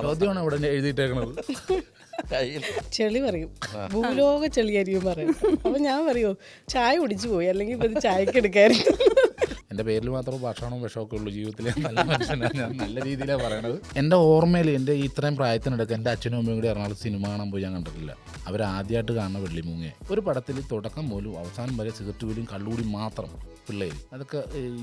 ചോദ്യമാണ് ഇവിടെ എഴുതിയിട്ടേക്കണത്. ചെളി പറയും, ഭൂലോക ചെളിയായിരിക്കും പറയും. അപ്പൊ ഞാൻ പറയൂ ചായ കുടിച്ചു പോയി, അല്ലെങ്കിൽ ഇപ്പൊ ഇത് ചായക്ക് എടുക്കായിരുന്നു. എൻ്റെ പേരിൽ മാത്രമേ ഭക്ഷണവും വിഷമൊക്കെ ഉള്ളൂ. ജീവിതത്തിലെ നല്ല മനുഷ്യനാണ് ഞാൻ, നല്ല രീതിയിലാണ് പറയണത്. എൻ്റെ ഓർമ്മയിൽ എൻ്റെ ഇത്രയും പ്രായത്തിനിടയ്ക്ക് എൻ്റെ അച്ഛനും അമ്മയും കൂടി എറണാകുളം സിനിമ കാണാൻ പോയി ഞാൻ കണ്ടിട്ടില്ല. അവരാദ്യമായിട്ട് കാണുന്ന വെള്ളിമൂങ്ങയെ ഒരു പടത്തിൽ തുടക്കം പോലും അവസാനം വരെ സിഗരറ്റ് പോലും കള്ളുകൂടി മാത്രം പിള്ളേര്. അതൊക്കെ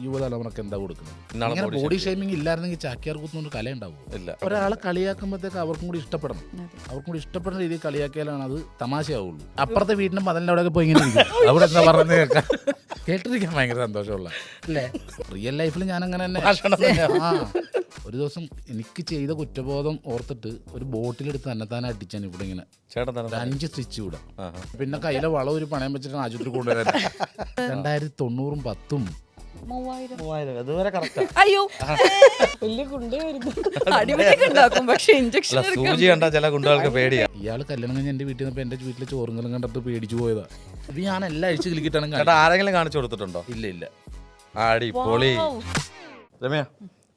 യുവതലമുറക്ക് എന്താ കൊടുക്കുന്നത്? ഇങ്ങനെ ബോഡി ഷേമിങ് ഇല്ലായിരുന്നെങ്കിൽ ചാക്യാർ കൂത്തുകൊണ്ട് കല ഉണ്ടാവും. ഒരാളെ കളിയാക്കുമ്പോഴത്തേക്ക് അവർക്കും കൂടി ഇഷ്ടപ്പെടണം. അവർക്കും കൂടി ഇഷ്ടപ്പെടുന്ന രീതിയിൽ കളിയാക്കിയാലാണ് അത് തമാശയാവുള്ളൂ. അപ്പുറത്തെ വീടിൻ്റെ മതിലിൻ്റെ അവിടെയൊക്കെ പോയി ഇങ്ങനെ ഇരിക്കും. അവിടെ എന്താ പറയുന്നത് കേൾക്കാം, കേട്ടിരിക്കാൻ ഭയങ്കര സന്തോഷമുള്ള അല്ലേ. റിയൽ ലൈഫിൽ ഞാൻ അങ്ങനെ തന്നെ. ഒരു ദിവസം എനിക്ക് ചെയ്ത കുറ്റബോധം ഓർത്തിട്ട് ഒരു ബോട്ടിലെടുത്ത് തന്നെത്താനെ അടിച്ചാൻ ഇവിടെ ഇങ്ങനെ 5 സ്റ്റിച്ച് കൂടെ. പിന്നെ കയ്യിലെ വളം ഒരു പണയം വെച്ചിട്ട് ആശുപത്രി കൊണ്ടുവരാൻ 2090 10 അയ്യോ വലിയ കുണ്ടേ വരുന്നു. അടിമയൊക്കെ ഉണ്ടാക്കും, പക്ഷെ ഇഞ്ചക്ഷൻ സൂചി കണ്ടാ ചില കുട്ടികൾക്ക് പേടിയാ. ഇയാൾ കല്യാണം കഴിഞ്ഞ് എൻ്റെ വീട്ടിൽ നിന്നപ്പോൾ എൻ്റെ വീട്ടിലെ ചോറുങ്ങളും കണ്ടിട്ട് പേടിച്ചു പോയതാ. ഇത് ഞാൻ എല്ലാം അഴിച്ചു കിളിക്കിട്ടാണ്. ചേട്ടാ ആരെങ്കിലും കാണിച്ചു കൊടുത്തിട്ടുണ്ടോ? ഇല്ല. ആടി പൊളി. രമ്യ,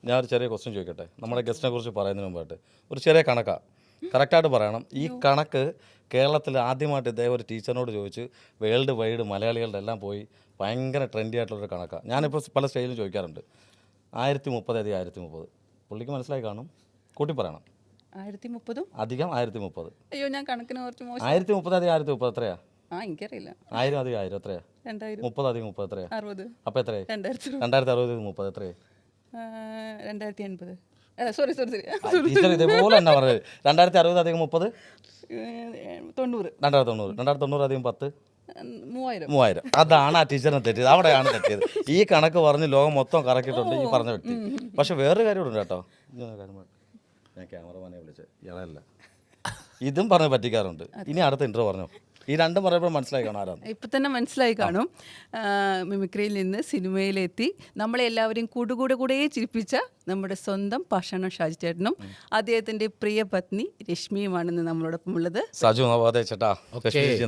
ഞാൻ ഒരു ചെറിയ ക്വസ്റ്റ്യൻ ചോദിക്കട്ടെ. നമ്മുടെ ഗസ്റ്റിനെ കുറിച്ച് പറയുന്നതിന് മുമ്പായിട്ട് ഒരു ചെറിയ കണക്കാ, കറക്റ്റായിട്ട് പറയണം. ഈ കണക്ക് കേരളത്തിൽ ആദ്യമായിട്ട് ഇദ്ദേഹം ഒരു ടീച്ചറിനോട് ചോദിച്ച് വേൾഡ് വൈഡ് മലയാളികളുടെ എല്ലാം പോയി ഭയങ്കര ട്രെൻഡി ആയിട്ടുള്ളൊരു കണക്കാണ്. ഞാനിപ്പോൾ പല സ്റ്റൈലിലും ചോദിക്കാറുണ്ട്. 1030 അധികം 1030. പുള്ളിക്ക് മനസ്സിലായി കാണും, കൂട്ടി പറയണം. 1030 അധികം 1030. അയ്യോ ഞാൻ കണക്കിന് കുറച്ച് മോശം. 1030 അധികം 1030 എത്രയാ? എനിക്കറിയില്ല. 1000 അധികം 1000 എത്രയാ? 2000. 30 അധികം 30 എത്രയാ? 60. അപ്പോൾ എത്രയായി? 2060. 2060 30 എത്രയായി? 2080. സോറി ടീച്ചർ ഇതേപോലെ എന്നാ പറഞ്ഞത്. 2060 അധികം 30 90. 2090 അധികം 10 3000. അതാണ് ആ ടീച്ചറിനെ തെറ്റിയത്. അവിടെയാണ് തെറ്റിയത്. ഈ കണക്ക് പറഞ്ഞ് ലോകം മൊത്തം കറക്കിയിട്ടുണ്ട് ഈ പറഞ്ഞ വ്യക്തി. പക്ഷെ വേറൊരു കാര്യമുണ്ട് കേട്ടോ. ഞാൻ ക്യാമറമാനെ വിളിച്ചത് ഇയാളല്ല, ഇതും പറഞ്ഞ് പറ്റിക്കാറുണ്ട്. ഇനി അടുത്ത ഇൻട്രോ പറഞ്ഞോ. ഈ രണ്ടും പറയുമ്പോൾ മനസ്സിലായി കാണും ആരാണ്. ഇപ്പം തന്നെ മനസ്സിലായി കാണും. മിമിക്രിയിൽ നിന്ന് സിനിമയിലെത്തി നമ്മളെല്ലാവരെയും കൂടെ ചിരിപ്പിച്ച നമ്മുടെ സ്വന്തം പാഷാണം ഷാജി ചേട്ടനും അദ്ദേഹത്തിൻ്റെ പ്രിയ പത്നി രശ്മിയുമാണ് ഇന്ന് നമ്മളോടൊപ്പം ഉള്ളത്. സജു നവോദയ ചേട്ടാ,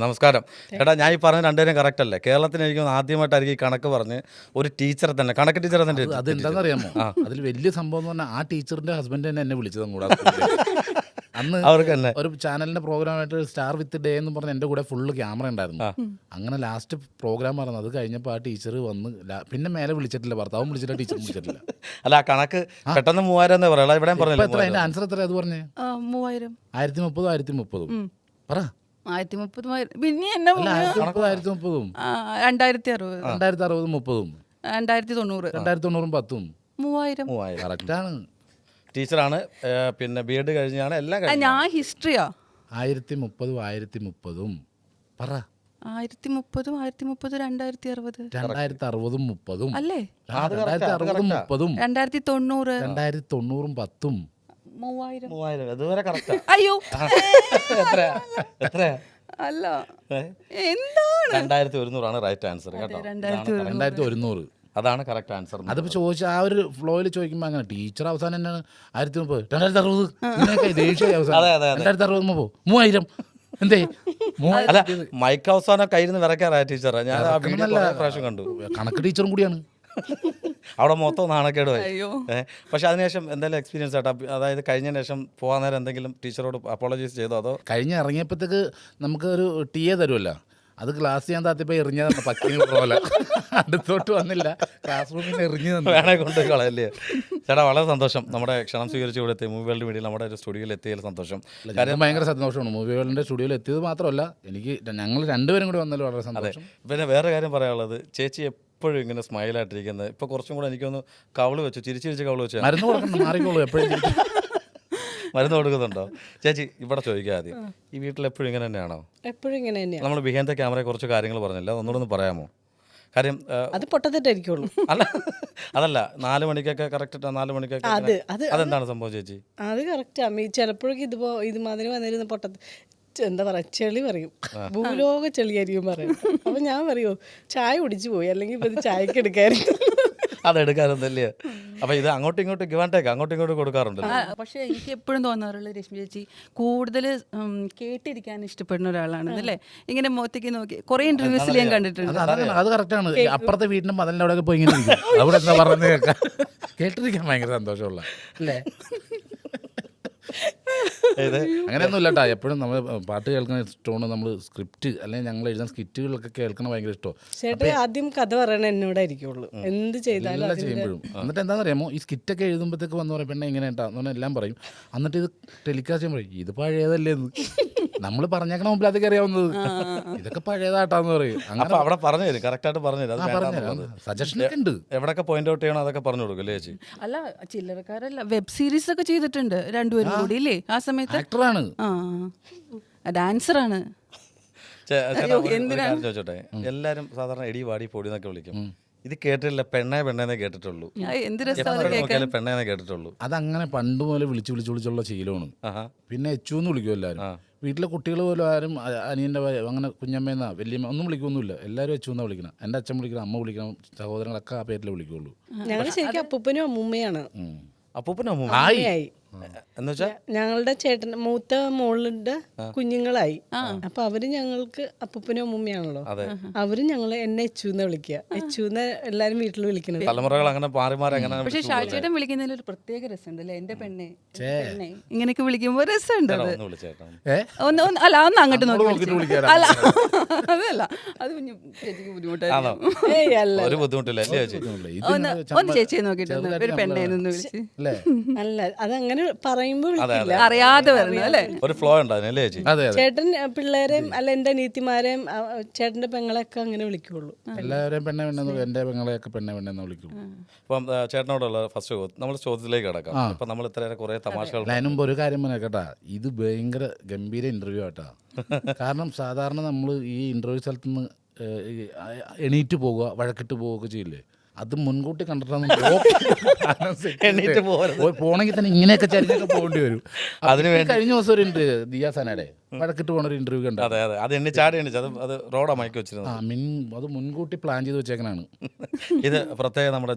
നമസ്കാരം ചേട്ടാ. ഞാൻ ഈ പറഞ്ഞ രണ്ടുപേരും കറക്റ്റ് അല്ലേ? കേരളത്തിന് എനിക്ക് ആദ്യമായിട്ടായിരിക്കും ഈ കണക്ക് പറഞ്ഞ് ഒരു ടീച്ചറെ തന്നെ, കണക്ക് ടീച്ചറെ തന്നെ. അത് എന്താണെന്നറിയാമോ? അതിൽ വലിയ സംഭവം എന്ന് പറഞ്ഞാൽ ആ ടീച്ചറിന്റെ ഹസ്ബൻഡ് തന്നെ എന്നെ വിളിച്ചതും കൂടെ. അന്ന് അവർക്ക് തന്നെ ഒരു ചാനലിന്റെ പ്രോഗ്രാമായിട്ട് സ്റ്റാർ വിത്ത് ഡേ എന്ന് പറഞ്ഞ എൻ്റെ കൂടെ ഫുള്ള് ക്യാമറ ഉണ്ടായിരുന്നു. അങ്ങനെ ലാസ്റ്റ് പ്രോഗ്രാം പറഞ്ഞു. അത് കഴിഞ്ഞപ്പോൾ ആ ടീച്ചർ വന്ന് പിന്നെ മേലെ വിളിച്ചിട്ടില്ല, ഭർത്താവും വിളിച്ചില്ല, ടീച്ചറും വിളിച്ചിട്ടില്ല. അല്ല ആ കണക്ക് പെട്ടെന്ന് 3000 എന്ന് പറയാം. ഇവിടെ അതിന്റെ ആൻസർ എത്ര അത് പറഞ്ഞേ? 3000. 1030 1030 പറ. 1030 പിന്നെ എന്നാ 1030 2060 2060 30 2090 2090 10 3000. കറക്റ്റാണ്. ടീച്ചറാണ്, പിന്നെ ബി എഡ് കഴിഞ്ഞാണ്, എല്ലാം കഴിഞ്ഞു. ഞാൻ ഹിസ്റ്ററിയാ. 1030 1030 പറ. 1030 2060 2060 30 അല്ലേ? 2060 30 2090 2090 10 3000. അതുവരെ കറക്റ്റാ. അയ്യോ എത്രയാ? അല്ല എന്താണ് 2100 റൈറ്റ് ആൻസർ കേട്ടോ. 2100 അതാണ് കറക്റ്റ് ആൻസർ. അതിപ്പോൾ ചോദിച്ച ആ ഒരു ഫ്ലോയിൽ ചോദിക്കുമ്പോൾ അങ്ങനെ ടീച്ചർ അവസാനം എന്നാണ് 1030 2060 ഇങ്ങനെയൊക്കെ ദേഷ്യം അവസാനം 2060 3000 എന്തേ അല്ല മൈക്ക് അവസാനം കയ്യിൽ നിന്ന് വിറക്കാറായ ടീച്ചറാ. ഞാൻ ആ വീഡിയോ പ്രാവശ്യം കണ്ടു. കണക്ക് ടീച്ചറും കൂടിയാണ്. അവിടെ മൊത്തം നാണക്കേടുമായി. പക്ഷെ അതിനുശേഷം എന്തെങ്കിലും എക്സ്പീരിയൻസ് ആയിട്ടാ, അതായത് കഴിഞ്ഞതിന് ശേഷം പോകാൻ നേരം എന്തെങ്കിലും ടീച്ചറോട് അപ്പോളജൈസ് ചെയ്തോ? അതോ കഴിഞ്ഞ് ഇറങ്ങിയപ്പോഴത്തേക്ക് നമുക്ക് ഒരു ടിയെ തരുമല്ലോ, അത് ക്ലാസ് ചെയ്യാൻ താത്തിപ്പോൾ എറിഞ്ഞതാണ് പക്കിന് പോലെ. അടുത്തോട്ട് വന്നില്ല, ക്ലാസ് റൂമിൽ എറിഞ്ഞു തന്നെ വേണേ കൊണ്ട് കളയല്ലേ. ചേട്ടാ വളരെ സന്തോഷം നമ്മുടെ ക്ഷണം സ്വീകരിച്ച് ഇവിടെ എത്തി. മൂവി വേൾഡ് മീഡിയയിൽ നമ്മുടെ ഒരു സ്റ്റുഡിയോയിൽ എത്തിയതിൽ സന്തോഷം. കാര്യം ഭയങ്കര സന്തോഷമാണ്. മൂവി വേൾഡിൻ്റെ സ്റ്റുഡിയോയിൽ എത്തിയത് മാത്രമല്ല, എനിക്ക് ഞങ്ങൾ രണ്ടുപേരും കൂടി വന്നാലും വളരെ സന്തോഷം. പിന്നെ വേറെ കാര്യം പറയാനുള്ളത്, ചേച്ചി എപ്പോഴും ഇങ്ങനെ സ്മൈലായിട്ടിരിക്കുന്നത്. ഇപ്പോൾ കുറച്ചും കൂടെ എനിക്കൊന്ന് കവള് വെച്ചു, ചിരിച്ച് കവള് വെച്ചു. മരുന്ന് കൊടുക്കണം, മാറിക്കോളൂ. എപ്പോഴും മരുന്ന് കൊടുക്കുന്നുണ്ടോ ചേച്ചി? ഇവിടെ ചോദിക്കാം ആദ്യം, ഈ വീട്ടിൽ എപ്പോഴും ഇങ്ങനെ തന്നെയാണോ? എപ്പോഴും ഇങ്ങനെ തന്നെയാണ്. നമ്മൾ ബിഹൈൻഡ് ദ ക്യാമറയെ കുറച്ച് കാര്യങ്ങൾ പറഞ്ഞില്ല, ഒന്നുകൂടെ പറയാമോ? കാര്യം അത് പൊട്ടത്തെറ്റായിരിക്കുള്ളൂ. അതല്ല 4 മണിക്കൊക്കെ കറക്റ്റ് 4 മണിക്കൊക്കെ അതെന്താണ് സംഭവം ചേച്ചി? അത് കറക്റ്റാ. ചിലപ്പോഴൊക്കെ ഇതുമാതിരി വന്നിരുന്ന എന്താ പറയാ ചെളി പറയും, ഭൂലോക ചെളിയായിരിക്കും പറയും. അപ്പൊ ഞാൻ പറയൂ ചായ കുടിച്ചു പോയി, അല്ലെങ്കിൽ ഇപ്പൊ ഇത് ചായക്ക് എടുക്കായിരുന്നു. അതെടുക്കാറുണ്ടല്ലേ? അപ്പൊ ഇത് അങ്ങോട്ടും ഇങ്ങോട്ടും ഗിവാൻടേക്ക് അങ്ങോട്ടും ഇങ്ങോട്ടും കൊടുക്കാറുണ്ട്. പക്ഷെ എനിക്ക് എപ്പോഴും തോന്നാറുള്ള രശ്മി ചേച്ചി കൂടുതൽ കേട്ടിരിക്കാൻ ഇഷ്ടപ്പെടുന്ന ഒരാളാണ് അല്ലേ? ഇങ്ങനെ മുഖത്തേക്ക് നോക്കി കുറെ ഇന്റർവ്യൂസിൽ ഞാൻ കണ്ടിട്ടുണ്ട്. അത് കറക്റ്റാണ്. അപ്പുറത്തെ വീടിന്റെ മതിലിന്റെ അവിടെ പോയി ഇങ്ങനെ ഇരിക്കും. അവിടെ എന്താ പറയുന്നത് കേൾക്കാം, കേട്ടിരിക്കാൻ ഭയങ്കര സന്തോഷമുള്ള അല്ലേ? അങ്ങനെയൊന്നും ഇല്ലട്ടാ. എപ്പോഴും നമ്മൾ പാട്ട് കേൾക്കുന്ന ഇഷ്ടമാണ്. നമ്മൾ സ്ക്രിപ്റ്റ് അല്ലെങ്കിൽ ഞങ്ങൾ എഴുതുന്ന സ്കിറ്റുകളൊക്കെ കേൾക്കണം ഭയങ്കര ഇഷ്ടമാണ്. ചേട്ടൻ ആദ്യം കഥ പറയണ എന്നോടായിരിക്കുള്ളൂ, എന്ത് ചെയ്താലും എല്ലാം ചെയ്യുമ്പോഴും. എന്നിട്ട് എന്താണെന്ന് അറിയാമോ, ഈ സ്കിറ്റൊക്കെ എഴുതുമ്പോഴത്തേക്ക് വന്ന് പറയും പെണ്ണെ ഇങ്ങനെ ഉണ്ടാന്ന് പറഞ്ഞാൽ എല്ലാം പറയും. എന്നിട്ട് ഇത് ടെലികാസ്റ്റ് ചെയ്യുമ്പോൾ ഇത് പഴയതല്ലേ എന്ന് നമ്മൾ പറഞ്ഞേക്കണ മുമ്പിൽ അതൊക്കെ അറിയാവുന്നത്, ഇതൊക്കെ പഴയതാട്ടാന്ന് പറയും. അപ്പൊ അവിടെ പറഞ്ഞു തരും, കറക്റ്റായിട്ട് പറഞ്ഞു തരും. സജഷനൊക്കെ ഉണ്ട്, എവിടെയൊക്കെ പോയിന്റ് ഔട്ട് ചെയ്യണം അതൊക്കെ പറഞ്ഞു കൊടുക്കും അല്ലേ ചേച്ചി? അല്ല, ചില്ലറക്കാരല്ല, വെബ് സീരീസ് ഒക്കെ ചെയ്തിട്ടുണ്ട് രണ്ടുപേരും കൂടി ഇല്ലേ ആ സമയത്ത്. ആക്ടറാണ്, ഡാൻസറാണ്. ചോദിച്ചോട്ടെ, എല്ലാരും സാധാരണ എടി വാടി പൊടി എന്നൊക്കെ വിളിക്കും. ഇത് കേട്ടിട്ടില്ല, പെണ്ണേന്നേ കേട്ടിട്ടുള്ളൂ. എന്ത് രസം പെണ്ണേന്നേ കേട്ടിട്ടുള്ളൂ. അതങ്ങനെ പണ്ട് പോലെ വിളിച്ചുള്ള ശീലമാണ്. പിന്നെ എച്ചുന്ന് വിളിക്കും എല്ലാവരും. വീട്ടിലെ കുട്ടികൾ പോലും ആരും അനിയൻ്റെ അങ്ങനെ കുഞ്ഞമ്മയെന്നാ വലിയമ്മ ഒന്നും വിളിക്കൊന്നുമില്ല, എല്ലാവരും എച്ചുന്നാ വിളിക്കണം. എൻ്റെ അച്ഛൻ വിളിക്കണം, അമ്മ വിളിക്കണം, സഹോദരങ്ങളൊക്കെ ആ പേരിലേ വിളിക്കുള്ളൂ. ഞങ്ങൾ ശരിക്കും അപ്പൂപ്പനും അമ്മൂമ്മയാണ്. അപ്പൂപ്പനും അമ്മയായി എന്ന് വെച്ചാ ഞങ്ങളുടെ ചേട്ടൻ മൂത്ത മോളുടെ കുഞ്ഞുങ്ങളായി. അപ്പൊ അവര് ഞങ്ങൾക്ക് അപ്പൂപ്പനും അമ്മൂമ്മയാണല്ലോ. അവര് ഞങ്ങളെ എന്നെ എച്ചുന്ന് വിളിക്കുക, എച്ചുന്ന് എല്ലാരും വീട്ടിൽ വിളിക്കുന്നത്. തലമുറകൾ അങ്ങനെ മാറി മാറി അങ്ങനെ. പക്ഷെ ഷാജിയേട്ടൻ വിളിക്കുന്നതിൽ ഒരു പ്രത്യേക രസമുണ്ട് അല്ലേ? എന്റെ പെണ്ണെ ഇങ്ങനെയൊക്കെ വിളിക്കുമ്പോ രസമുണ്ട്. അല്ല, ഒന്ന് അങ്ങോട്ട് നോക്കി. അല്ല അതല്ല, അത് ചേച്ചിക്ക് ബുദ്ധിമുട്ടായിരുന്നു. ഒരു ബുദ്ധിമുട്ടില്ല അല്ലേ ചേച്ചി? ഒന്ന് ചേച്ചിയെ നോക്കിയിട്ടുണ്ട് ഒരു പെണ്ണേന്ന് വിളിച്ച്. അല്ല, അതങ്ങനെ പറയുമ്പോ അറിയാതെ വരണം അല്ലേ? ഒരു ഫ്ലോ ഉണ്ടായിരുന്നു ചേച്ചി? ചേട്ടൻ പിള്ളേരെയും അല്ല എന്റെ നീത്തിമാരെയും ചേട്ടന്റെ പെങ്ങളെയൊക്കെ അങ്ങനെ വിളിക്കുള്ളൂ. എല്ലാവരെയും പെണ്ണെ പെണ്ണെന്ന്, എൻ്റെ പെങ്ങളെയൊക്കെ പെണ്ണെന്ന് വിളിക്കുള്ളൂ. അപ്പം ചേട്ടനോടുള്ള ഫസ്റ്റ് നമ്മൾ ചോദ്യത്തിലേക്ക് കിടക്കാം. ഇപ്പൊ നമ്മൾ ഇത്രയേറെ കുറെ തമാശകൾ. അതിനുമ്പ് ഒരു കാര്യം പറഞ്ഞ കേട്ടാ, ഇത് ഭയങ്കര ഗംഭീര ഇന്റർവ്യൂ ആട്ടാ. കാരണം സാധാരണ നമ്മൾ ഈ ഇന്റർവ്യൂ സ്ഥലത്തുനിന്ന് എണീറ്റ് പോവുക, വഴക്കിട്ട് പോവുകയൊക്കെ ചെയ്യില്ലേ, അത് മുൻകൂട്ടി കണ്ടിട്ടാണ് പോണെങ്കിൽ തന്നെ ഇങ്ങനെയൊക്കെ ചരിഞ്ഞൊക്കെ പോകേണ്ടി വരും. അതിന് കഴിഞ്ഞ ദിവസം ഒരു ദിയാസനയുടെ വഴക്കിട്ട് പോണ ഒരു ഇന്റർവ്യൂ കണ്ടു. അതെ അതെ, അത് എണ്ണി ചാടി എണ്ണിച്ചു. അത് റോഡാ മയക്കി വെച്ചിരുന്നത്. അത് മുൻകൂട്ടി പ്ലാൻ ചെയ്ത് വെച്ചേക്കനാണ്. ഇത് പ്രത്യേകം നമ്മുടെ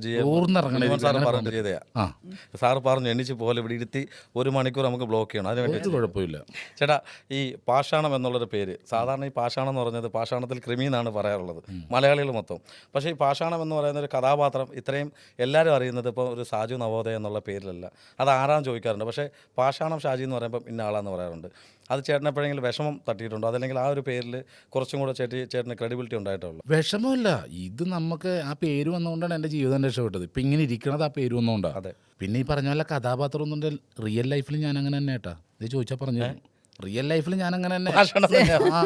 സാറ് പറഞ്ഞു എണ്ണിച്ച് പോലെ ഇവിടെ ഇരുത്തി 1 മണിക്കൂർ നമുക്ക് ബ്ലോക്ക് ചെയ്യണം. അതിന് വേണ്ടി കുഴപ്പമില്ല. ചേട്ടാ, ഈ പാഷാണം എന്നുള്ളൊരു പേര്, സാധാരണ ഈ പാഷാണം എന്ന് പറഞ്ഞത് പാഷാണത്തിൽ കൃമി എന്നാണ് പറയാറുള്ളത് മലയാളികൾ മൊത്തം. പക്ഷേ ഈ പാഷാണം എന്ന് പറയുന്ന ഒരു കഥാപാത്രം ഇത്രയും എല്ലാവരും അറിയുന്നത് ഇപ്പോൾ ഒരു സാജു നവോദയ എന്നുള്ള പേരിലല്ല. അത് ആരാന്ന് ചോദിക്കാറുണ്ട്. പക്ഷേ പാഷാണം ഷാജി എന്ന് പറയുമ്പോൾ ഇന്ന ആളാന്ന് പറയാറുണ്ട്. അത് ചേട്ടൻ എപ്പോഴെങ്കിലും വിഷമം തട്ടിയിട്ടുണ്ടോ? അതല്ലെങ്കിൽ ആ ഒരു പേരിൽ കുറച്ചും കൂടെ ചേട്ടന് ക്രെഡിബിലിറ്റി ഉണ്ടായിട്ടുള്ളൂ? വിഷമമില്ല, ഇത് നമുക്ക് ആ പേര് വന്നുകൊണ്ടാണ് എൻ്റെ ജീവിതം രക്ഷപ്പെട്ടത്. ഇപ്പം ഇങ്ങനെ ഇരിക്കണത് ആ പേര് വന്നുകൊണ്ടാണ്. അതെ. പിന്നെ ഈ പറഞ്ഞ പോലെ കഥാപാത്രം ഒന്നും റിയൽ ലൈഫിൽ ഞാൻ അങ്ങനെ തന്നെ കേട്ടാ. ഇത് ചോദിച്ചാൽ പറഞ്ഞു, റിയൽ ലൈഫിൽ ഞാൻ അങ്ങനെ തന്നെ. ആ,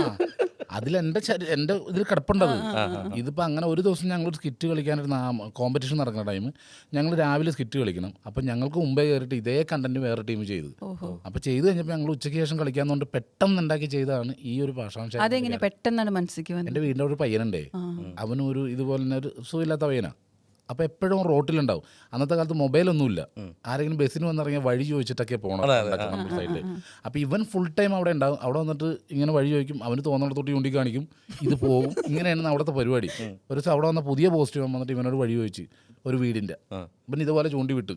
അതിലെൻ്റെ ഇതിൽ കിടപ്പുണ്ടത്. ഇതിപ്പോൾ അങ്ങനെ ഒരു ദിവസം ഞങ്ങളൊരു സ്കിറ്റ് കളിക്കാനായിരുന്നു, ആ കോമ്പറ്റീഷൻ നടക്കുന്ന ടൈം ഞങ്ങൾ രാവിലെ സ്കിറ്റ് കളിക്കണം. അപ്പം ഞങ്ങൾക്ക് മുമ്പേ കയറിയിട്ട് ഇതേ കണ്ടന്റ് വേറെ ടീം ചെയ്തു. അപ്പോൾ ചെയ്ത് കഴിഞ്ഞപ്പോൾ ഞങ്ങൾ ഉച്ചയ്ക്ക് ശേഷം കളിക്കാന്നുകൊണ്ട് പെട്ടെന്ന് ഉണ്ടാക്കി ചെയ്തതാണ് ഈ ഒരു ഭാഷാംശം. അതെങ്ങനെ പെട്ടെന്നാണ് മനസ്സിലാക്കി? എൻ്റെ വീടിൻ്റെ ഒരു പയ്യനുണ്ടേ, അവനൊരു ഇതുപോലെ തന്നെ ഒരു സുഖമില്ലാത്ത പയ്യനാണ്. അപ്പോൾ എപ്പോഴും റോട്ടിലുണ്ടാവും. അന്നത്തെ കാലത്ത് മൊബൈലൊന്നുമില്ല, ആരെങ്കിലും ബസ്സിന് വന്നിറങ്ങിയ വഴി ചോദിച്ചിട്ടൊക്കെ പോകണം സൈഡിൽ. അപ്പോൾ ഇവൻ ഫുൾ ടൈം അവിടെ ഉണ്ടാവും. അവിടെ വന്നിട്ട് ഇങ്ങനെ വഴി ചോദിക്കും, അവന് തോന്നുന്നിടത്തോട്ട് ചൂണ്ടിക്കാണിക്കും, ഇത് പോകും. ഇങ്ങനെയാണ് അവിടുത്തെ പരിപാടി. ഒരു ദിവസം അവിടെ വന്ന പുതിയ പോസ്റ്റ് വന്നിട്ട് ഇവനോട് വഴി ചോദിച്ച് ഒരു വീടിൻ്റെ, ഇവൻ ഇതുപോലെ ചൂണ്ടി വിട്ട്.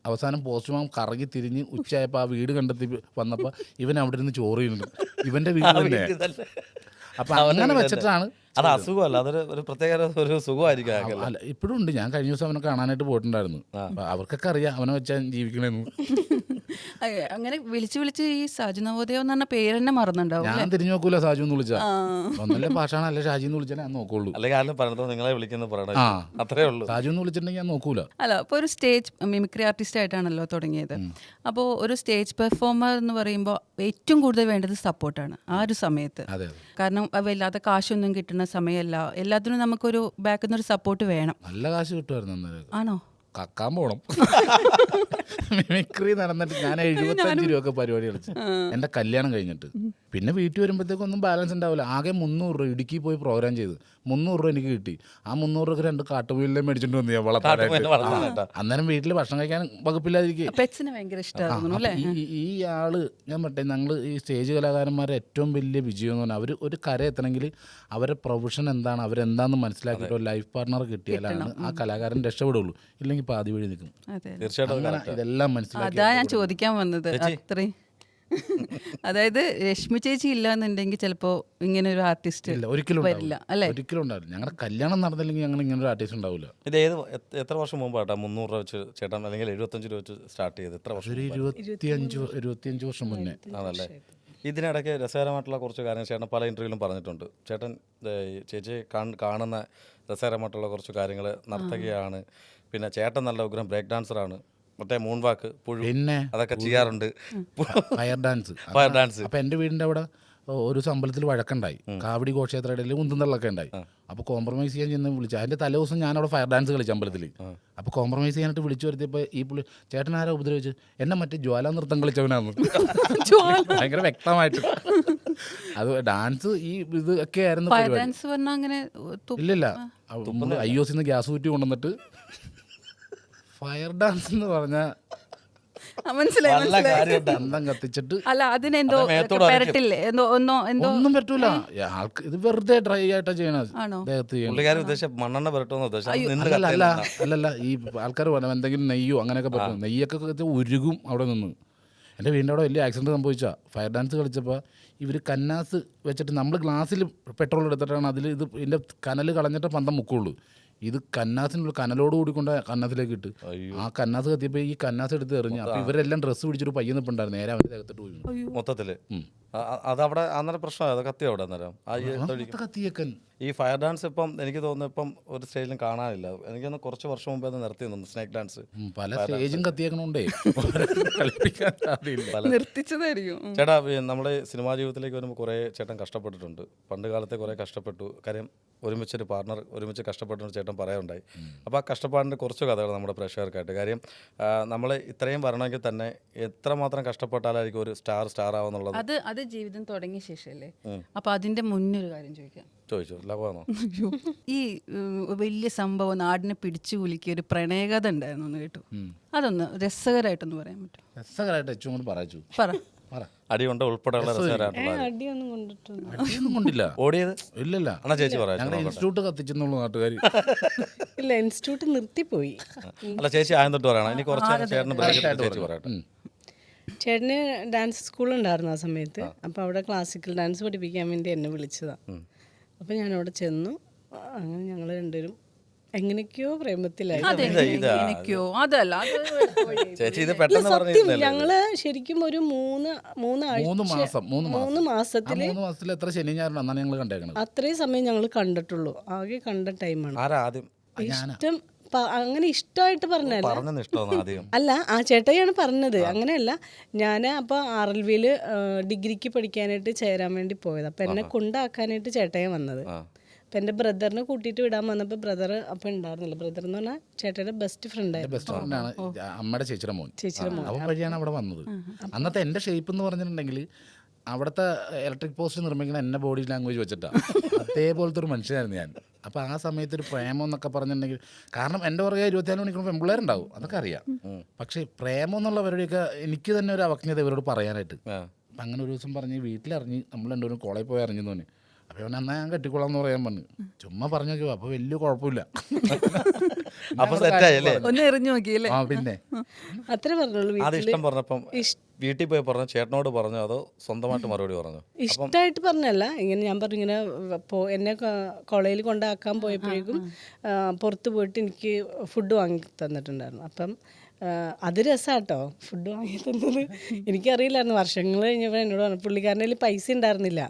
അവസാനം പോസ്റ്റ്മാൻ കറങ്ങി തിരിഞ്ഞ് ഉച്ചയായപ്പോൾ ആ വീട് കണ്ടെത്തി വന്നപ്പോൾ ഇവൻ അവിടെ ഇരുന്ന് ചോറ് ചെയ്യുന്നു. ഇവൻ്റെ വീട് തന്നെ. അപ്പം അങ്ങനെ വെച്ചിട്ടാണ്. അത് അസുഖമല്ല, അതൊരു ഒരു പ്രത്യേക ഒരു സുഖമായിരിക്കും. അല്ല, ഇപ്പോഴും ഉണ്ട്. ഞാൻ കഴിഞ്ഞ ദിവസം അവനെ കാണാനായിട്ട് പോയിട്ടുണ്ടായിരുന്നു. അവർക്കൊക്കെ അറിയാം അവനെ വെച്ചാൽ ജീവിക്കണേന്ന്. അങ്ങനെ വിളിച്ച് ഈ സാജു നവോദയ എന്ന് പറഞ്ഞ പേര് തന്നെ മറന്നുണ്ടാവും. ഞാൻ തിരിഞ്ഞു നോക്കൂല സാജു എന്ന് വിളിച്ചാൽ. ഒന്നല്ലേ പാഷാണ്, അല്ലെ ഷാജി എന്ന് വിളിച്ചാൽ ഞാൻ നോക്കുള്ളൂ. അല്ലെങ്കിൽ നിങ്ങളെ വിളിക്കുന്നത് അത്രേ ഉള്ളൂ. സാജു എന്ന് വിളിച്ചിട്ടുണ്ടെങ്കിൽ ഞാൻ നോക്കൂല. അല്ല, അപ്പോൾ ഒരു സ്റ്റേജ് മിമിക്രി ആർട്ടിസ്റ്റ് ആയിട്ടാണല്ലോ തുടങ്ങിയത്. അപ്പോൾ ഒരു സ്റ്റേജ് പെർഫോമർ എന്ന് പറയുമ്പോൾ ഏറ്റവും കൂടുതൽ വേണ്ടത് സപ്പോർട്ടാണ് ആ ഒരു സമയത്ത്. കാരണം വല്ലാതെ കാശൊന്നും കിട്ടുന്ന സമയമല്ല, എല്ലാത്തിനും നമുക്കൊരു ബാക്കിൽ നിന്നൊരു സപ്പോർട്ട് വേണം. നല്ല കാശ് കിട്ടുമായിരുന്നു. ആണോ? കക്കാൻ പോണം. മിമിക്രി നടന്നിട്ട് ഞാൻ 75 രൂപയൊക്കെ പരിപാടി കളിച്ചു എൻ്റെ കല്യാണം കഴിഞ്ഞിട്ട്. പിന്നെ വീട്ടിൽ വരുമ്പോഴത്തേക്കൊന്നും ബാലൻസ് ഉണ്ടാവില്ല. ആകെ 300 രൂപ ഇടുക്കി പോയി പ്രോഗ്രാം ചെയ്ത് 300 രൂപ എനിക്ക് കിട്ടി. ആ 300 രൂപ 2 കാട്ടുപുല്ലെ മേടിച്ചിട്ട് വന്നു ഞാൻ വളർത്താനായിട്ട്. അന്നേരം വീട്ടിൽ ഭക്ഷണം കഴിക്കാൻ വകുപ്പില്ലാതിരിക്കും. പെറ്റ്സിന് ഭയങ്കര ഇഷ്ടമായിരുന്നു. ഈ ആള് ഞാൻ പറ്റേ ഞങ്ങൾ ഈ സ്റ്റേജ് കലാകാരന്മാരെ ഏറ്റവും വലിയ വിജയം എന്ന് പറഞ്ഞാൽ അവർ ഒരു കര എത്തണമെങ്കിൽ അവരുടെ പ്രൊഫഷൻ എന്താണ്, അവരെന്താണെന്ന് മനസ്സിലാക്കിയിട്ട് ലൈഫ് പാർട്ണർ കിട്ടിയാലാണ് ആ കലാകാരൻ രക്ഷപ്പെടുള്ളൂ. ഇല്ലെങ്കിൽ പാതി വഴി നിൽക്കും. തീർച്ചയായിട്ടും ഇതെല്ലാം മനസ്സിലാക്കി. അതാ ഞാൻ ചോദിക്കാൻ വന്നത്. അതായത് രശ്മി ചേച്ചി ഇല്ല എന്നുണ്ടെങ്കിൽ ചിലപ്പോൾ ഇങ്ങനെ ഒരു ആർട്ടിസ്റ്റ് ഇല്ല, ഒരിക്കലും വരില്ല ഉണ്ടാവില്ല. അല്ലേ? ഒരിക്കലും ഉണ്ടാവില്ല. ഞങ്ങളുടെ കല്യാണം നടന്നില്ലെങ്കിൽ ഞങ്ങൾ ഇങ്ങനെ ഒരു ആർട്ടിസ്റ്റ് ഉണ്ടാവില്ല. ഇത് എത്ര വർഷം മുമ്പാട്ടാ 300 രൂപ വെച്ച് ചേട്ടൻ അല്ലെങ്കിൽ 75 രൂപ വെച്ച് സ്റ്റാർട്ട് ചെയ്ത് എത്ര വർഷം ഒരു മുമ്പാ? 25 വർഷം മുന്നേ. ആണല്ലേ. ഇതിനിടയ്ക്ക് രസകരമായിട്ടുള്ള കുറച്ച് കാര്യങ്ങൾ ചേട്ടൻ പല ഇൻ്റർവ്യൂവിലും പറഞ്ഞിട്ടുണ്ട്. ചേട്ടൻ ചേച്ചി കാണുന്ന രസകരമായിട്ടുള്ള കുറച്ച് കാര്യങ്ങൾ, നർത്തകിയാണ്, പിന്നെ ചേട്ടൻ നല്ല ഉഗ്രം ബ്രേക്ക് ഡാൻസറാണ്, മറ്റേ മൂൺ വാക്ക് പുഴു പിന്നെ അതൊക്കെ ചെയ്യാറുണ്ട്, ഫയർ ഡാൻസ്. Fire dance. അപ്പൊ എൻ്റെ വീടിൻ്റെ അവിടെ ഒരു അമ്പലത്തിൽ വഴക്കുണ്ടായി, കാവടി ഘോഷയാത്രയുടെ ഉന്തുന്തള്ളൊക്കെ ഉണ്ടായി. അപ്പോൾ കോംപ്രമൈസ് ചെയ്യാൻ ചെന്ന് വിളിച്ചു. അതിൻ്റെ തലേ ദിവസം ഞാൻ അവിടെ ഫയർ ഡാൻസ് കളിച്ചു അമ്പലത്തിൽ. അപ്പോൾ കോംപ്രമൈസ് ചെയ്യാനായിട്ട് വിളിച്ചു വരുത്തിയപ്പോൾ ഈ പുള്ളി ചേട്ടൻ ആരാ ഉപദ്രവിച്ചു, എന്നെ മറ്റേ ജ്വാല നൃത്തം കളിച്ചവനാണ്. ഭയങ്കര വ്യക്തമായിട്ട് അത് ഡാൻസ് ഈ ഇത് ഒക്കെ ആയിരുന്നു ഫയർ പരിപാടി. ഡാൻസ് പറഞ്ഞാൽ അങ്ങനെ ഇല്ലില്ല, IOC ഗ്യാസ് കുറ്റി കൊണ്ടുവന്നിട്ട് ഫയർ ഡാൻസ് എന്ന് പറഞ്ഞാൽ മനസ്സിലായി മനസ്സിലായി. അന്തം കത്തിച്ചിട്ട് അല്ല അതിനെന്തോ പെരട്ടില്ലേ എന്തോ ഒന്നും പറ്റൂല. ആൾക്ക് ഇത് വെറുതെ ഡ്രൈ ആയിട്ടാ ചെയ്യണത്. ആണോ? ദേഹത്ത് ചെയ്യണം. പുള്ളിക്കാരൻ ഉദ്ദേശം മണ്ണെണ്ണ പുരട്ടുമെന്ന് ഉദ്ദേശം. അല്ലല്ല ഈ ആൾക്കാർ പറയാം എന്തെങ്കിലും നെയ്യോ അങ്ങനെയൊക്കെ പറ്റും. നെയ്യൊക്കെ ഉരുകും അവിടെ നിന്ന്. എൻ്റെ വീടിൻ്റെ അവിടെ വലിയ ആക്സിഡൻറ്റ് സംഭവിച്ചാൽ ഫയർ ഡാൻസ് കളിച്ചപ്പോൾ ഇവർ കന്നാസ് വെച്ചിട്ട് നമ്മൾ ഗ്ലാസ്സിൽ പെട്രോൾ എടുത്തിട്ടാണ് അതിൽ ഇത് ഇതിൻ്റെ കനൽ കളഞ്ഞിട്ട് പന്തം മുക്കുള്ളൂ. ഇത് കന്നാസിനുള്ള കനലോട് കൂടിക്കൊണ്ട് കന്നാസിലേക്ക് ഇട്ട് ആ കന്നാസ് കത്തിയപ്പോൾ ഈ കന്നാസ് എടുത്ത് എറിഞ്ഞു. അപ്പോൾ ഇവരെല്ലാം ഡ്രസ്സ് പിടിച്ചൊരു പയ്യൻ നിൽപ്പുണ്ടായിരുന്നു, നേരെ അവൻ്റെ ദേഹത്തോട്ട് പോയി മൊത്തത്തില്. അതവിടെ അന്നേരം പ്രശ്നമായത് കത്തി അവിടെ അന്നേരം കത്തിയേക്കൻ. ഈ ഫയർ ഡാൻസ് ഇപ്പം എനിക്ക് തോന്നുന്നു ഇപ്പം ഒരു സ്റ്റേജിലും കാണാനില്ല. എനിക്കൊന്ന് കുറച്ച് വർഷം മുമ്പേ അത് നിർത്തി തോന്നുന്നു, സ്നേക്ക് ഡാൻസ്. പല സ്റ്റേജും കത്തിയേക്കണോണ്ടേ കളിപ്പിക്കാൻ സാധ്യതയില്ല. നിർത്തിച്ചതായിരിക്കും. ചേട്ടാ നമ്മുടെ സിനിമാ ജീവിതത്തിലേക്ക് വരുമ്പോൾ കുറേ ചേട്ടൻ കഷ്ടപ്പെട്ടിട്ടുണ്ട്. പണ്ട് കാലത്തെ കുറേ കഷ്ടപ്പെട്ടു. കാര്യം ഒരുമിച്ചൊരു പാർട്ണർ ഒരുമിച്ച് കഷ്ടപ്പെട്ടു ചേട്ടൻ പറയാറുണ്ടായി. അപ്പോൾ ആ കഷ്ടപ്പാടിൻ്റെ കുറച്ച് കഥകൾ നമ്മുടെ പ്രേക്ഷകർക്കായിട്ട്. കാര്യം നമ്മൾ ഇത്രയും വരണമെങ്കിൽ തന്നെ എത്രമാത്രം കഷ്ടപ്പെട്ടാലായിരിക്കും ഒരു സ്റ്റാർ ആവുന്നുള്ളത്. അത് ജീവിതം തുടങ്ങിയ ശേഷമല്ലേ. അപ്പൊ അതിന്റെ മുന്നൊരു കാര്യം ചോദിക്കാം. ചോദിച്ചു ലവാണോ? ഈ വലിയ സംഭവം നാടിനെ പിടിച്ചു കുലുക്കിയ ഒരു പ്രണയകഥ ഉണ്ടായിരുന്നു എന്ന് കേട്ടു. അതൊന്ന് രസകരമായിട്ടൊന്ന് പറയാൻ പറ്റും? രസകരമായിട്ട് ഏറ്റവും കൊണ്ട് പറയൂ. പറ. അടിയുണ്ട് ഉൾപ്പെടെയുള്ള രസകരമായിട്ടുള്ള അടിയൊന്നും കൊണ്ടിട്ടുണ്ട്. അടിയൊന്നും കൊണ്ടില്ല. ഓടിയത് ഇല്ലല്ല. എന്നാ ചേച്ചി പറയാം. ഞങ്ങളുടെ ഇൻസ്റ്റിറ്റ്യൂട്ട് കത്തിച്ചെന്നുള്ളൂ നാട്ടുകാർ. ഇല്ല, ഇൻസ്റ്റിറ്റ്യൂട്ട് നിർത്തിപ്പോയി. അല്ല ചേച്ചി ആദ്യം തൊട്ട് പറയണം. ഇനി കുറച്ച് ചേട്ടന് ചേച്ചി പറയട്ടെ. ചേട്ടന് ഡാൻസ് സ്കൂളുണ്ടായിരുന്നു ആ സമയത്ത്. അപ്പോൾ അവിടെ ക്ലാസിക്കൽ ഡാൻസ് പഠിപ്പിക്കാൻ വേണ്ടി എന്നെ വിളിച്ചതാണ്. അപ്പോൾ ഞാനവിടെ ചെന്നു. അങ്ങനെ ഞങ്ങൾ രണ്ടുപേരും എങ്ങനെയൊക്കെയോ പ്രേമത്തിലായി. ചേച്ചി ഇത് പെട്ടെന്ന് സത്യം ഞങ്ങള് ശരിക്കും ഒരു മൂന്ന് മാസത്തില് എത്ര ശനി ഞായറുണ്ട് അന്നാണ് ഞങ്ങൾ കണ്ടേക്കണത്. അത്രയും സമയം ഞങ്ങൾ കണ്ടിട്ടുള്ളൂ. ആകെ കണ്ട ടൈമാണ്. ആദ്യം ഇഷ്ടം അങ്ങനെ ഇഷ്ടമായിട്ട് പറഞ്ഞല്ല. ആദ്യം അല്ല, ആ ചേട്ടായിയാണ് പറഞ്ഞത്. അങ്ങനെയല്ല, ഞാൻ അപ്പോൾ RLVയിൽ ഡിഗ്രിക്ക് പഠിക്കാനായിട്ട് ചേരാൻ വേണ്ടി പോയത്. അപ്പം എന്നെ കൊണ്ടാക്കാനായിട്ട് ചേട്ടായി വന്നത്. അപ്പം എൻ്റെ ബ്രദറിനെ കൂട്ടിയിട്ട് വിടാൻ വന്നപ്പോൾ ബ്രദർ അപ്പം ഉണ്ടായിരുന്നില്ല. ബ്രദർ എന്ന് പറഞ്ഞാൽ ചേട്ടയുടെ ബെസ്റ്റ് ഫ്രണ്ടായിരുന്നു. ബെസ്റ്റ് ഫ്രണ്ടാണ് അമ്മയുടെ ചേച്ചിയുടെ മോൻ. അവൻ വഴിയാണ് അവിടെ വന്നത്. അന്നത്തെ എൻ്റെ ഷേപ്പ് എന്ന് പറഞ്ഞിട്ടുണ്ടെങ്കിൽ അവിടുത്തെ ഇലക്ട്രിക് പോസ്റ്റ് നിർമ്മിക്കുന്ന എന്നെ ബോഡി ലാംഗ്വേജ് വെച്ചിട്ടാണ്. അതേപോലത്തെ ഒരു മനുഷ്യനായിരുന്നു ഞാൻ. അപ്പോൾ ആ സമയത്ത് ഒരു പ്രേമം എന്നൊക്കെ പറഞ്ഞിട്ടുണ്ടെങ്കിൽ, കാരണം എൻ്റെ പുറകെ 24 മണിക്കൂർ പെൺപിള്ളേരുണ്ടാവും, അതൊക്കെ അറിയാം. പക്ഷേ പ്രേമം എന്നുള്ള പരിപാടിയൊക്കെ എനിക്ക് തന്നെ ഒരു അവജ്ഞത ഇവരോട് പറയാനായിട്ട്. അപ്പം അങ്ങനെ ഒരു ദിവസം പറഞ്ഞ് വീട്ടിലിറങ്ങി നമ്മൾ രണ്ടുപേരും കോളേജിൽ പോയി ഇറങ്ങിയെന്ന് തോന്നി. അപ്പോൾ അവൻ എന്നാൽ ഞാൻ കെട്ടിക്കൊള്ളാം എന്ന് പറയാൻ പറഞ്ഞു. ചുമ്മാ പറഞ്ഞു നോക്കിയോ, അപ്പോൾ വലിയ കുഴപ്പമില്ല. ഒന്ന് എറിഞ്ഞു നോക്കിയല്ലേ? പിന്നെ അത്രേ പറഞ്ഞുള്ളൂ. ഇഷ്ടം പറഞ്ഞപ്പം വീട്ടിൽ പോയി പറഞ്ഞു, ചേട്ടനോട് പറഞ്ഞു, അതോ സ്വന്തമായിട്ട് മറുപടി പറഞ്ഞു? ഇഷ്ടമായിട്ട് പറഞ്ഞല്ല. ഇങ്ങനെ ഞാൻ പറഞ്ഞു, ഇങ്ങനെ എന്നെ കോളേജിൽ കൊണ്ടാക്കാൻ പോയപ്പോഴേക്കും പുറത്ത് പോയിട്ട് എനിക്ക് ഫുഡ് വാങ്ങി തന്നിട്ടുണ്ടായിരുന്നു. അപ്പം അത് രസമാട്ടോ ഫുഡ് വാങ്ങി തന്നത്. എനിക്കറിയില്ലായിരുന്നു. വർഷങ്ങൾ കഴിഞ്ഞപ്പോൾ എന്നോട് പറഞ്ഞു, പുള്ളിക്കാരൻ്റെ കയ്യിൽ പൈസ ഉണ്ടായിരുന്നില്ല.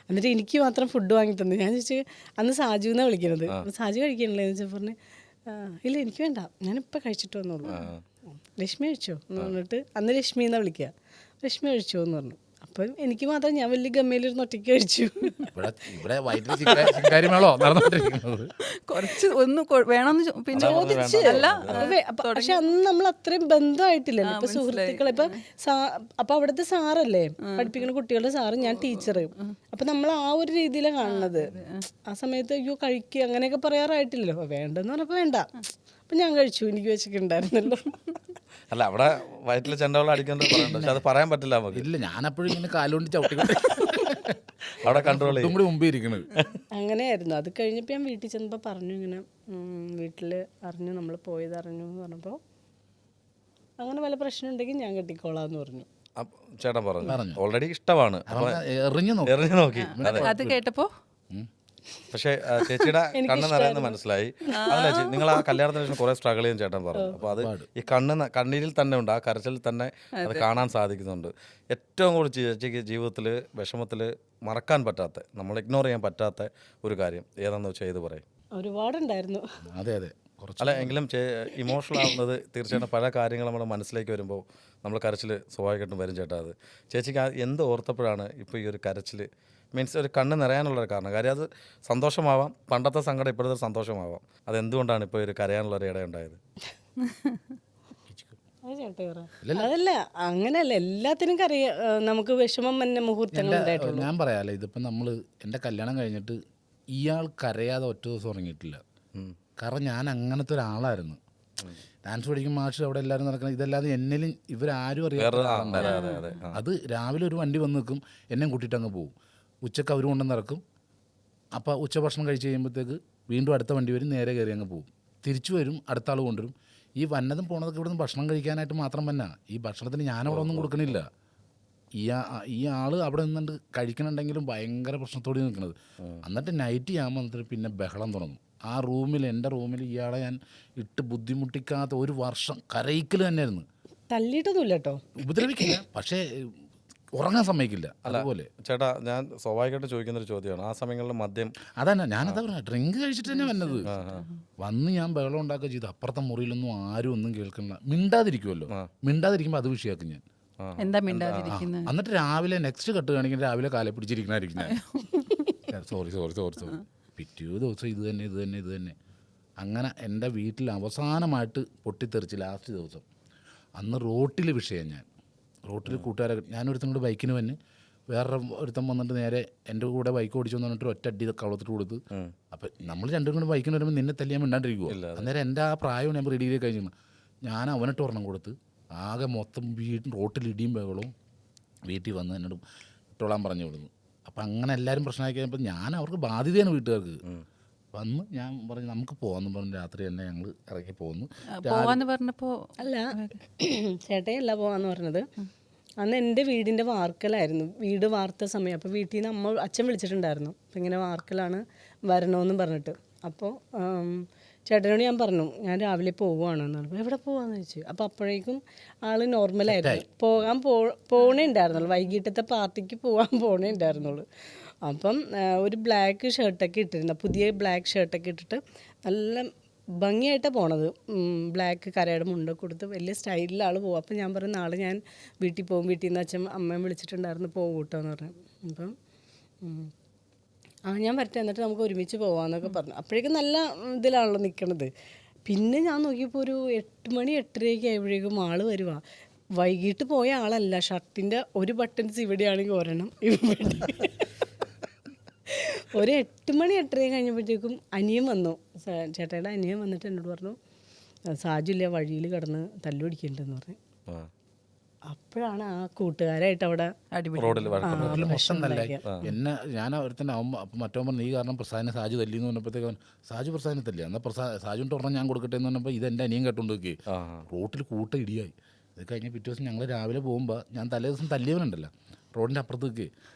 എന്നിട്ട് എനിക്ക് മാത്രം ഫുഡ് വാങ്ങി തന്നു. ഞാൻ ചോദിച്ചു, അന്ന് സാജു എന്നാണ് വിളിക്കുന്നത്. സാജു കഴിക്കണില്ലേ എന്ന് ചോദിച്ചാൽ പറഞ്ഞ്, ഇല്ല എനിക്ക് വേണ്ട, ഞാനിപ്പോൾ കഴിച്ചിട്ട് വന്നുള്ളൂ. രശ്മി കഴിച്ചോ എന്ന് പറഞ്ഞിട്ട്, അന്ന് രശ്മി എന്നാണ് വിളിക്കുക. രശ്മി കഴിച്ചോ എന്ന് പറഞ്ഞു. അപ്പം എനിക്ക് മാത്രം, ഞാൻ വലിയ ഗമ്മയിലിരുന്ന് ഒറ്റയ്ക്ക് കഴിച്ചു. കുറച്ച് ഒന്ന് വേണമെന്ന് പിന്നെ ചോദിച്ചല്ല. പക്ഷെ അന്ന് നമ്മൾ അത്രയും ബന്ധമായിട്ടില്ലല്ലോ. ഇപ്പൊ സുഹൃത്തുക്കളെ ഇപ്പൊ അപ്പൊ അവിടുത്തെ സാറല്ലേ പഠിപ്പിക്കുന്ന കുട്ടികളുടെ സാറ്, ഞാൻ ടീച്ചർ. അപ്പൊ നമ്മൾ ആ ഒരു രീതിയിലാണ് കാണുന്നത്. ആ സമയത്ത് അയ്യോ കഴിക്കുക അങ്ങനെയൊക്കെ പറയാറായിട്ടില്ലല്ലോ. അപ്പൊ വേണ്ടെന്ന് പറഞ്ഞപ്പോ വേണ്ട. അപ്പൊ ഞാൻ കഴിച്ചു, എനിക്ക് വെച്ചിട്ടുണ്ടായിരുന്നല്ലോ. അല്ല, അവിടെ വയറ്റിൽ ചെണ്ടവെള്ളം അടിക്കുന്നത് പറയുന്നുണ്ട്, പക്ഷെ അത് പറയാൻ പറ്റില്ല നമുക്ക്. ഇല്ല, ഞാനപ്പോഴും ഇങ്ങനെ കാലുകൊണ്ട് ചവിട്ടിക്കൊണ്ട് അവിടെ കൺട്രോൾ ചെയ്യും. മുമ്പേ ഇരിക്കണത് അങ്ങനെയായിരുന്നു. അത് കഴിഞ്ഞപ്പോൾ ഞാൻ വീട്ടിൽ ചെന്നപ്പോൾ പറഞ്ഞു, ഇങ്ങനെ വീട്ടിൽ അറിഞ്ഞു, നമ്മൾ പോയത് അറിഞ്ഞു എന്ന് പറഞ്ഞപ്പോൾ, അങ്ങനെ വല്ല പ്രശ്നം ഉണ്ടെങ്കിൽ ഞാൻ കെട്ടിക്കോളാന്ന് പറഞ്ഞു. ചേട്ടൻ പറഞ്ഞു ഓൾറെഡി ഇഷ്ടമാണ്. അപ്പോൾ എറിഞ്ഞു നോക്കി എറിഞ്ഞു നോക്കി. അതെ. അത് കേട്ടപ്പോ പക്ഷേ ചേച്ചിയുടെ കണ്ണ് നിറയുന്ന മനസ്സിലായി. അതല്ല ചേച്ചി, നിങ്ങൾ ആ കല്യാണത്തിന് ശേഷം കുറെ സ്ട്രഗിൾ ചെയ്യും ചേട്ടൻ പറഞ്ഞു. അപ്പോൾ അത് ഈ കണ്ണീരിൽ തന്നെ ഉണ്ട്, ആ കരച്ചിൽ തന്നെ അത് കാണാൻ സാധിക്കുന്നുണ്ട്. ഏറ്റവും കൂടുതൽ ചേച്ചിക്ക് ജീവിതത്തിൽ വിഷമത്തിൽ മറക്കാൻ പറ്റാത്ത, നമ്മൾ ഇഗ്നോർ ചെയ്യാൻ പറ്റാത്ത ഒരു കാര്യം ഏതാണെന്ന് വെച്ചാൽ ഇത് പറയും. ഒരുപാടുണ്ടായിരുന്നു. അതെ അതെ കുറച്ച് അല്ല എങ്കിലും ഇമോഷണൽ ആവുന്നത് തീർച്ചയായിട്ടും പല കാര്യങ്ങൾ നമ്മുടെ മനസ്സിലേക്ക് വരുമ്പോൾ നമ്മൾ കരച്ചിൽ സ്വാഭാവികമായിട്ടും വരും ചേട്ടാ. അത് ചേച്ചിക്ക് എന്ത് ഓർത്തപ്പോഴാണ് ഇപ്പോൾ ഈ ഒരു കരച്ചിൽ മീൻസ് ഒരു കണ്ണ് നിറയാനുള്ളൊരു കാരണം? കാര്യം അത് സന്തോഷമാവാം, പണ്ടത്തെ സങ്കടം ഇപ്പോഴത്തെ സന്തോഷമാവാം. അതെന്തുകൊണ്ടാണ് ഇപ്പോൾ ഒരു കരയാനുള്ളൊരു ഇടയുണ്ടായത്? അതല്ല, അങ്ങനെയല്ല, എല്ലാത്തിനും നമുക്ക് വിഷമം തന്നെ മുഹൂർത്തങ്ങൾ ഉണ്ടായിട്ടുള്ളൂ. ഞാൻ പറയാമല്ലോ, ഇതിപ്പോൾ നമ്മൾ എൻ്റെ കല്യാണം കഴിഞ്ഞിട്ട് ഇയാൾ കരയാതെ ഒറ്റ ദിവസം ഉറങ്ങിയിട്ടില്ല. കാരണം ഞാൻ അങ്ങനത്തെ ഒരാളായിരുന്നു. ഡാൻസ് പഠിക്കും മാഷ് അവിടെ എല്ലാവരും നടക്കണം, ഇതല്ലാതെ എന്നിലും ഇവരാരും അറിയാതെ അത് രാവിലെ ഒരു വണ്ടി വന്ന് നിൽക്കും, എന്നെ കൂട്ടിയിട്ട് അങ്ങ് പോകും. ഉച്ചക്ക് അവർ കൊണ്ടുവന്ന് ഇറക്കും. അപ്പോൾ ഉച്ചഭക്ഷണം കഴിച്ച് കഴിയുമ്പോഴത്തേക്ക് വീണ്ടും അടുത്ത വണ്ടി വരും, നേരെ കയറി അങ്ങ് പോകും. തിരിച്ചു വരും, അടുത്ത ആൾ കൊണ്ടുവരും. ഈ വന്നതും പോണതൊക്കെ ഇവിടുന്ന് ഭക്ഷണം കഴിക്കാനായിട്ട് മാത്രം തന്നെ. ഈ ഭക്ഷണത്തിന് ഞാനവിടെ ഒന്നും കൊടുക്കണില്ല. ഈ ആൾ അവിടെ നിന്നുകൊണ്ട് കഴിക്കണുണ്ടെങ്കിലും ഭയങ്കര പ്രശ്നത്തോടെ നിൽക്കുന്നത്. എന്നിട്ട് നൈറ്റ് ചെയ്യാൻ വന്നിട്ട് പിന്നെ ബഹളം തുടങ്ങും. ആ റൂമിൽ, എൻ്റെ റൂമിൽ ഇയാളെ ഞാൻ ഇട്ട് ബുദ്ധിമുട്ടിക്കാത്ത ഒരു വർഷം കരയിക്കൽ തന്നെയായിരുന്നു. തല്ലിയിട്ടൊന്നുമില്ല കേട്ടോ, ഉപദ്രവിക്കില്ല, പക്ഷേ ഉറങ്ങാൻ സമ്മതിക്കില്ല. അതുപോലെ ചേട്ടാ, ഞാൻ സ്വാഭാവികമായിട്ട് ചോദിക്കുന്നൊരു ചോദ്യമാണ്, ആ സമയങ്ങളിൽ മദ്യം അതന്നെ ഞാനതാ പറഞ്ഞത്, ഡ്രിങ്ക് കഴിച്ചിട്ട് തന്നെ വന്നത്. വന്ന് ഞാൻ ബഹളം ഉണ്ടാക്കുക ചെയ്തു. അപ്പുറത്തെ മുറിയിലൊന്നും ആരും ഒന്നും കേൾക്കണില്ല. മിണ്ടാതിരിക്കുമല്ലോ, മിണ്ടാതിരിക്കുമ്പോൾ അത് വിഷയമാക്കും ഞാൻ. എന്താ മിണ്ടാതിരിക്കുന്നത്? എന്നിട്ട് രാവിലെ നെക്സ്റ്റ് കട്ട് കാണിക്കുന്ന രാവിലെ കാലെ പിടിച്ചിരിക്കണായിരിക്കും ഞാൻ. സോറി പിറ്റേ ദിവസം ഇത് തന്നെ. അങ്ങനെ എൻ്റെ വീട്ടിൽ അവസാനമായിട്ട് പൊട്ടിത്തെറിച്ച് ലാസ്റ്റ് ദിവസം അന്ന് റോട്ടിൽ വിഷയം. ഞാൻ റോട്ടിൽ കൂട്ടുകാരെ, ഞാനൊരുത്തനോട് ബൈക്കിന് വന്ന് വേറെ ഒരുത്തം വന്നിട്ട് നേരെ എൻ്റെ കൂടെ ബൈക്ക് ഓടിച്ചു വന്നിട്ട് ഒറ്റ അടി കവളത്തിട്ട് കൊടുത്ത്. അപ്പം നമ്മൾ രണ്ടും കൂടെ ബൈക്കിന് വരുമ്പോൾ നിന്നെ തല്ലിയാൻ മിണ്ടാണ്ടിരിക്കുമോ? അന്നേരം എൻ്റെ ആ പ്രായം ഞാൻ റെഡി ചെയ്ത് കഴിഞ്ഞു. ഞാൻ അവനിട്ട് ഒരെണ്ണം കൊടുത്ത് ആകെ മൊത്തം റോട്ടിൽ ഇടിയും ബഹളവും. വീട്ടിൽ വന്ന് എന്നോട് ഇട്ടോളാൻ പറഞ്ഞു വിടുന്നു. അപ്പം അങ്ങനെ എല്ലാവരും പ്രശ്നമാക്കി കഴിഞ്ഞപ്പോൾ ഞാൻ അവർക്ക് ബാധ്യതയാണ് വീട്ടുകാർക്ക്. വന്ന് ഞാൻ പറഞ്ഞു നമുക്ക് പോകാമെന്ന് പറഞ്ഞു രാത്രി തന്നെ ഞങ്ങൾ ഇറങ്ങി പോന്നു. പോവാന്ന് പറഞ്ഞപ്പോൾ അല്ല, ചേട്ടയല്ല പോവാന്ന് പറഞ്ഞത്. അന്ന് എൻ്റെ വീടിൻ്റെ വാർക്കലായിരുന്നു, വീട് വാർത്ത സമയം. അപ്പോൾ വീട്ടിൽ നിന്ന് അച്ഛൻ വിളിച്ചിട്ടുണ്ടായിരുന്നു, അപ്പം ഇങ്ങനെ വാർക്കലാണ് വരണമെന്നും പറഞ്ഞിട്ട്. അപ്പോൾ ചേട്ടനോട് ഞാൻ പറഞ്ഞു ഞാൻ രാവിലെ പോവുകയാണെന്ന് പറഞ്ഞു. എവിടെ പോവാന്ന് ചോദിച്ചു. അപ്പോൾ അപ്പോഴേക്കും ആൾ നോർമലായിരുന്നു, പോണേ ഉണ്ടായിരുന്നുള്ളൂ, വൈകിട്ടത്തെ പാർട്ടിക്ക് പോണേ ഉണ്ടായിരുന്നുള്ളൂ. അപ്പം ഒരു ബ്ലാക്ക് ഷർട്ടൊക്കെ ഇട്ടിരുന്നു, പുതിയ ബ്ലാക്ക് ഷർട്ടൊക്കെ ഇട്ടിട്ട് നല്ല ഭംഗിയായിട്ടാണ് പോണത്. ബ്ലാക്ക് കരയുടെ മുണ്ടൊക്കെ കൊടുത്ത് വലിയ സ്റ്റൈലിൽ ആൾ പോകും. അപ്പം ഞാൻ പറഞ്ഞു നാളെ ഞാൻ വീട്ടിൽ പോകും, വീട്ടിൽ നിന്ന് അച്ഛൻ അമ്മയും വിളിച്ചിട്ടുണ്ടായിരുന്നു, പോകും കേട്ടോ എന്ന് പറഞ്ഞു. അപ്പം ഞാൻ വരട്ടെ, എന്നിട്ട് നമുക്ക് ഒരുമിച്ച് പോവാന്നൊക്കെ പറഞ്ഞു. അപ്പോഴേക്കും നല്ല ഇതിലാണല്ലോ നിൽക്കണത്. പിന്നെ ഞാൻ നോക്കിയപ്പോൾ ഒരു 8 മണി 8:30 ആയപ്പോഴേക്കും ആൾ വരുവാ. വൈകിട്ട് പോയ ആളല്ല, ഷർട്ടിൻ്റെ ഒരു ബട്ടൺസ് ഇവിടെയാണെങ്കിൽ ഒരെണ്ണം ഇവിടെ. ഒരു 8 മണി 8:30 കഴിഞ്ഞപ്പോഴത്തേക്കും അനിയൻ വന്നു, ചേട്ടയുടെ അനിയൻ വന്നിട്ട് എന്നോട് പറഞ്ഞു സാജുല്ല വഴിയിൽ കിടന്ന് തല്ലു പിടിക്കുന്നുണ്ടെന്ന് പറഞ്ഞു. അപ്പോഴാണ് ആ കൂട്ടുകാരായിട്ട് അവിടെ റോഡിൽ മൊത്തം നല്ല എന്നെ ഞാൻ ഒരുത്തന്നെ ആവുമ്പോൾ അപ്പം മറ്റോ പറഞ്ഞു ഈ കാരണം പ്രസാദിനെ സാജു തല്ലി എന്ന് പറഞ്ഞപ്പോഴത്തേക്ക് സാജു പ്രസാദിനെ തല്ലി. എന്നാൽ സാജുവിൻ്റെ ഒരെണ്ണം ഞാൻ കൊടുക്കട്ടെ എന്ന് പറഞ്ഞപ്പോൾ ഇത് എൻ്റെ അനിയൻ കേട്ടുകൊണ്ട് നോക്കി റോട്ടിൽ കൂട്ട ഇടിയായി. ഇത് കഴിഞ്ഞ് പിറ്റേ ദിവസം ഞങ്ങൾ രാവിലെ പോകുമ്പോൾ ഞാൻ തലേ ദിവസം തല്ലിയവനുണ്ടല്ലോ റോഡിൻ്റെ അപ്പുറത്തേക്ക്.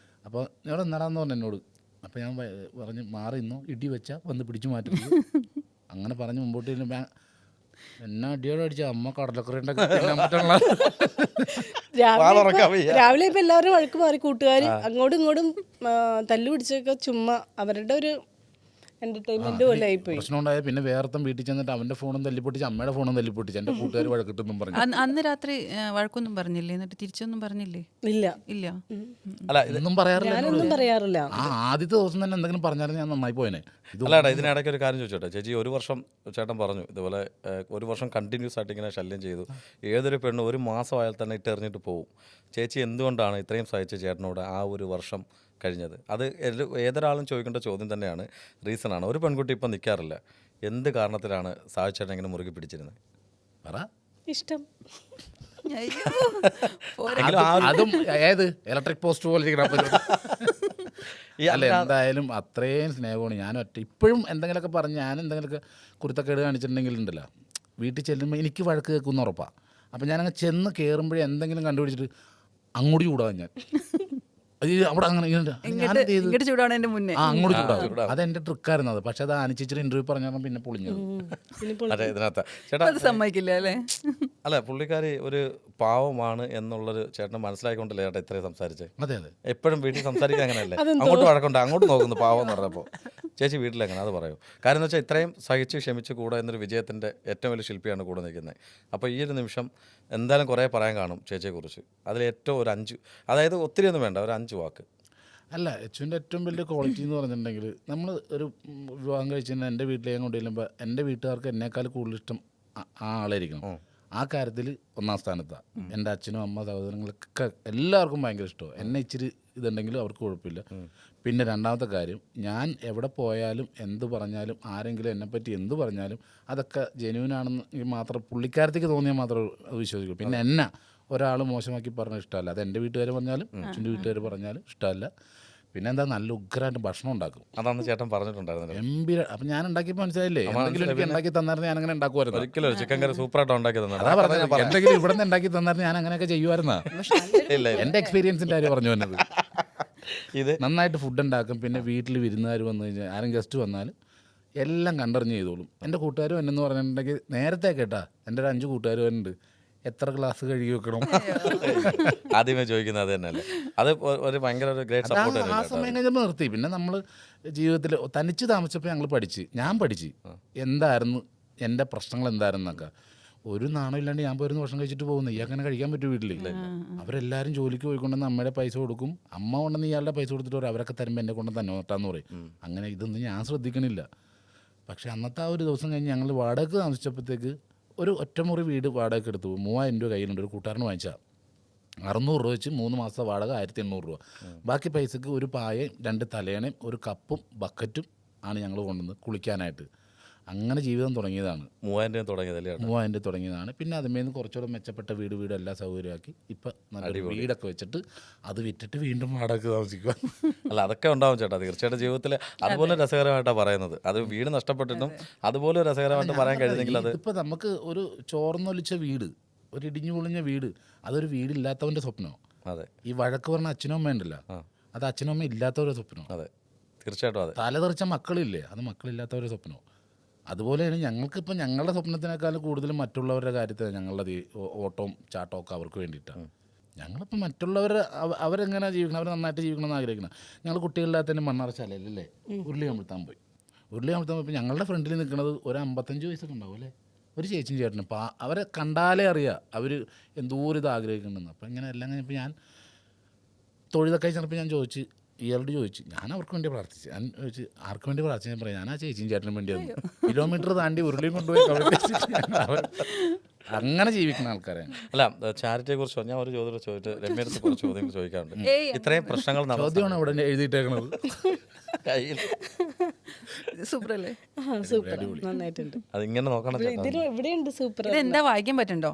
അപ്പോൾ ഞങ്ങൾ എന്നാടാന്ന് പറഞ്ഞു എന്നോട്. അപ്പോൾ ഞാൻ പറഞ്ഞു മാറി ഇന്നോ ഇടി വെച്ചാൽ വന്ന് പിടിച്ചു മാറ്റും. അങ്ങനെ പറഞ്ഞ് മുമ്പോട്ട് എന്നാ അടിയോടെ അടിച്ച അമ്മ കടലക്കറി രാവിലെ ഇപ്പം എല്ലാവരും വഴക്ക് മാറി, കൂട്ടുകാർ അങ്ങോട്ടും ഇങ്ങോട്ടും തല്ലു പിടിച്ചൊക്കെ ചുമ്മാ അവരുടെ ഒരു എന്റർടൈൻമെന്റ് പോലെ ആയിപ്പോയി. പ്രശ്നം ഉണ്ടായ പിന്നെ വേറെ വീട്ടിൽ ചെന്നിട്ട് അവന്റെ ഫോണും തല്ലിപ്പൊട്ടിച്ച് അമ്മയുടെ ഫോണും തല്ലിപ്പൊട്ടിച്ച് എൻ്റെ കൂട്ടുകാർ വഴക്കിട്ടെന്നും പറഞ്ഞു. അന്ന് രാത്രി വഴക്കൊന്നും പറഞ്ഞില്ലേ? എന്നിട്ട് തിരിച്ചൊന്നും പറഞ്ഞില്ലേ? ഇല്ല അല്ല ഇതൊന്നും പറയാറില്ല, ഞാനൊന്നും പറയാറില്ല. ആദ്യത്തെ ദിവസം തന്നെ എന്തെങ്കിലും പറഞ്ഞാലും ഞാൻ നന്നായി പോയനെ. അല്ലാടാ, ഇതിനിടയ്ക്ക് ഒരു കാര്യം ചോദിച്ചോട്ടെ ചേച്ചി, 1 വർഷം ചേട്ടൻ പറഞ്ഞു ഇതുപോലെ 1 വർഷം കണ്ടിന്യൂസ് ആയിട്ട് ഇങ്ങനെ ശല്യം ചെയ്തു. ഏതൊരു പെണ്ണ് 1 മാസമായാൽ തന്നെ ഇട്ടെറിഞ്ഞിട്ട് പോകും. ചേച്ചി എന്തുകൊണ്ടാണ് ഇത്രയും സഹിച്ച ചേട്ടനോട് ആ 1 വർഷം കഴിഞ്ഞത്? അത് ഏതൊരാളും ചോദിക്കേണ്ട ചോദ്യം തന്നെയാണ്, റീസണാണ്. ഒരു പെൺകുട്ടി ഇപ്പം നിൽക്കാറില്ല, എന്ത് കാരണത്തിലാണ് സാധിച്ചേട്ടൻ ഇങ്ങനെ മുറുകെ പിടിച്ചിരുന്നത്? പറ. ഇഷ്ടം. അതും ഏത് ഇലക്ട്രിക് പോസ്റ്റ് പോലെ അല്ല, എന്തായാലും അത്രയും സ്നേഹമാണ്. ഞാൻ ഇപ്പോഴും എന്തെങ്കിലുമൊക്കെ പറഞ്ഞ് ഞാൻ എന്തെങ്കിലുമൊക്കെ കുരുത്തക്കേട് കാണിച്ചിട്ടുണ്ടെങ്കിലുണ്ടല്ലോ, വീട്ടിൽ ചെല്ലുമ്പോൾ എനിക്ക് വഴക്ക് കേൾക്കുമെന്ന് ഉറപ്പാണ്. അപ്പം ഞാനങ്ങ് ചെന്ന് കയറുമ്പോഴേ എന്തെങ്കിലും കണ്ടുപിടിച്ചിട്ട് അങ്ങോട്ട് ചൂടാവാൻ ഞാൻ അത് അവിടെ അങ്ങനെ ഞാനെന്ത് ചെയ്തു ഇങ്ങോട്ട് ചൂടാവണതിന്റെ മുന്നേ ആ അങ്ങോട്ട് ചൂടാവും. അതെന്റെ ട്രിക്കായിരുന്നു അത്. പക്ഷെ അത് ആനിച്ചിട്ട് ഇന്റർവ്യൂ പറഞ്ഞാൽ പിന്നെ പൊളിഞ്ഞത്. അതെ ഇതിനകത്ത് ചേട്ടാ അത് സമ്മതിക്കില്ല അല്ലേ? അല്ല പുള്ളിക്കാരി ഒരു പാവമാണ് എന്നുള്ളൊരു ചേട്ടൻ മനസ്സിലാക്കിക്കൊണ്ടല്ലേ ചേട്ടാ ഇത്രയും സംസാരിച്ചേ. അതെ അതെ. എപ്പോഴും വീട്ടിൽ സംസാരിക്കാൻ അങ്ങനെയല്ലേ, അങ്ങോട്ട് വഴക്കുണ്ട്, അങ്ങോട്ട് നോക്കുന്നു പാവം എന്ന് പറഞ്ഞപ്പോൾ. ചേച്ചി വീട്ടിലെങ്ങനെ അത് പറയൂ. കാര്യം എന്ന് വെച്ചാൽ ഇത്രയും സഹിച്ച് ക്ഷമിച്ച് കൂടെ എന്നൊരു വിജയത്തിൻ്റെ ഏറ്റവും വലിയ ശില്പിയാണ് കൂടെ നിൽക്കുന്നത്. അപ്പോൾ ഈ ഒരു നിമിഷം എന്തായാലും കുറേ പറയാൻ കാണും ചേച്ചിയെക്കുറിച്ച്. അതിൽ ഏറ്റവും ഒരു 5, അതായത് ഒത്തിരി ഒന്നും വേണ്ട, ഒരു 5 വാക്ക്. അല്ല എച്ചുവിൻ്റെ ഏറ്റവും വലിയ ക്വാളിറ്റി എന്ന് പറഞ്ഞിട്ടുണ്ടെങ്കിൽ നമ്മൾ ഒരു വിവാഹം കഴിച്ച് കഴിഞ്ഞാൽ എൻ്റെ വീട്ടിലേക്ക് കൊണ്ട് ചെല്ലുമ്പോൾ എൻ്റെ വീട്ടുകാർക്ക് എന്നേക്കാൾ കൂടുതൽ ഇഷ്ടം ആ ആളായിരിക്കണം. ആ കാര്യത്തിൽ ഒന്നാം സ്ഥാനത്താണ്. എൻ്റെ അച്ഛനും അമ്മ സഹോദരങ്ങളൊക്കെ എല്ലാവർക്കും ഭയങ്കര ഇഷ്ടമാണ്. എന്നെ ഇച്ചിരി ഇതുണ്ടെങ്കിലും അവർക്ക് കുഴപ്പമില്ല. പിന്നെ രണ്ടാമത്തെ കാര്യം, ഞാൻ എവിടെ പോയാലും എന്ത് പറഞ്ഞാലും ആരെങ്കിലും എന്നെപ്പറ്റി എന്ത് പറഞ്ഞാലും അതൊക്കെ ജെന്യൂനാണെന്ന് മാത്രം പുള്ളിക്കാരത്തേക്ക് തോന്നിയാൽ മാത്രം വിശ്വസിക്കും. പിന്നെ എന്നെ ഒരാൾ മോശമാക്കി പറഞ്ഞാൽ ഇഷ്ടമല്ല. അത് എൻ്റെ വീട്ടുകാർ പറഞ്ഞാലും അച്ഛൻ്റെ വീട്ടുകാർ പറഞ്ഞാലും ഇഷ്ടമല്ല. പിന്നെ എന്താ നല്ല ഉഗ്രായിട്ട് ഭക്ഷണം ഉണ്ടാക്കും. അതാന്ന് ചേട്ടൻ പറഞ്ഞിട്ടുണ്ടായിരുന്നു. ഗംഭീര. അപ്പം ഞാൻ ഉണ്ടാക്കിയപ്പോൾ മനസ്സിലായില്ലേ, എന്തെങ്കിലും എനിക്ക് ഉണ്ടാക്കി തന്നായിരുന്നു ഞാൻ അങ്ങനെ ഉണ്ടാക്കുമായിരുന്നു. ഒരിക്കലും ഒരു ചിക്കൻ കറി സൂപ്പറായിട്ട് ഉണ്ടാക്കി തന്നെ. അതാ പറഞ്ഞത്, എന്തെങ്കിലും ഇവിടെ നിന്ന് ഉണ്ടാക്കി തന്നായിരുന്നു ഞാൻ അങ്ങനെയൊക്കെ ചെയ്യുമായിരുന്നാ. എൻ്റെ എക്സ്പീരിയൻസിൻ്റെ കാര്യം പറഞ്ഞു വന്നത്. ഇത് നന്നായിട്ട് ഫുഡ് ഉണ്ടാക്കും. പിന്നെ വീട്ടിൽ വിരുന്നുകാർ വന്നു കഴിഞ്ഞാൽ ആരും ഗസ്റ്റ് വന്നാലും എല്ലാം കണ്ടറിഞ്ഞ് ചെയ്തോളും. എൻ്റെ കൂട്ടുകാരും എന്നെന്ന് പറഞ്ഞിട്ടുണ്ടെങ്കിൽ നേരത്തെ കേട്ടാ എൻ്റെ ഒരു 5 കൂട്ടുകാർ വരുന്നുണ്ട്, എത്ര ഗ്ലാസ് കഴുകി വെക്കണം ആദ്യമേ ചോദിക്കുന്നത് അത് തന്നെയല്ലേ. അത് ഒരു ഭയങ്കര ഒരു ഗ്രേറ്റ് സപ്പോർട്ട്. ആ സമയം കഴിഞ്ഞപ്പോൾ നിർത്തി. പിന്നെ നമ്മൾ ജീവിതത്തിൽ തനിച്ച് താമസിച്ചപ്പോൾ ഞാൻ പഠിച്ച് എന്തായിരുന്നു എൻ്റെ പ്രശ്നങ്ങൾ എന്തായിരുന്നൊക്കെ. ഒരു നാണം ഇല്ലാണ്ട് ഞാൻ പോയിരുന്ന ഭക്ഷണം കഴിച്ചിട്ട് പോകുന്നു. ഈ അങ്ങനെ കഴിക്കാൻ പറ്റും വീട്ടിൽ. അവരെല്ലാവരും ജോലിക്ക് പോയിക്കൊണ്ടെന്ന് അമ്മയുടെ പൈസ കൊടുക്കും. അമ്മ കൊണ്ടെന്ന് ഇയാളുടെ പൈസ കൊടുത്തിട്ട് പറയും അവരൊക്കെ തരുമ്പോൾ എന്നെ കൊണ്ട് തന്നെ നോട്ടാന്ന് പറയും. അങ്ങനെ ഇതൊന്നും ഞാൻ ശ്രദ്ധിക്കണില്ല. പക്ഷെ അന്നത്തെ ആ ഒരു ദിവസം കഴിഞ്ഞ് ഞങ്ങൾ വാടകയ്ക്ക് താമസിച്ചപ്പോഴത്തേക്ക് ഒരു ഒറ്റമുറി വീട് വാടകയ്ക്ക് എടുത്തു. 3000 രൂപ കയ്യിലുണ്ട്. ഒരു കൂട്ടുകാരന് വാങ്ങിച്ചാൽ 600 രൂപ വെച്ച് 3 മാസത്തെ വാടക 1800 രൂപ. ബാക്കി പൈസക്ക് ഒരു പായയും 2 തലയണയും ഒരു കപ്പും ബക്കറ്റും ആണ് ഞങ്ങൾ കൊണ്ടുവന്ന് കുളിക്കാനായിട്ട്. അങ്ങനെ ജീവിതം തുടങ്ങിയതാണ്. 3000 രൂപ തുടങ്ങിയതല്ലേ? 3000 രൂപ തുടങ്ങിയതാണ്. പിന്നെ അതിന്മേൽ കുറച്ചുകൂടെ മെച്ചപ്പെട്ട വീട് എല്ലാം സൗകര്യമാക്കി ഇപ്പം നല്ലൊരു വീടൊക്കെ വെച്ചിട്ട് അത് വിറ്റിട്ട് വീണ്ടും വാടകയ്ക്ക് താമസിക്കുക. അല്ല അതൊക്കെ ഉണ്ടാവും ചേട്ടാ തീർച്ചയായിട്ടും ജീവിതത്തിൽ. അതുപോലെ രസകരമായിട്ടാണ് പറയുന്നത്. അത് വീട് നഷ്ടപ്പെട്ടിട്ടും അതുപോലെ രസകരമായിട്ട് പറയാൻ കഴിഞ്ഞെങ്കിൽ അത് ഇപ്പം നമുക്ക് ഒരു ചോർന്നൊലിച്ച വീട്, ഒരു ഇടിഞ്ഞു പൊളിഞ്ഞ വീട്, അതൊരു വീടില്ലാത്തവൻ്റെ സ്വപ്നമോ. അതെ. ഈ വഴക്ക് പറഞ്ഞ അച്ഛനും അമ്മ ഉണ്ടല്ലോ, അത് അച്ഛനും അമ്മ ഇല്ലാത്തവരുടെ സ്വപ്നം. അതെ തീർച്ചയായിട്ടും. അതെ. തലതെറിച്ച മക്കളില്ലേ, അത് മക്കളില്ലാത്തവരുടെ സ്വപ്നം. അതുപോലെയാണ് ഞങ്ങൾക്കിപ്പോൾ ഞങ്ങളുടെ സ്വപ്നത്തിനേക്കാളും കൂടുതലും മറ്റുള്ളവരുടെ കാര്യത്തിൽ ഞങ്ങളുടെ ഓട്ടവും ചാട്ടവും ഒക്കെ അവർക്ക് വേണ്ടിയിട്ടാണ്. ഞങ്ങളിപ്പോൾ മറ്റുള്ളവരെ അവരെങ്ങനെ ജീവിക്കണം, അവർ നന്നായിട്ട് ജീവിക്കണമെന്ന് ആഗ്രഹിക്കണം. ഞങ്ങൾ കുട്ടികളില്ലാത്തതിന് മണ്ണറച്ചാലല്ലേ ഉരുളി കമിഴ്ത്താൻ പോയി. ഇപ്പോൾ ഞങ്ങളുടെ ഫ്രണ്ടിൽ നിൽക്കുന്നത് ഒരു 55 വയസ്സൊക്കെ ഉണ്ടാവും അല്ലേ, ഒരു ചേച്ചിയും ചേട്ടനും. അപ്പോൾ അവരെ കണ്ടാലേ അറിയാം അവർ എന്തോരം ഇത് ആഗ്രഹിക്കുന്നുണ്ടെന്ന്. അപ്പോൾ ഇങ്ങനെ എല്ലാം കഴിഞ്ഞപ്പോൾ ഞാൻ തൊഴിലൊക്കെ ചെന്നപ്പോൾ ഞാൻ ഇയാളോട് ചോദിച്ചു, ഞാൻ അവർക്ക് വേണ്ടി പ്രാർത്ഥിച്ചു. ഞാൻ ചോദിച്ചു ആർക്ക് വേണ്ടി പ്രാർത്ഥിച്ചാൽ പറയാം ഞാൻ ആ ചേച്ചിയും ചേട്ടനും വേണ്ടിയാണ്. കിലോമീറ്റർ താണ്ടി ഉരുളിയും കൊണ്ടുപോയി അങ്ങനെ ജീവിക്കുന്ന ആൾക്കാരാണ്. അല്ല ചാരിറ്റിയെ കുറിച്ച് ഞാൻ ഒരു ചോദ്യം ചോദിച്ചിട്ട് രമ്യടുത്ത് കുറച്ച് ചോദ്യങ്ങൾ ചോദിക്കാറുണ്ട്. ഇത്രയും പ്രശ്നങ്ങൾ ചോദ്യമാണ് ഇവിടെ എഴുതിയിട്ടേക്കണത്. സൂപ്പറല്ലേ? സൂപ്പർ, നന്നായിട്ടുണ്ട്. അതിങ്ങനെ നോക്കണം. ഇവിടെയുണ്ട് സൂപ്പർ. ഇതെന്താ വായിക്കാൻ പറ്റുണ്ടോ?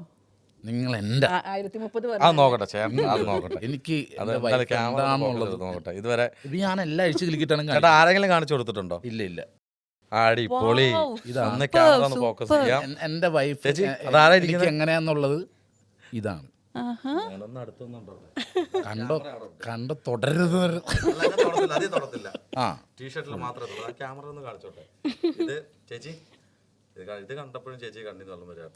നിങ്ങൾ എൻ്റെ 1030 അത് നോക്കട്ടെ ചേട്ടൻ, അത് നോക്കട്ടെ. എനിക്ക് എന്താണെന്നുള്ളത് നോക്കട്ടെ. ഇതുവരെ ഇത് ഞാൻ എല്ലാം അഴിച്ചു കിളിക്കിട്ടാണ്. ചേട്ടാ ആരെങ്കിലും കാണിച്ചു കൊടുത്തിട്ടുണ്ടോ? ഇല്ല. അടിപൊളി. ഇതാണ് ക്യാമറ ഒന്ന് ഫോക്കസ് ചെയ്യാം. എൻ്റെ വൈഫ് എനിക്ക് എങ്ങനെയാന്നുള്ളത് ഇതാണ്. കണ്ടോ തുടരുത്. ആ ടീഷർട്ടിൽ മാത്രമേ ക്യാമറ ഒന്ന് കാണിച്ചോട്ടെ. ഇത് ചേച്ചി ഇത് കണ്ടപ്പോഴും ചേച്ചി കണ്ണിന് വെള്ളം വരും.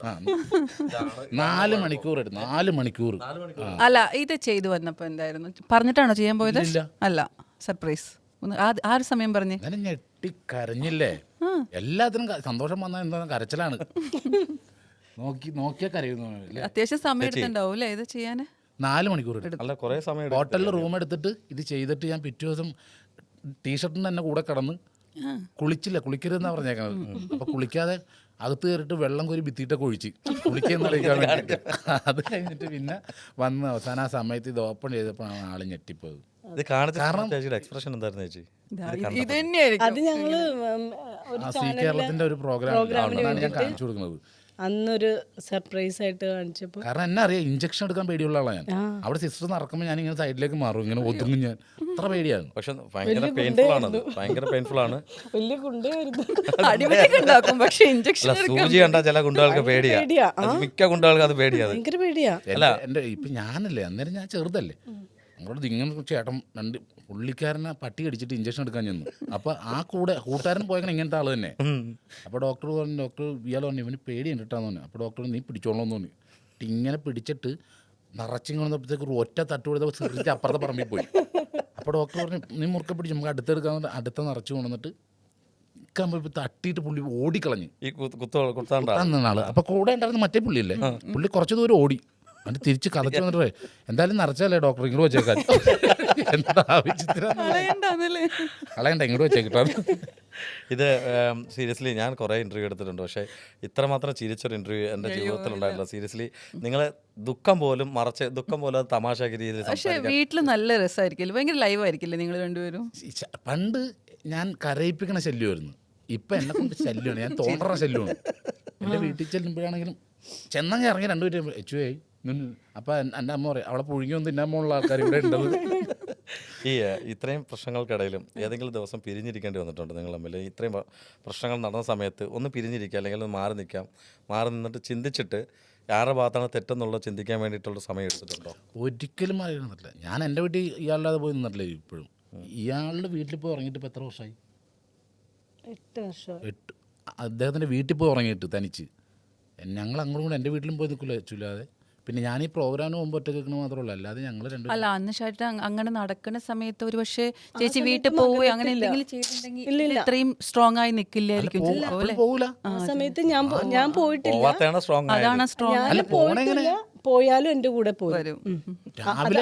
4 മണിക്കൂർ എടുത്തു. 4 മണിക്കൂർ. അല്ല ഇത് ചെയ്തു വന്നപ്പോ എന്തായിരുന്നു? പറഞ്ഞിട്ടാണോ ചെയ്യാൻ പോയത്? അല്ല, സർപ്രൈസ്. ആ ഒരു സമയം പറഞ്ഞേ. അങ്ങനെ ഞെട്ടി കരഞ്ഞില്ലേ. എല്ലാത്തിനും സന്തോഷം വന്നാൽ എന്താ കരച്ചിലാണ്. നോക്കിയാ കരയുന്നു. അത്യാവശ്യം സമയം എടുത്തുണ്ടാവും അല്ലേ ഇത് ചെയ്യാൻ? 4 മണിക്കൂർ എടുത്തു. അല്ല കുറേ സമയം ഹോട്ടലിൽ റൂം എടുത്തിട്ട് ഇത് ചെയ്തിട്ട് ഞാൻ പിറ്റേ ദിവസം ടീഷർട്ടിന് തന്നെ കൂടെ കിടന്ന് കുളിക്കരുതെന്നാ പറഞ്ഞേക്കണത്. അപ്പൊ കുളിക്കാതെ അകത്ത് കയറിയിട്ട് വെള്ളം കോരി ഭിത്തിയിട്ടൊക്കെ ഒഴിച്ച് കുളിക്കാൻ വേണ്ടി. അത് കഴിഞ്ഞിട്ട് പിന്നെ വന്ന് അവസാനം ആ സമയത്ത് ഇത് ഓപ്പൺ ചെയ്തപ്പോഴാണ് ആള് ഞെട്ടിപ്പോയത്. എക്സ്പ്രഷൻ എന്തായിരുന്നു ചേച്ചി? അത് ഞങ്ങള് കേരളത്തിന്റെ ഒരു പ്രോഗ്രാം ഞാൻ കാണിച്ചു കൊടുക്കുന്നത്. അന്നൊരു സർപ്രൈസ് ആയിട്ട് കാണിച്ചപ്പോൾ കാരണം എന്നെ അറിയാം, ഇഞ്ചക്ഷൻ എടുക്കാൻ പേടിയുള്ള ആളാണ് ഞാൻ. അവിടെ സിസ്റ്റർ നടക്കുമ്പോൾ ഞാൻ ഇങ്ങനെ സൈഡിലേക്ക് മാറും, ഇങ്ങനെ ഒതുങ്ങും ഞാൻ. അത്ര പേടിയാണ്. പക്ഷെ ഭയങ്കര പെയിൻഫുൾ ആണത്, ഭയങ്കര പെയിൻഫുൾ ആണ്. വലിയ കുണ്ടായിരുന്നു. അടിമയൊക്കെ ഉണ്ടാക്കും, പക്ഷെ ഇഞ്ചക്ഷൻ അല്ല, സൂചി കണ്ടാൽ ചില ഗുണ്ടകൾക്ക് പേടിയാ, പേടിയാ. അത് മിക്ക ഗുണ്ടകൾക്ക് അത് പേടിയാ. ഭയങ്കര പേടിയാ. എൻ്റെ ഇപ്പം ഞാനല്ലേ അന്നേരം ഞാൻ ചെറുതല്ലേ, നമ്മളോട് ഇങ്ങനെ ചേട്ടൻ രണ്ട് പുള്ളിക്കാരനെ പട്ടി കടിച്ചിട്ട് ഇഞ്ചക്ഷൻ എടുക്കാൻ ചെന്നു. അപ്പോൾ ആ കൂട്ടുകാരൻ പോയെങ്കിൽ ഇങ്ങനത്തെ ആൾ തന്നെ. അപ്പോൾ ഡോക്ടർ ഇയാൾ പറഞ്ഞു ഇവന് പേടി കണ്ടിട്ടാന്ന് പറഞ്ഞു. അപ്പോൾ ഡോക്ടർ നീ പിടിച്ചോളാം തോന്നി. ഇങ്ങനെ പിടിച്ചിട്ട് നിറച്ചിങ് വന്നപ്പോഴത്തേക്ക് ഒരു ഒറ്റ തട്ട് കൊടുത്തപ്പോൾ സിറിച്ച് അപ്പുറത്തെ പറമ്പിൽ പോയി. അപ്പോൾ ഡോക്ടർ പറഞ്ഞു നീ മുറുക്കെ പിടിച്ച് നമുക്ക് അടുത്തെടുക്കാൻ, അടുത്ത നിറച്ച് കൊണ്ടുവന്നിട്ട് ഇപ്പോൾ തട്ടിയിട്ട് പുള്ളി ഓടിക്കളഞ്ഞ് ഈ കുത്താണ്ടാ ആള്. അപ്പോൾ കൂടെ ഉണ്ടായിരുന്ന മറ്റേ പുള്ളിയല്ലേ, പുള്ളി കുറച്ച് ദൂരം ഓടി. എന്നിട്ട് തിരിച്ച് കഥച്ച് വന്നിട്ട് എന്തായാലും നിറച്ചല്ലേ ഡോക്ടർ ഇങ്ങോട്ട് വെച്ചേക്കാൻ, എന്താ ആവശ്യത്തിനാണ് കളയണ്ട ഇങ്ങോട്ട് വെച്ചേക്കിട്ടോ. ഇത് സീരിയസ്ലി ഞാൻ കുറേ ഇൻ്റർവ്യൂ എടുത്തിട്ടുണ്ട്, പക്ഷേ ഇത്രമാത്രം ചിരിച്ചൊരു ഇൻ്റർവ്യൂ എൻ്റെ ജീവിതത്തിൽ ഉണ്ടായിട്ടില്ല. സീരിയസ്ലി നിങ്ങൾ ദുഃഖം പോലും അത് തമാശയാക്കിയ രീതിയിൽ പക്ഷെ വീട്ടിൽ നല്ല രസമായിരിക്കില്ല, ഭയങ്കര ലൈവ് ആയിരിക്കില്ലേ നിങ്ങൾ രണ്ടുപേരും? പണ്ട് ഞാൻ കരയിപ്പിക്കണ ശല്യമായിരുന്നു, ഇപ്പം എന്നെ കൊണ്ട് ശല്യമാണ്, ഞാൻ തോന്നറ ശല്യമാണ്. എൻ്റെ വീട്ടിൽ ചെല്ലുമ്പോഴാണെങ്കിലും ചെന്നങ്ങ് ഇറങ്ങി രണ്ടുപേരും എച്ചുവായി. അപ്പം എൻ്റെ അമ്മ പറയും അവളെ പുഴുങ്ങിയൊന്നും തിന്നാൻ പോകുന്ന ആൾക്കാർ ഇവിടെ ഉണ്ടത്. ഈ ഇത്രയും പ്രശ്നങ്ങൾക്കിടയിലും ഏതെങ്കിലും ദിവസം പിരിഞ്ഞിരിക്കേണ്ടി വന്നിട്ടുണ്ട് നിങ്ങൾ തമ്മിൽ? ഇത്രയും പ്രശ്നങ്ങൾ നടന്ന സമയത്ത് ഒന്ന് പിരിഞ്ഞിരിക്കുക, അല്ലെങ്കിൽ ഒന്ന് മാറി നിൽക്കാം, മാറി നിന്നിട്ട് ചിന്തിച്ചിട്ട് ആരുടെ ഭാഗത്താണ് തെറ്റെന്നുള്ളത് ചിന്തിക്കാൻ വേണ്ടിയിട്ടുള്ള സമയം എടുത്തിട്ടുണ്ടോ? ഒരിക്കലും മാറി നിന്നിട്ടില്ല. ഞാൻ എൻ്റെ വീട്ടിൽ ഇയാളുടെ പോയി നിന്നിട്ടില്ല ഇപ്പോഴും. ഇയാളുടെ വീട്ടിൽ പോയി ഉറങ്ങിയിട്ട് ഇപ്പോൾ എത്ര വർഷമായി? 8 വർഷം. അദ്ദേഹത്തിൻ്റെ വീട്ടിൽ പോയി ഉറങ്ങിയിട്ട് തനിച്ച്. ഞങ്ങൾ അങ്ങോട്ടും കൂടെ എൻ്റെ വീട്ടിലും പോയി നിൽക്കില്ല ചുല്ലാതെ. പിന്നെ ഞാൻ ഈ പ്രോഗ്രാമിന് മുമ്പ് ഒറ്റ കേൾക്കണ മാത്രമല്ല, അല്ലാതെ ഞങ്ങൾ രണ്ടും അല്ല അന്ന് ഷായിട്ട് അങ്ങനെ നടക്കുന്ന സമയത്ത് ഒരു പക്ഷേ ചേച്ചി വീട്ടിൽ പോവുകയോ അങ്ങനെ എന്തെങ്കിലും ചെയ്തിട്ടുണ്ടെങ്കിൽ ഇത്രയും സ്ട്രോങ് ആയി നിൽക്കില്ലായിരിക്കും. പോകൂല. ആ സമയത്ത് ഞാൻ പോയിട്ടില്ല. പോവാത്തതാണ് സ്ട്രോങ് അതാണ് സ്ട്രോങ്. ഞാൻ പോയിട്ടില്ല, പോയാലും എൻ്റെ കൂടെ പോരും.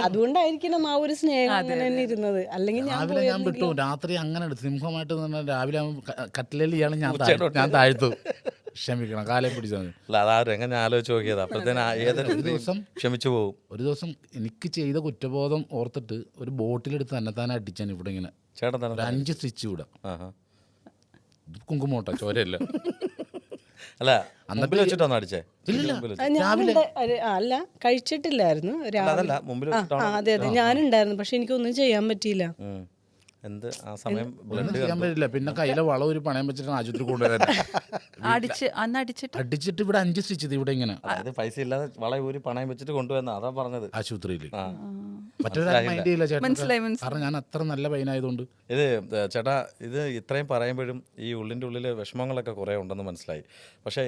അതുകൊണ്ടായിരിക്കണം ആ ഒരു സ്നേഹം അങ്ങനെ തന്നെ ഇരുന്നത്. അല്ലെങ്കിൽ രാവിലെ ഞാൻ വിട്ടു, രാത്രി അങ്ങനെ സിംഹമായിട്ട് തന്നെ രാവിലെ കട്ടിലേൽ ഇയാൾ ഞാൻ താഴ്ത്തു. ക്ഷമിക്കണം, കാലം പിടിച്ചത്. അല്ല അതാരും എങ്ങനെ ആലോചിച്ച് നോക്കിയത്, അപ്പോഴത്തേന് ഏതൊരു ദിവസം ക്ഷമിച്ചു പോകും. ഒരു ദിവസം എനിക്ക് ചെയ്ത കുറ്റബോധം ഓർത്തിട്ട് ഒരു ബോട്ടിലെടുത്ത് തന്നെത്താനെ അടിച്ചാൻ ഇവിടെ ഇങ്ങനെ ചേട്ടൻ തന്നെ 5 സ്റ്റിച്ച് വിടാം. കുങ്കുമോട്ട ചോരയല്ല. അല്ല മുമ്പിൽ വെച്ചിട്ടാണോ അടിച്ചേ? അല്ല, കഴിച്ചിട്ടില്ലായിരുന്നു. അതല്ല മുമ്പിൽ വെച്ചിട്ടാണോ? അതെ ഞാനുണ്ടായിരുന്നു, പക്ഷെ എനിക്കൊന്നും ചെയ്യാൻ പറ്റിയില്ല. എന്ത് ആ സമയം ചെയ്യാൻ പറ്റില്ല. പിന്നെ കയ്യിലെ വളം ഒരു പണയം വെച്ചിട്ട് ആശുപത്രി കൊണ്ടുവരാൻ അടിച്ചിട്ട് ഇവിടെ 5 സ്റ്റിച്ച് ഇവിടെ ഇങ്ങനെ. അതായത് പൈസ ഇല്ലാതെ വള ഊരി പണയം വെച്ചിട്ട് കൊണ്ടുവന്ന അതാ പറഞ്ഞത് ആശുപത്രിയിൽ. മറ്റൊരാൾ മൈൻഡ് ചെയ്യില്ല ചേട്ടൻ, കാരണം ഞാൻ അത്ര നല്ല പയ്യനായതുകൊണ്ട്. ഇത് ചേട്ടാ, ഇത് ഇത്രയും പറയുമ്പോഴും ഈ ഉള്ളിൻ്റെ ഉള്ളിൽ വിഷമങ്ങളൊക്കെ കുറേ ഉണ്ടെന്ന് മനസ്സിലായി. പക്ഷേ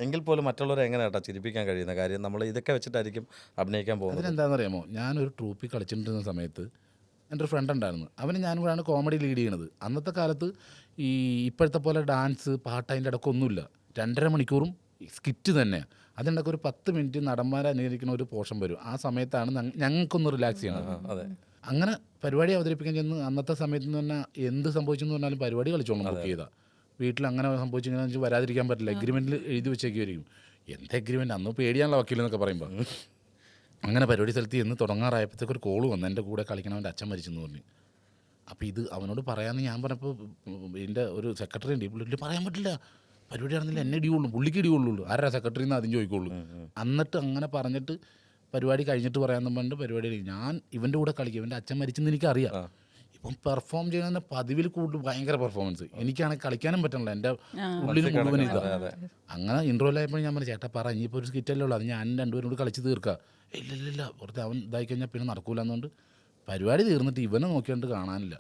എങ്കിൽ പോലും മറ്റുള്ളവരെ എങ്ങനെ ചേട്ടാ ചിരിപ്പിക്കാൻ കഴിയുന്ന കാര്യം? നമ്മൾ ഇതൊക്കെ വെച്ചിട്ടായിരിക്കും അഭിനയിക്കാൻ പോകുന്നത്. അതിനെന്താണെന്നറിയാമോ, ഞാനൊരു ട്രൂപ്പിൽ കളിച്ചിട്ടുണ്ടിരുന്ന സമയത്ത് എൻ്റെ ഒരു ഫ്രണ്ട് ഉണ്ടായിരുന്നു. അവന് ഞാനും കൂടെയാണ് കോമഡി ലീഡ് ചെയ്യണത്. അന്നത്തെ കാലത്ത് ഈ ഇപ്പോഴത്തെ പോലെ ഡാൻസ് പാട്ട് അതിൻ്റെ ഇടയ്ക്ക് ഒന്നുമില്ല. 2.5 മണിക്കൂറും സ്കിറ്റ് തന്നെയാണ്. അതിൻ്റെ ഒരു 10 മിനിറ്റ് നടന്മാരെ അനുകരിക്കുന്ന ഒരു പോർഷൻ വരും. ആ സമയത്താണ് ഞങ്ങൾക്കൊന്ന് റിലാക്സ് ചെയ്യണം. അതെ, അങ്ങനെ പരിപാടി അവതരിപ്പിക്കാൻ ചെന്ന് അന്നത്തെ സമയത്ത് എന്ന് പറഞ്ഞാൽ എന്ത് സംഭവിച്ചെന്ന് പറഞ്ഞാലും പരിപാടി കളിച്ചോളാം ബുക്ക് ചെയ്താൽ. വീട്ടിൽ അങ്ങനെ സംഭവിച്ചിങ്ങനെ വെച്ചാൽ വരാതിരിക്കാൻ പറ്റില്ല. എഗ്രിമെൻറ്റിൽ എഴുതി വെച്ചേക്കുമായിരിക്കും. എന്ത് എഗ്രിമെൻറ്റ്, അന്ന് പേടിയാണല്ലോ വക്കീലെന്നൊക്കെ പറയുമ്പോൾ. അങ്ങനെ പരിപാടി സ്ഥലത്ത് ചെന്ന് തുടങ്ങാറായപ്പോഴത്തേക്ക് ഒരു കോള് വന്നു, എൻ്റെ കൂടെ കളിക്കണവൻ്റെ അച്ഛൻ മരിച്ചെന്ന് പറഞ്ഞു. അപ്പോൾ ഇത് അവനോട് പറയാമെന്ന് ഞാൻ പറഞ്ഞപ്പോൾ എൻ്റെ ഒരു സെക്രട്ടറി ഉണ്ട്, പുള്ളി പറയാൻ പറ്റില്ല, പരിപാടി ആണെന്നില്ല എന്നെ ഇടിയുള്ളൂ, പുള്ളിക്ക് ഇടിയുള്ളൂ, ആരാ സെക്രട്ടറി എന്ന് ആദ്യം ചോദിക്കുള്ളൂ. എന്നിട്ട് അങ്ങനെ പറഞ്ഞിട്ട് പരിപാടി കഴിഞ്ഞിട്ട് പറയാമെന്ന് പറഞ്ഞിട്ട് പരിപാടി ഞാൻ ഇവൻ്റെ കൂടെ കളിക്കും. ഇവൻ്റെ അച്ഛൻ മരിച്ചെന്ന് എനിക്കറിയാം. ഇപ്പം പെർഫോം ചെയ്യുന്ന പതിവിൽ കൂടുതൽ ഭയങ്കര പെർഫോമൻസ്. എനിക്കാണെങ്കിൽ കളിക്കാനും പറ്റണല്ലോ, എൻ്റെ ഉള്ളിൽ മുഴുവൻ ഇതാണ്. അങ്ങനെ ഇൻട്രോയിലായപ്പോൾ ഞാൻ പറഞ്ഞു ചേട്ടാ പറ ഇനിയിപ്പോൾ ഒരു സ്കിറ്റല്ലേ ഉള്ളൂ, അത് ഞാൻ രണ്ടുപേരും കൂടി കളിച്ച് തീർക്കാം. ഇല്ല പുറത്ത് അവൻ ഇതായി കഴിഞ്ഞാൽ പിന്നെ നടക്കൂല എന്നുകൊണ്ട് പരിപാടി തീർന്നിട്ട് ഇവനെ നോക്കിയിട്ട് കാണാനില്ല.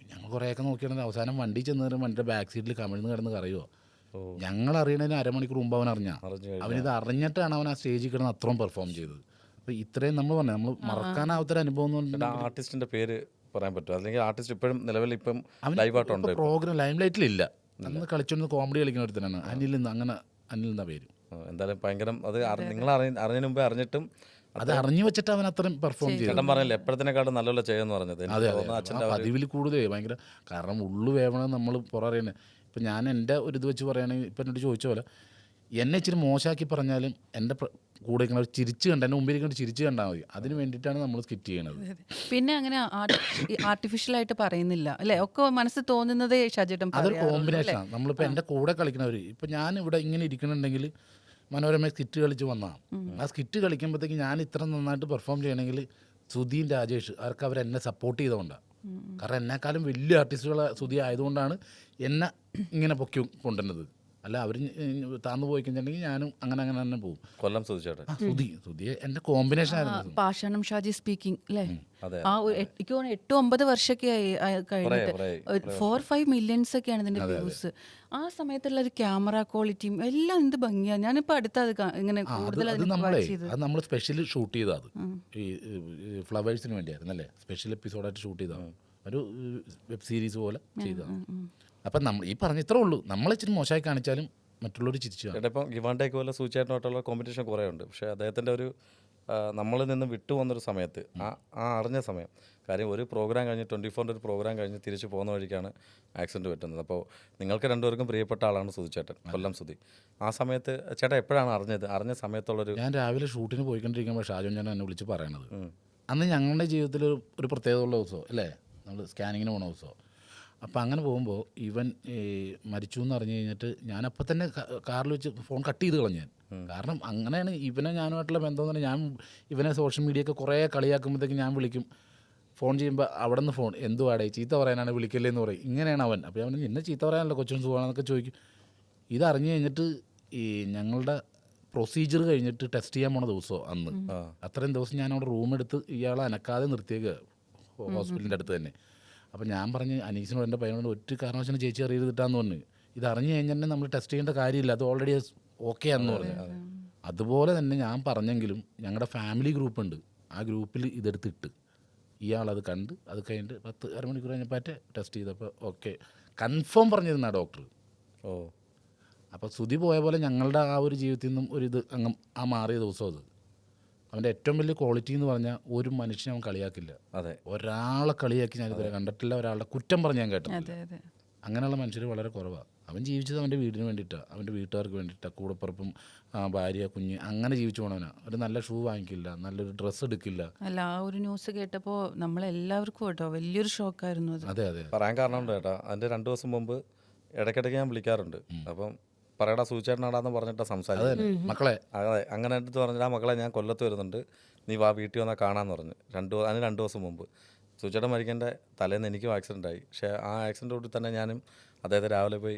ഞങ്ങൾ കുറേയൊക്കെ നോക്കിയാണെങ്കിൽ അവസാനം വണ്ടി ചെന്ന് കയറും, വണ്ടിയുടെ ബാക്ക് സീറ്റിൽ കമിഴ്ന്ന് കിടന്ന് കറിയുമോ. ഞങ്ങൾ അറിയണതിന് 1/2 മണിക്കൂർ മുമ്പ് അവൻ അവനിത് അറിഞ്ഞിട്ടാണ് അവൻ ആ സ്റ്റേജിൽ കിടന്ന് അത്രയും പെർഫോം ചെയ്തത്. അപ്പോൾ ഇത്രയും നമ്മൾ പറഞ്ഞു നമ്മൾ മറക്കാനാവാത്തൊരു അനുഭവം എന്ന് പറഞ്ഞാൽ ആർട്ടിസ്റ്റിൻ്റെ പേര് പറയാൻ പറ്റുമോ? അല്ലെങ്കിൽ ആർട്ടിസ്റ്റ് ഇപ്പോഴും നിലവിൽ ഇപ്പം ലൈവായിട്ടുണ്ട്, പ്രോഗ്രാം ലൈം ലൈറ്റിലില്ല, അന്ന് കളിച്ചോണ്ട് കോമഡി കളിക്കുന്ന ഒരുത്തനാണ് അനിൽ എന്ന പേര്. എന്തായാലും ഭയങ്കര അത് നിങ്ങൾ അറിഞ്ഞതിന് മുമ്പേ അറിഞ്ഞിട്ടും അത് അറിഞ്ഞു വെച്ചിട്ട് അവൻ അത്രയും പെർഫോം ചെയ്തു. ചേട്ടൻ പറഞ്ഞില്ല എപ്പോഴത്തേക്കാളും നല്ലപോലെ ചെയ്യുമെന്ന് പറഞ്ഞത്. അതെ പതിവിൽ കൂടുതൽ ഭയങ്കര, കാരണം ഉള്ളു വേവണം നമ്മൾ പുററിയുന്നത്. ഇപ്പം ഞാൻ എൻ്റെ ഒരു ഇത് വെച്ച് പറയുകയാണെങ്കിൽ ഇപ്പം എന്നോട് ചോദിച്ച പോലെ എന്നെ ഇച്ചിരി മോശമാക്കി പറഞ്ഞാലും എൻ്റെ കൂടെ ചിരിച്ച് കണ്ട എൻ്റെ മുമ്പിൽ കണ്ട് ചിരിച്ച് കണ്ടാൽ മതി. അതിന് വേണ്ടിയിട്ടാണ് നമ്മൾ സ്കിറ്റ് ചെയ്യണത്. പിന്നെ അങ്ങനെ ആർട്ടിഫിഷ്യലായിട്ട് പറയുന്നില്ല അല്ലേ, ഒക്കെ മനസ്സിൽ തോന്നുന്നതേ ഷാജേട്ടൻ. അതൊരു കോമ്പിനേഷനാണ്. നമ്മളിപ്പോൾ എൻ്റെ കൂടെ കളിക്കുന്നവർ, ഇപ്പം ഞാൻ ഇവിടെ ഇങ്ങനെ ഇരിക്കണമെന്നുണ്ടെങ്കിൽ മനോരമ സ്കിറ്റ് കളിച്ച് വന്നതാണ്. ആ സ്കിറ്റ് കളിക്കുമ്പോഴത്തേക്ക് ഞാൻ ഇത്ര നന്നായിട്ട് പെർഫോം ചെയ്യണമെങ്കിൽ സുധീൻ രാജേഷ് അവർക്ക് അവരെന്നെ സപ്പോർട്ട് ചെയ്തുകൊണ്ടാണ്. കാരണം എന്നെക്കാളും വലിയ ആർട്ടിസ്റ്റുകൾ സുധി ആയതുകൊണ്ടാണ് എന്നെ ഇങ്ങനെ പൊക്കി കൊണ്ടുവരുന്നത്. അല്ല അവർ താന്നു പോയി കഴിഞ്ഞിട്ടുണ്ടെങ്കിൽ ഞാനും അങ്ങനെ തന്നെ പോകും. കൊല്ലം സുധിച്ചേട്ടൻ സുധി എൻ്റെ കോമ്പിനേഷൻ ആയിരുന്നു. പാഷാണം ഷാജി സ്പീക്കിംഗ് അല്ലേ? അതെ. ആ എനിക്ക് തോന്നുന്നു 8-9 വർഷമൊക്കെ കഴിഞ്ഞിട്ട് 4-5 മില്യൺസ് ഒക്കെയാണ് ഇതിന്റെ വ്യൂസ്. ആ സമയത്തുള്ള ഒരു ക്യാമറ ക്വാളിറ്റിയും എല്ലാം എന്ത് ഭംഗിയാണ്. ഞാനിപ്പോൾ അടുത്ത ഇങ്ങനെ കൂടുതൽ അത് നമ്മൾ സ്പെഷ്യൽ ഷൂട്ട് ചെയ്തത് ഈ ഫ്ലവേഴ്സിന് വേണ്ടിയായിരുന്നു അല്ലേ? സ്പെഷ്യൽ എപ്പിസോഡായിട്ട് ഷൂട്ട് ചെയ്തതാണ്. ഒരു വെബ് സീരീസ് പോലെ ചെയ്തതാണ്. അപ്പം നമ്മൾ ഈ പറഞ്ഞ ഇത്രേ ഉള്ളൂ. നമ്മളെ ഇച്ചിരി മോശമായി കാണിച്ചാലും മറ്റുള്ളവർ ചിരിച്ചു. ചേട്ടാ ഇപ്പം ഗിവാണ്ടേക്ക് പോലെ സൂചിച്ചായിട്ടുള്ള കോമ്പറ്റീഷൻ കുറേ ഉണ്ട്. പക്ഷേ അദ്ദേഹത്തിൻ്റെ ഒരു നമ്മളിൽ നിന്ന് വിട്ടു വന്നൊരു സമയത്ത് അറിഞ്ഞ സമയം, കാര്യം ഒരു പ്രോഗ്രാം കഴിഞ്ഞ് 24 ഒരു പ്രോഗ്രാം കഴിഞ്ഞ് തിരിച്ചു പോകുന്ന വഴിക്കാണ് ആക്സിഡൻറ്റ് പറ്റുന്നത്. അപ്പോൾ നിങ്ങൾക്ക് രണ്ടുപേർക്കും പ്രിയപ്പെട്ട ആളാണ് സുധിച്ചേട്ടൻ, കൊല്ലം സുധി. ആ സമയത്ത് ചേട്ടാ എപ്പോഴാണ് അറിഞ്ഞ സമയത്തുള്ളൊരു? ഞാൻ രാവിലെ ഷൂട്ടിന് പോയിക്കൊണ്ടിരിക്കുമ്പോൾ ഷാജോൻ ഞാൻ എന്നെ വിളിച്ച് പറയണത്, അന്ന് ഞങ്ങളുടെ ജീവിതത്തിൽ ഒരു പ്രത്യേകതയുള്ള ദിവസം അല്ലേ, നമ്മൾ സ്കാനിങ്ങിന് പോണ ദിവസം. അപ്പം അങ്ങനെ പോകുമ്പോൾ ഇവൻ മരിച്ചു എന്ന് അറിഞ്ഞു കഴിഞ്ഞിട്ട് ഞാനപ്പം തന്നെ കാറിൽ വെച്ച് ഫോൺ കട്ട് ചെയ്ത് കളഞ്ഞു ഞാൻ. കാരണം അങ്ങനെയാണ് ഇവനെ ഞാനുമായിട്ടുള്ള ബന്ധം എന്ന് പറഞ്ഞാൽ, ഞാൻ ഇവനെ സോഷ്യൽ മീഡിയ ഒക്കെ കുറേ കളിയാക്കുമ്പോഴത്തേക്ക് ഞാൻ വിളിക്കും, ഫോൺ ചെയ്യുമ്പോൾ അവിടെ നിന്ന് ഫോൺ എന്തുവാടേ ചീത്ത പറയാനാണ് വിളിക്കല്ലേ എന്ന് പറയും. ഇങ്ങനെയാണ് അവൻ. അപ്പോൾ അവൻ എന്നെ ചീത്ത പറയാനല്ലോ കൊച്ചിന് സുഖമാണെന്നൊക്കെ ചോദിക്കും. ഇതറിഞ്ഞു കഴിഞ്ഞിട്ട് ഈ ഞങ്ങളുടെ പ്രൊസീജിയർ കഴിഞ്ഞിട്ട് ടെസ്റ്റ് ചെയ്യാൻ പോണ ദിവസമോ അന്ന്, അത്രയും ദിവസം ഞാൻ അവിടെ റൂം എടുത്ത് ഇയാളെ അനക്കാതെ നിർത്തിയേക്ക് ഹോസ്പിറ്റലിൻ്റെ അടുത്ത് തന്നെ. അപ്പം ഞാൻ പറഞ്ഞ് അനീസിനോട് എൻ്റെ പയ്യനോട് ഒറ്റ കാരണവശാലും ചേച്ചി അറിയരുതിട്ടാന്ന് പറഞ്ഞു. ഇത് അറിഞ്ഞു കഴിഞ്ഞാൽ നമ്മൾ ടെസ്റ്റ് ചെയ്യേണ്ട കാര്യമില്ല, അത് ഓൾറെഡി ഓക്കെ ആണെന്ന് പറഞ്ഞു. അതുപോലെ തന്നെ ഞാൻ പറഞ്ഞെങ്കിലും ഞങ്ങളുടെ ഫാമിലി ഗ്രൂപ്പുണ്ട്, ആ ഗ്രൂപ്പിൽ ഇതെടുത്തിട്ട് ഇയാളത് കണ്ട് അത് കഴിഞ്ഞിട്ട് 10 അരമണിക്കൂർ കഴിഞ്ഞപ്പോൾ ടെസ്റ്റ് ചെയ്തപ്പോൾ ഓക്കെ കൺഫേം പറഞ്ഞിരുന്ന ഡോക്ടർ. അപ്പോൾ സുധി പോയ പോലെ ഞങ്ങളുടെ ആ ഒരു ജീവിതത്തിൽ നിന്നും ഒരിത് അങ്ങ് ആ മാറിയ ദിവസം അത്. അവൻ്റെ ഏറ്റവും വലിയ ക്വാളിറ്റി എന്ന് പറഞ്ഞാൽ ഒരു മനുഷ്യനെ അവൻ കളിയാക്കില്ല. അതെ, ഒരാളെ കളിയാക്കി ഞാൻ ഇതുവരെ കണ്ടിട്ടില്ല, ഒരാളുടെ കുറ്റം പറഞ്ഞ് ഞാൻ കേട്ടിട്ടില്ല. അങ്ങനെയുള്ള മനുഷ്യർ വളരെ കുറവാണ്. അവൻ ജീവിച്ചത് അവൻ്റെ വീടിന് വേണ്ടിയിട്ടാണ്, അവൻ്റെ വീട്ടുകാർക്ക് വേണ്ടിയിട്ടാണ്, കൂടപ്പുറപ്പും ഭാര്യ കുഞ്ഞ് അങ്ങനെ ജീവിച്ചു പോകണവനാണ്. ഒരു നല്ല ഷൂ വാങ്ങിക്കില്ല, നല്ലൊരു ഡ്രസ്സ് എടുക്കില്ല. അല്ല, ആ ഒരു ന്യൂസ് കേട്ടപ്പോൾ നമ്മളെല്ലാവർക്കും കേട്ടോ വലിയൊരു ഷോക്കായിരുന്നു അത്. അതെ അതെ പറയാൻ കാരണമുണ്ട് ചേട്ടാ. അതിൻ്റെ 2 ദിവസം മുമ്പ് ഇടയ്ക്കിടയ്ക്ക് ഞാൻ വിളിക്കാറുണ്ട്. അപ്പം പറയടാ സൂചിച്ചേട്ടനാടാന്ന് പറഞ്ഞിട്ടാ സംസാരിക്കും മക്കളെ. അതെ, അങ്ങനെ എടുത്ത് പറഞ്ഞിട്ട് ആ മക്കളെ ഞാൻ കൊല്ലത്ത് വരുന്നുണ്ട്, നീ വാ വീട്ടിൽ വന്നാൽ കാണാമെന്ന് പറഞ്ഞു. അതിന് 2 ദിവസം മുമ്പ് സൂചിച്ചേട്ടൻ മരിക്കേണ്ട തലേന്ന് എനിക്കും ആക്സിഡൻ്റ് ആയി. പക്ഷേ ആ ആക്സിഡൻറ്റോട് തന്നെ ഞാനും അദ്ദേഹത്തെ രാവിലെ പോയി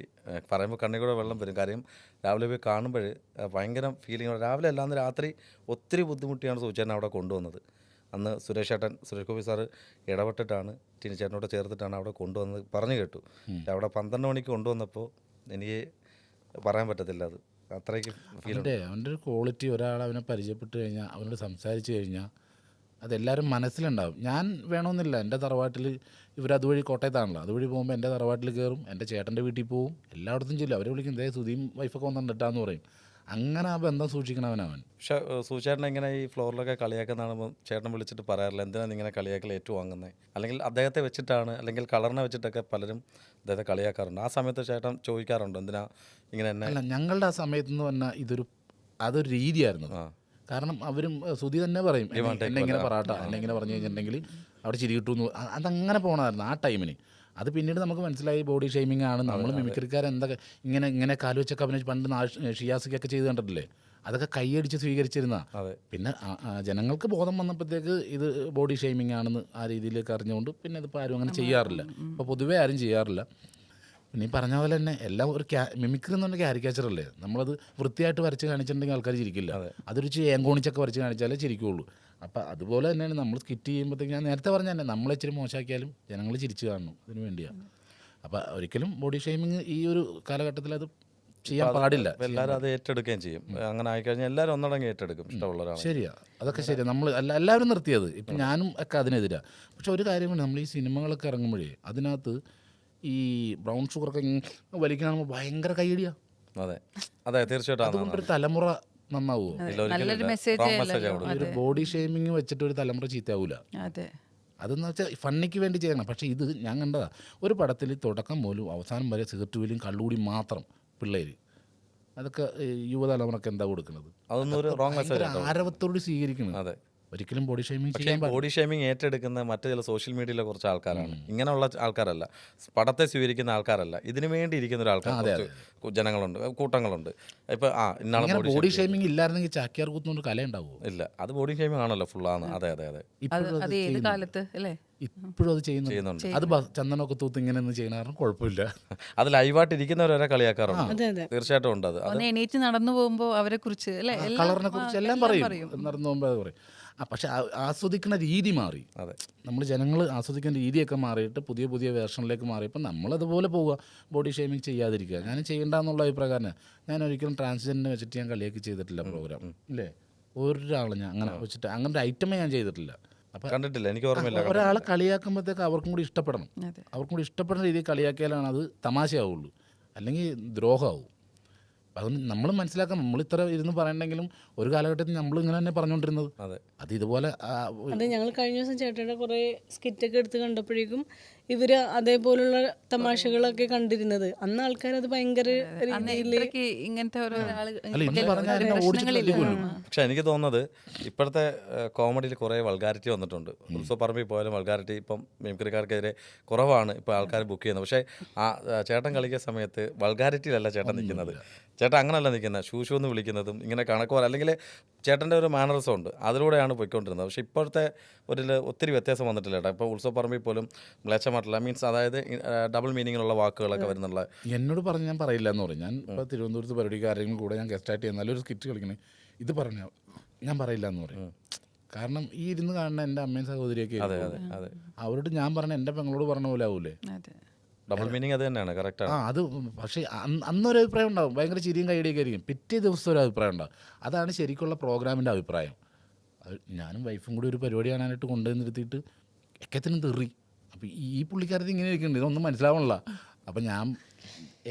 പറയുമ്പോൾ കണ്ണിൽ കൂടെ വെള്ളം വരും. കാര്യം രാവിലെ പോയി കാണുമ്പോൾ ഭയങ്കര ഫീലിംഗ്. രാവിലെ അല്ലാന്ന് രാത്രി ഒത്തിരി ബുദ്ധിമുട്ടിയാണ് സൂചിച്ചേട്ടൻ അവിടെ കൊണ്ടുവന്നത്. അന്ന് സുരേഷ് ഗോപി സാറ് ഇടപെട്ടിട്ടാണ് ടിനിച്ചേട്ടനോട് ചേർത്തിട്ടാണ് അവിടെ കൊണ്ടുവന്നത് പറഞ്ഞു കേട്ടു. പക്ഷെ അവിടെ 12 മണിക്ക് കൊണ്ടുവന്നപ്പോൾ എനിക്ക് പറയാൻ പറ്റത്തില്ല, അത് അത്രയ്ക്ക് അവൻ്റെ ഒരു ക്വാളിറ്റി. ഒരാൾ അവനെ പരിചയപ്പെട്ട് കഴിഞ്ഞാൽ, അവനോട് സംസാരിച്ച് കഴിഞ്ഞാൽ അതെല്ലാവരും മനസ്സിലുണ്ടാവും. ഞാൻ വേണമെന്നില്ല, എൻ്റെ തറവാട്ടിൽ ഇവരതുവഴി കോട്ടയത്താണല്ലോ, അതുവഴി പോകുമ്പോൾ എൻ്റെ തറവാട്ടിൽ കയറും, എൻ്റെ ചേട്ടൻ്റെ വീട്ടിൽ പോവും, എല്ലായിടത്തും ചെല്ലും. അവരെ വിളിക്കും, ദേ സുധിയും വൈഫൊക്കെ വന്നിട്ടാന്ന് പറയും. അങ്ങനെ ആ ബന്ധം സൂക്ഷിക്കണവനവൻ. പക്ഷേ സൂചേട്ടൻ ഇങ്ങനെ ഈ ഫ്ലോറിലൊക്കെ കളിയാക്കുന്നതാണെമ്പോൾ ചേട്ടൻ വിളിച്ചിട്ട് പറയാറില്ല, എന്തിനാണ് ഇങ്ങനെ കളിയാക്കൽ ഏറ്റവും വാങ്ങുന്നത്, അല്ലെങ്കിൽ അദ്ദേഹത്തെ വെച്ചിട്ടാണ്, അല്ലെങ്കിൽ കളറിനെ വെച്ചിട്ടൊക്കെ പലരും അദ്ദേഹത്തെ കളിയാക്കാറുണ്ട്. ആ സമയത്ത് ചേട്ടൻ ചോദിക്കാറുണ്ട് എന്തിനാ ഇങ്ങനെ എന്നെ? അല്ല, ഞങ്ങളുടെ ആ സമയത്ത് എന്ന് പറഞ്ഞാൽ അതൊരു രീതിയായിരുന്നു. കാരണം അവരും സുധി തന്നെ പറയും, എന്നെ ഇങ്ങനെ പറയട്ടാ, എന്നെ ഇങ്ങനെ പറഞ്ഞു കഴിഞ്ഞിട്ടുണ്ടെങ്കിൽ അവിടെ ചിരി കിട്ടുമെന്ന്. അതങ്ങനെ പോകണമായിരുന്നു ആ ടൈമിന്. അത് പിന്നീട് നമുക്ക് മനസ്സിലായി ബോഡി ഷെയ്മിങ് ആണ്. നമ്മൾ മിമിക്രിക്കാർ എന്തൊക്കെ ഇങ്ങനെ കാല് വെച്ചൊക്കെ അഭിനയിച്ച് പണ്ട് ഷിയാസിക്കൊക്കെ ചെയ്ത് കണ്ടിട്ടില്ലേ, അതൊക്കെ കൈയടിച്ച് സ്വീകരിച്ചിരുന്ന. പിന്നെ ജനങ്ങൾക്ക് ബോധം വന്നപ്പോഴത്തേക്ക് ഇത് ബോഡി ഷെയ്മിങ് ആണെന്ന് ആ രീതിയിലേക്ക് അറിഞ്ഞുകൊണ്ട് പിന്നെ ഇതിപ്പോൾ ആരും അങ്ങനെ ചെയ്യാറില്ല. ഇപ്പോൾ പൊതുവേ ആരും ചെയ്യാറില്ല. പിന്നെ ഈ പറഞ്ഞ പോലെ തന്നെ എല്ലാം ഒരു മിമിക്രി എന്ന് പറഞ്ഞാൽ ക്യാരിക്കേച്ചറല്ലേ. നമ്മളത് വൃത്തിയായിട്ട് വരച്ച് കാണിച്ചിട്ടുണ്ടെങ്കിൽ ആൾക്കാർ ചിരിക്കില്ല. അതൊരു ഏങ്കോണിച്ചൊക്കെ വരച്ച് കാണിച്ചാലേ ചിരിക്കുകയുള്ളൂ. അപ്പം അതുപോലെ തന്നെയാണ് നമ്മൾ സ്കിറ്റ് ചെയ്യുമ്പോഴത്തേക്ക് ഞാൻ നേരത്തെ പറഞ്ഞ തന്നെ നമ്മളെ ഇച്ചിരി മോശമാക്കിയാലും ജനങ്ങൾ ചിരിച്ചു കാണണം, അതിന് വേണ്ടിയാണ്. അപ്പം ഒരിക്കലും ബോഡി ഷെയ്മിങ് ഈ ഒരു കാലഘട്ടത്തിൽ അത് ചെയ്യാൻ പാടില്ല. എല്ലാവരും അത് ഏറ്റെടുക്കുകയും ചെയ്യും. അങ്ങനെ ആയിക്കഴിഞ്ഞാൽ എല്ലാവരും ഒന്നടങ്ങി ഏറ്റെടുക്കും, ഇഷ്ടമുള്ളവരാണ്. ശരിയാ, അതൊക്കെ ശരിയാ. നമ്മൾ എല്ലാവരും നിർത്തിയത്. ഇപ്പം ഞാനും ഒക്കെ അതിനെതിരാണ്. പക്ഷെ ഒരു കാര്യമാണ്, നമ്മൾ ഈ സിനിമകളൊക്കെ ഇറങ്ങുമ്പോഴേ അതിനകത്ത് ഈ ബ്രൗൺ ഷുഗറൊക്കെ വലിക്കണമ്പോൾ ഭയങ്കര കൈയടിയാ. അതെ അതെ, തീർച്ചയായിട്ടും. അതുകൊണ്ടൊരു തലമുറ നന്നാവുമോ? ഒരു ബോഡി ഷെയ്മിങ് വെച്ചിട്ട് ഒരു തലമുറ ചീത്തയാവൂല. അതെന്ന് വെച്ചാൽ ഫണ്ണിക്ക് വേണ്ടി ചെയ്യണം. പക്ഷേ ഇത് ഞാൻ കണ്ടതാ, ഒരു പടത്തിൽ തുടക്കം പോലും അവസാനം വരെ സിഗരറ്റ് വലിയും കള്ളുകൂടി മാത്രം പിള്ളേർ. അതൊക്കെ യുവതലമുറക്ക് എന്താ കൊടുക്കുന്നത്? അതൊന്നും ഒരു റോങ് മെസ്സേജ് ആരവത്തോട് സ്വീകരിക്കണം. അതെ, ഒരിക്കലും ബോഡി ഷേമിങ് പക്ഷേ ചെയ്യാൻ ബോഡി ഷേമിങ് ഏറ്റെടുക്കുന്ന മറ്റു ചില സോഷ്യൽ മീഡിയയിലെ കുറച്ച് ആൾക്കാരാണ്. ഇങ്ങനെയുള്ള ആൾക്കാരല്ല, പടത്തെ സ്വീകരിക്കുന്ന ആൾക്കാരല്ല, ഇതിനു വേണ്ടി ഇരിക്കുന്ന ഒരു ആൾക്കാർ ജനങ്ങളുണ്ട്, കൂട്ടങ്ങളുണ്ട്. ഇപ്പൊ ഇന്നാളെ ബോഡി ഷേമിങ് ഇല്ലായിരുന്നെങ്കിൽ ചാക്യാർ കൂത്തുകൊണ്ട് കല ഉണ്ടാവുമോ? ഇല്ല, അത് ബോഡി ഷേമിങ് ആണല്ലോ ഫുള്ളാണ്. അതെ അതെ അതെ, അത് ഏത് കാലത്ത് അല്ലേ? ഇപ്പോഴും അത് ചെയ്യുന്നുണ്ട്. അത് ചന്ദനമൊക്കെ തൂത്ത് ഇങ്ങനെ ഒന്നും ചെയ്യുന്ന കാരണം കുഴപ്പമില്ല. അത് ലൈവായിട്ട് ഇരിക്കുന്നവരെ കളിയാക്കാറുണ്ട്. തീർച്ചയായിട്ടും ഉണ്ട് അത്. ഒന്ന് എണീറ്റ് നടന്നു പോകുമ്പോൾ അവരെ കുറിച്ച് അല്ലേ, കളറിനെ കുറിച്ച് എല്ലാം പറയും, നടന്നു പോകുമ്പോൾ അത് പറയും. പക്ഷെ ആസ്വദിക്കുന്ന രീതി മാറി. അതെ, നമ്മൾ ജനങ്ങൾ ആസ്വദിക്കുന്ന രീതിയൊക്കെ മാറിയിട്ട് പുതിയ പുതിയ വേർഷനിലേക്ക് മാറിയപ്പോൾ നമ്മളതുപോലെ പോവുക. ബോഡി ഷേമിങ് ചെയ്യാതിരിക്കുക. ഞാൻ ചെയ്യേണ്ടെന്നുള്ള അഭിപ്രായക്കാരനാണ്. ഞാൻ ഒരിക്കലും ട്രാൻസ്ജെൻഡറിനെ വെച്ചിട്ട് ഞാൻ കളിയാക്കി ചെയ്തിട്ടില്ല പ്രോഗ്രാം. ഇല്ലേ, ഒരാൾ ഞാൻ അങ്ങനെ വെച്ചിട്ട് അങ്ങനെ ഒരു ഐറ്റമേ ഞാൻ ചെയ്തിട്ടില്ല. അപ്പം കണ്ടിട്ടില്ല, എനിക്ക് ഓർമ്മയില്ല. ഒരാളെ കളിയാക്കുമ്പോഴത്തേക്ക് അവർക്കും കൂടി ഇഷ്ടപ്പെടണം. അവർക്കും കൂടി ഇഷ്ടപ്പെടുന്ന രീതിയിൽ കളിയാക്കിയാലാണ് അത് തമാശയാവുള്ളൂ, അല്ലെങ്കിൽ ദ്രോഹമാവും. അത് നമ്മൾ മനസ്സിലാക്കാം. നമ്മളിത്ര ഇരുന്ന് പറയണമെങ്കിലും ഒരു കാലഘട്ടത്തിൽ നമ്മൾ ഇങ്ങനെ തന്നെ പറഞ്ഞുകൊണ്ടിരുന്നത്. അത് ഇതുപോലെ അതെ, ഞങ്ങൾ കഴിഞ്ഞ ദിവസം ചേട്ടയുടെ കുറേ സ്കിറ്റൊക്കെ എടുത്ത് കണ്ടപ്പോഴേക്കും ഇവർ അതേപോലുള്ള തമാശകളൊക്കെ കണ്ടിരുന്നത്. അന്ന് ആൾക്കാരത് ഭയങ്കര ഇങ്ങനത്തെ പക്ഷെ എനിക്ക് തോന്നുന്നത് ഇപ്പോഴത്തെ കോമഡിയിൽ കുറേ വൾഗാരിറ്റി വന്നിട്ടുണ്ട്. ഉത്സവപ്പറമ്പിൽ പോയാലും വൾഗാരിറ്റി ഇപ്പം മിമിക്രിക്കാർക്കെതിരെ കുറവാണ് ഇപ്പോൾ ആൾക്കാർ ബുക്ക് ചെയ്യുന്നത്. പക്ഷേ ചേട്ടൻ കളിക്കുന്ന സമയത്ത് വൾഗാരിറ്റിയിലല്ല ചേട്ടൻ നിൽക്കുന്നത്. ചേട്ടൻ അങ്ങനെയല്ല നിൽക്കുന്നത്, ഷൂഷു എന്ന് വിളിക്കുന്നതും ഇങ്ങനെ കണക്ക് പോലെ, അല്ലെങ്കിൽ ചേട്ടൻ്റെ ഒരു മാനറിസം ഉണ്ട്, അതിലൂടെയാണ് പോയിക്കൊണ്ടിരുന്നത്. പക്ഷേ ഇപ്പോഴത്തെ ഒത്തിരി വ്യത്യാസം വന്നിട്ടില്ല ചേട്ടാ. ഇപ്പോൾ ഉത്സവപ്പറമ്പിൽ പോലും മ്ലേച്ഛമായിട്ടുള്ള മീൻസ് അതായത് ഡബിൾ മീനിങ്ങിലുള്ള വാക്കുകളൊക്കെ വരുന്നുള്ള എന്നോട് പറഞ്ഞ് ഞാൻ പറയില്ല എന്ന് പറയും. ഞാൻ ഇപ്പോൾ തിരുവനന്തപുരത്ത് പരിപാടിക്കാരെങ്കിലും കൂടെ ഞാൻ ഗസ്റ്റായിട്ട് ചെയ്യുന്ന ഒരു സ്കിറ്റ് കളിക്കണേ ഇത് പറഞ്ഞ ഞാൻ പറയില്ല എന്ന് പറയും. കാരണം ഈ ഇരുന്ന് കാണുന്ന എൻ്റെ അമ്മയും സഹോദരിയൊക്കെ അവരോട് ഞാൻ പറഞ്ഞ എൻ്റെ പെങ്ങളോട് പറഞ്ഞ പോലെ ആവൂലേ. ഡബിൾ മീനിങ് അത് തന്നെയാണ്, കറക്റ്റാണ്. അത് പക്ഷേ അന്നൊരു അഭിപ്രായം ഉണ്ടാവും, ഭയങ്കര ചിരിയും കൈയടിയൊക്കെ ആയിരിക്കും. പിറ്റേ ദിവസം ഒരു അഭിപ്രായം ഉണ്ടാവും. അതാണ് ശരിക്കുള്ള പ്രോഗ്രാമിൻ്റെ അഭിപ്രായം. ഞാനും വൈഫും കൂടി ഒരു പരിപാടി കാണാനായിട്ട് കൊണ്ടുവന്ന് നിർത്തിയിട്ട് എക്കത്തിനും തെറി. അപ്പോൾ ഈ പുള്ളിക്കാരത്ത് ഇങ്ങനെ ഇരിക്കുന്നുണ്ട്, ഇതൊന്നും മനസ്സിലാവണില്ല. അപ്പം ഞാൻ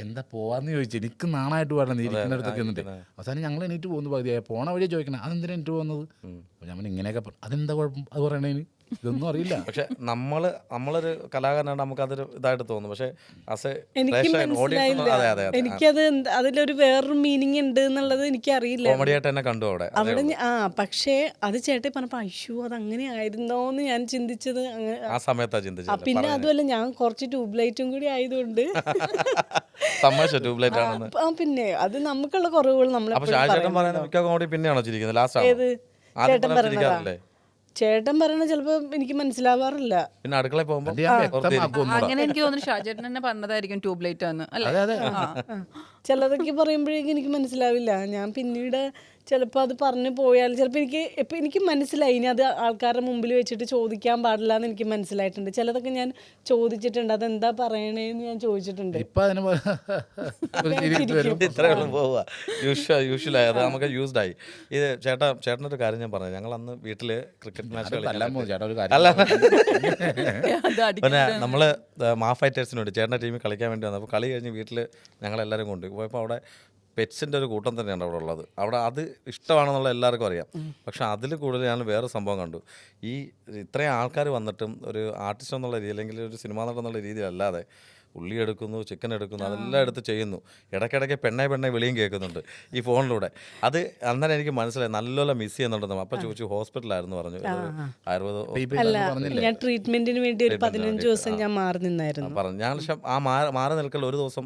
എന്താ പോവാന്ന് ചോദിച്ചു. എനിക്ക് നാണായിട്ട് പാടണം ഇരിക്കുന്നിടത്തൊക്കെ എന്നിട്ട് അവസാനം ഞങ്ങൾ എണീറ്റ് പോകുന്നു. പകുതിയായ പോണ വഴിയെ ചോദിക്കണം അതെന്തിനാ എനിക്ക് പോകുന്നത്. അപ്പോൾ ഞാൻ ഇങ്ങനെയൊക്കെ അതെന്താ കുഴപ്പം അത് പറയണേന്, ഇതൊന്നും അറിയില്ല. പക്ഷെ നമ്മളൊരു കലാകാരനാണ്, നമുക്കതൊരു ഇതായിട്ട് തോന്നും. പക്ഷെ എനിക്ക് മനസ്സിലായില്ല, എനിക്കത് അതിലൊരു വേറൊരു മീനിങ് ഉണ്ട് എന്നുള്ളത് എനിക്കറിയില്ല. കോമഡിയായിട്ട് തന്നെ കണ്ടു അവിടെ. പക്ഷേ അത് ചേട്ടൻ പറഞ്ഞപ്പോൾ അയ്യോ അത് അങ്ങനെ ആയിരുന്നോന്ന് ഞാൻ ചിന്തിച്ചത് ആ സമയത്താ ചിന്തിച്ചത്. പിന്നെ അതുമല്ല ഞാൻ കുറച്ച് ട്യൂബ് ലൈറ്റും കൂടി ആയതുകൊണ്ട് പിന്നെ അത് നമുക്കുള്ള കുറവുകൾ നമ്മൾ ചേട്ടൻ പറഞ്ഞതാ. ചേട്ടൻ പറയണ ചിലപ്പോ എനിക്ക് മനസ്സിലാവാറില്ല. പിന്നെ അടുക്കള പോകുമ്പോ അങ്ങനെ എനിക്ക് തോന്നുന്നു ഷാജേട്ടൻ തന്നെ പറഞ്ഞതായിരിക്കും ട്യൂബ് ലൈറ്റ് ആണ് അല്ലേ. ചിലതൊക്കെ പറയുമ്പോഴേക്കും എനിക്ക് മനസ്സിലാവില്ല. ഞാൻ പിന്നീട് ചിലപ്പോൾ അത് പറഞ്ഞു പോയാൽ ചിലപ്പോൾ എനിക്ക് മനസ്സിലായി ഇനി അത് ആൾക്കാരുടെ മുമ്പിൽ വെച്ചിട്ട് ചോദിക്കാൻ പാടില്ല എന്ന് എനിക്ക് മനസ്സിലായിട്ടുണ്ട്. ചിലതൊക്കെ ഞാൻ ചോദിച്ചിട്ടുണ്ട്, അതെന്താ പറയണേന്ന് ഞാൻ ചോദിച്ചിട്ടുണ്ട്. യൂഷ്വലായി അത് നമുക്ക് യൂസ്ഡ് ആയി. ഇത് ചേട്ടനൊരു കാര്യം ഞാൻ പറഞ്ഞു. ഞങ്ങൾ അന്ന് വീട്ടില് ക്രിക്കറ്റ് മാച്ച് പിന്നെ നമ്മള് മാഫ് ഫൈറ്റേഴ്സിന് വേണ്ടി ചേട്ടൻ്റെ ടീമിൽ കളിക്കാൻ വേണ്ടി വന്നു. അപ്പോൾ കളി കഴിഞ്ഞ് വീട്ടിൽ ഞങ്ങളെല്ലാവരും കൊണ്ട് പോയപ്പോൾ അവിടെ പെറ്റ്സിൻ്റെ ഒരു കൂട്ടം തന്നെയാണ് അവിടെ ഉള്ളത്. അവിടെ അത് ഇഷ്ടമാണെന്നുള്ള എല്ലാവർക്കും അറിയാം. പക്ഷെ അതിൽ കൂടുതൽ ഞാൻ വേറെ സംഭവം കണ്ടു. ഇത്രയും ആൾക്കാർ വന്നിട്ടും ഒരു ആർട്ടിസ്റ്റ് എന്നുള്ള രീതി അല്ലെങ്കിൽ ഒരു സിനിമാ നടൻ എന്നുള്ള രീതിയിലല്ലാതെ ഉള്ളി എടുക്കുന്നു, ചിക്കൻ എടുക്കുന്നു, അതെല്ലാം എടുത്ത് ചെയ്യുന്നു. ഇടയ്ക്കിടയ്ക്ക് പെണ്ണെ വെളിയും കേൾക്കുന്നുണ്ട് ഈ ഫോണിലൂടെ. അത് അന്നേരം എനിക്ക് മനസ്സിലായി നല്ലോണം മിസ് ചെയ്യുന്നുണ്ടെന്ന്. അപ്പം ചോദിച്ചു ഹോസ്പിറ്റലായിരുന്നു പറഞ്ഞു. ഞാൻ ട്രീറ്റ്മെന്റിന് വേണ്ടി ഒരു 15 ദിവസം ഞാൻ മാറി നിന്നായിരുന്നു പറഞ്ഞു. ഞാൻ മാറി നിൽക്കൽ ഒരു ദിവസം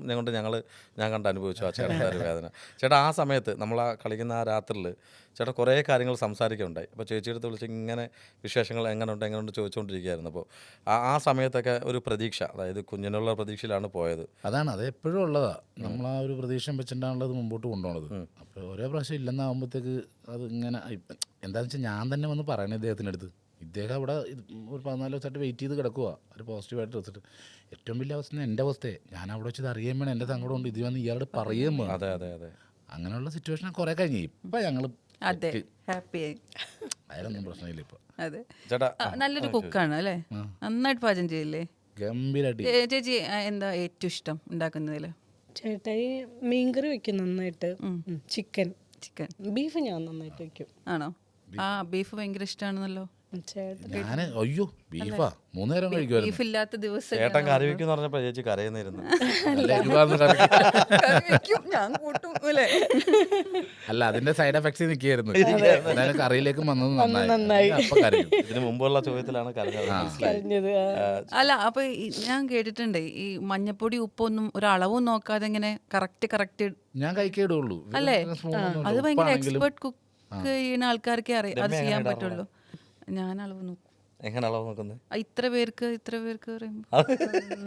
ഞാൻ കണ്ട് അനുഭവിച്ചു ആ ചേട്ടൻ്റെ ഒരു വേദന. ചേട്ടാ ആ സമയത്ത് നമ്മൾ ആ കളിക്കുന്ന ആ രാത്രിയിൽ ചേട്ടാ കുറേ കാര്യങ്ങൾ സംസാരിക്കുകയുണ്ടായി. അപ്പോൾ ചേച്ചിയെടുത്ത് വിളിച്ച് ഇങ്ങനെ വിശേഷങ്ങൾ എങ്ങനെയുണ്ട് ചോദിച്ചുകൊണ്ടിരിക്കുകയായിരുന്നു. അപ്പോൾ ആ സമയത്തൊക്കെ ഒരു പ്രതീക്ഷ, അതായത് കുഞ്ഞിനുള്ള പ്രതീക്ഷയിലാണ് പോയത്. അതാണ്, അത് എപ്പോഴും ഉള്ളതാണ്. നമ്മൾ ആ ഒരു പ്രതീക്ഷ വെച്ചിട്ടാണുള്ളത് മുമ്പോട്ട് കൊണ്ടുപോകുന്നത്. അപ്പോൾ ഓരോ പ്രാവശ്യം ഇല്ലെന്നാകുമ്പോഴത്തേക്ക് അത് ഇങ്ങനെ എന്താണെന്ന് വെച്ചാൽ ഞാൻ തന്നെ വന്ന് പറയണേ ഇദ്ദേഹത്തിനടുത്ത്. ഇദ്ദേഹം അവിടെ ഒരു 14 ദിവസമായിട്ട് വെയിറ്റ് ചെയ്ത് കിടക്കുക ഒരു പോസിറ്റീവായിട്ട് എടുത്തിട്ട്. ഏറ്റവും വലിയ അവസ്ഥ എൻ്റെ അവസ്ഥയെ ഞാൻ അവിടെ വെച്ചത് അറിയാൻ വേണം. എൻ്റെ സങ്കടം കൊണ്ട് ഇത് വന്ന് ഇയാളോട് പറയുകയും വേണം. അതെ അതെ അതെ, അങ്ങനെയുള്ള സിറ്റുവേഷൻ കുറേ കഴിഞ്ഞ് ഇപ്പം ഞങ്ങൾ അതിലൊന്നും പ്രശ്നമില്ല ഇപ്പം. അതെ ചേട്ടാ നല്ലൊരു കുക്കാണ് അല്ലേ, നന്നായിട്ട് പാചകം ചെയ്യില്ലേ? ഗംഭീരമായിട്ട്. ചേച്ചി എന്താ ഏറ്റവും ഇഷ്ടം ഉണ്ടാക്കുന്നതിൽ? ചേട്ടായി മീൻകറി വെക്കും നന്നായിട്ട്. ചിക്കൻ ബീഫ് ഞാൻ നന്നായിട്ട് വെക്കും. ആണോ? ബീഫ് ഭയങ്കര ഇഷ്ടമാണെന്നല്ലോ. ചേട്ടൻ ഞാന് അയ്യോ ബീഫാ 3 നേരം കഴിക്കുമായിരുന്നു. ബീഫ് ഇല്ലാത്ത ദിവസം ചേട്ടൻ കറി വെക്കും എന്ന് പറഞ്ഞപ്പോൾ ചേച്ചി കരയുന്നിരുന്നു. നല്ല എരിവാന്ന് കറി. ഞാൻ കൂട്ടും അല്ലേ. അല്ല അതിന്റെ സൈഡ് എഫക്ട്സ് നിൽക്കുകയായിരുന്നു. എന്നാലും കറിയിലേക്ക് വന്നത് നന്നായി. അപ്പൊ കരയും. ഇതിന് മുമ്പുള്ള ചോദ്യത്തിലാണ് കരഞ്ഞത്, മനസ്സിലായി. പറഞ്ഞത് അല്ല അപ്പൊ ഞാൻ കേട്ടിട്ടുണ്ട് ഈ മഞ്ഞപ്പൊടി ഉപ്പൊന്നും ഒരളവും നോക്കാതെ ഇങ്ങനെ കറക്റ്റ് ഞാൻ കഴിക്കേടുള്ളൂ. അല്ലേ? അത് ഭയങ്കര എക്സ്പെർട്ട് കുക്ക് ചെയ്യുന്ന ആൾക്കാർക്കേ അറിയാം അത് ചെയ്യാൻ പറ്റുള്ളൂ. ഞാൻ അളവ് നോക്കും. എങ്ങനെ അളവ് നോക്കുന്നത്? ഇത്ര പേർക്ക് പറയുമ്പോ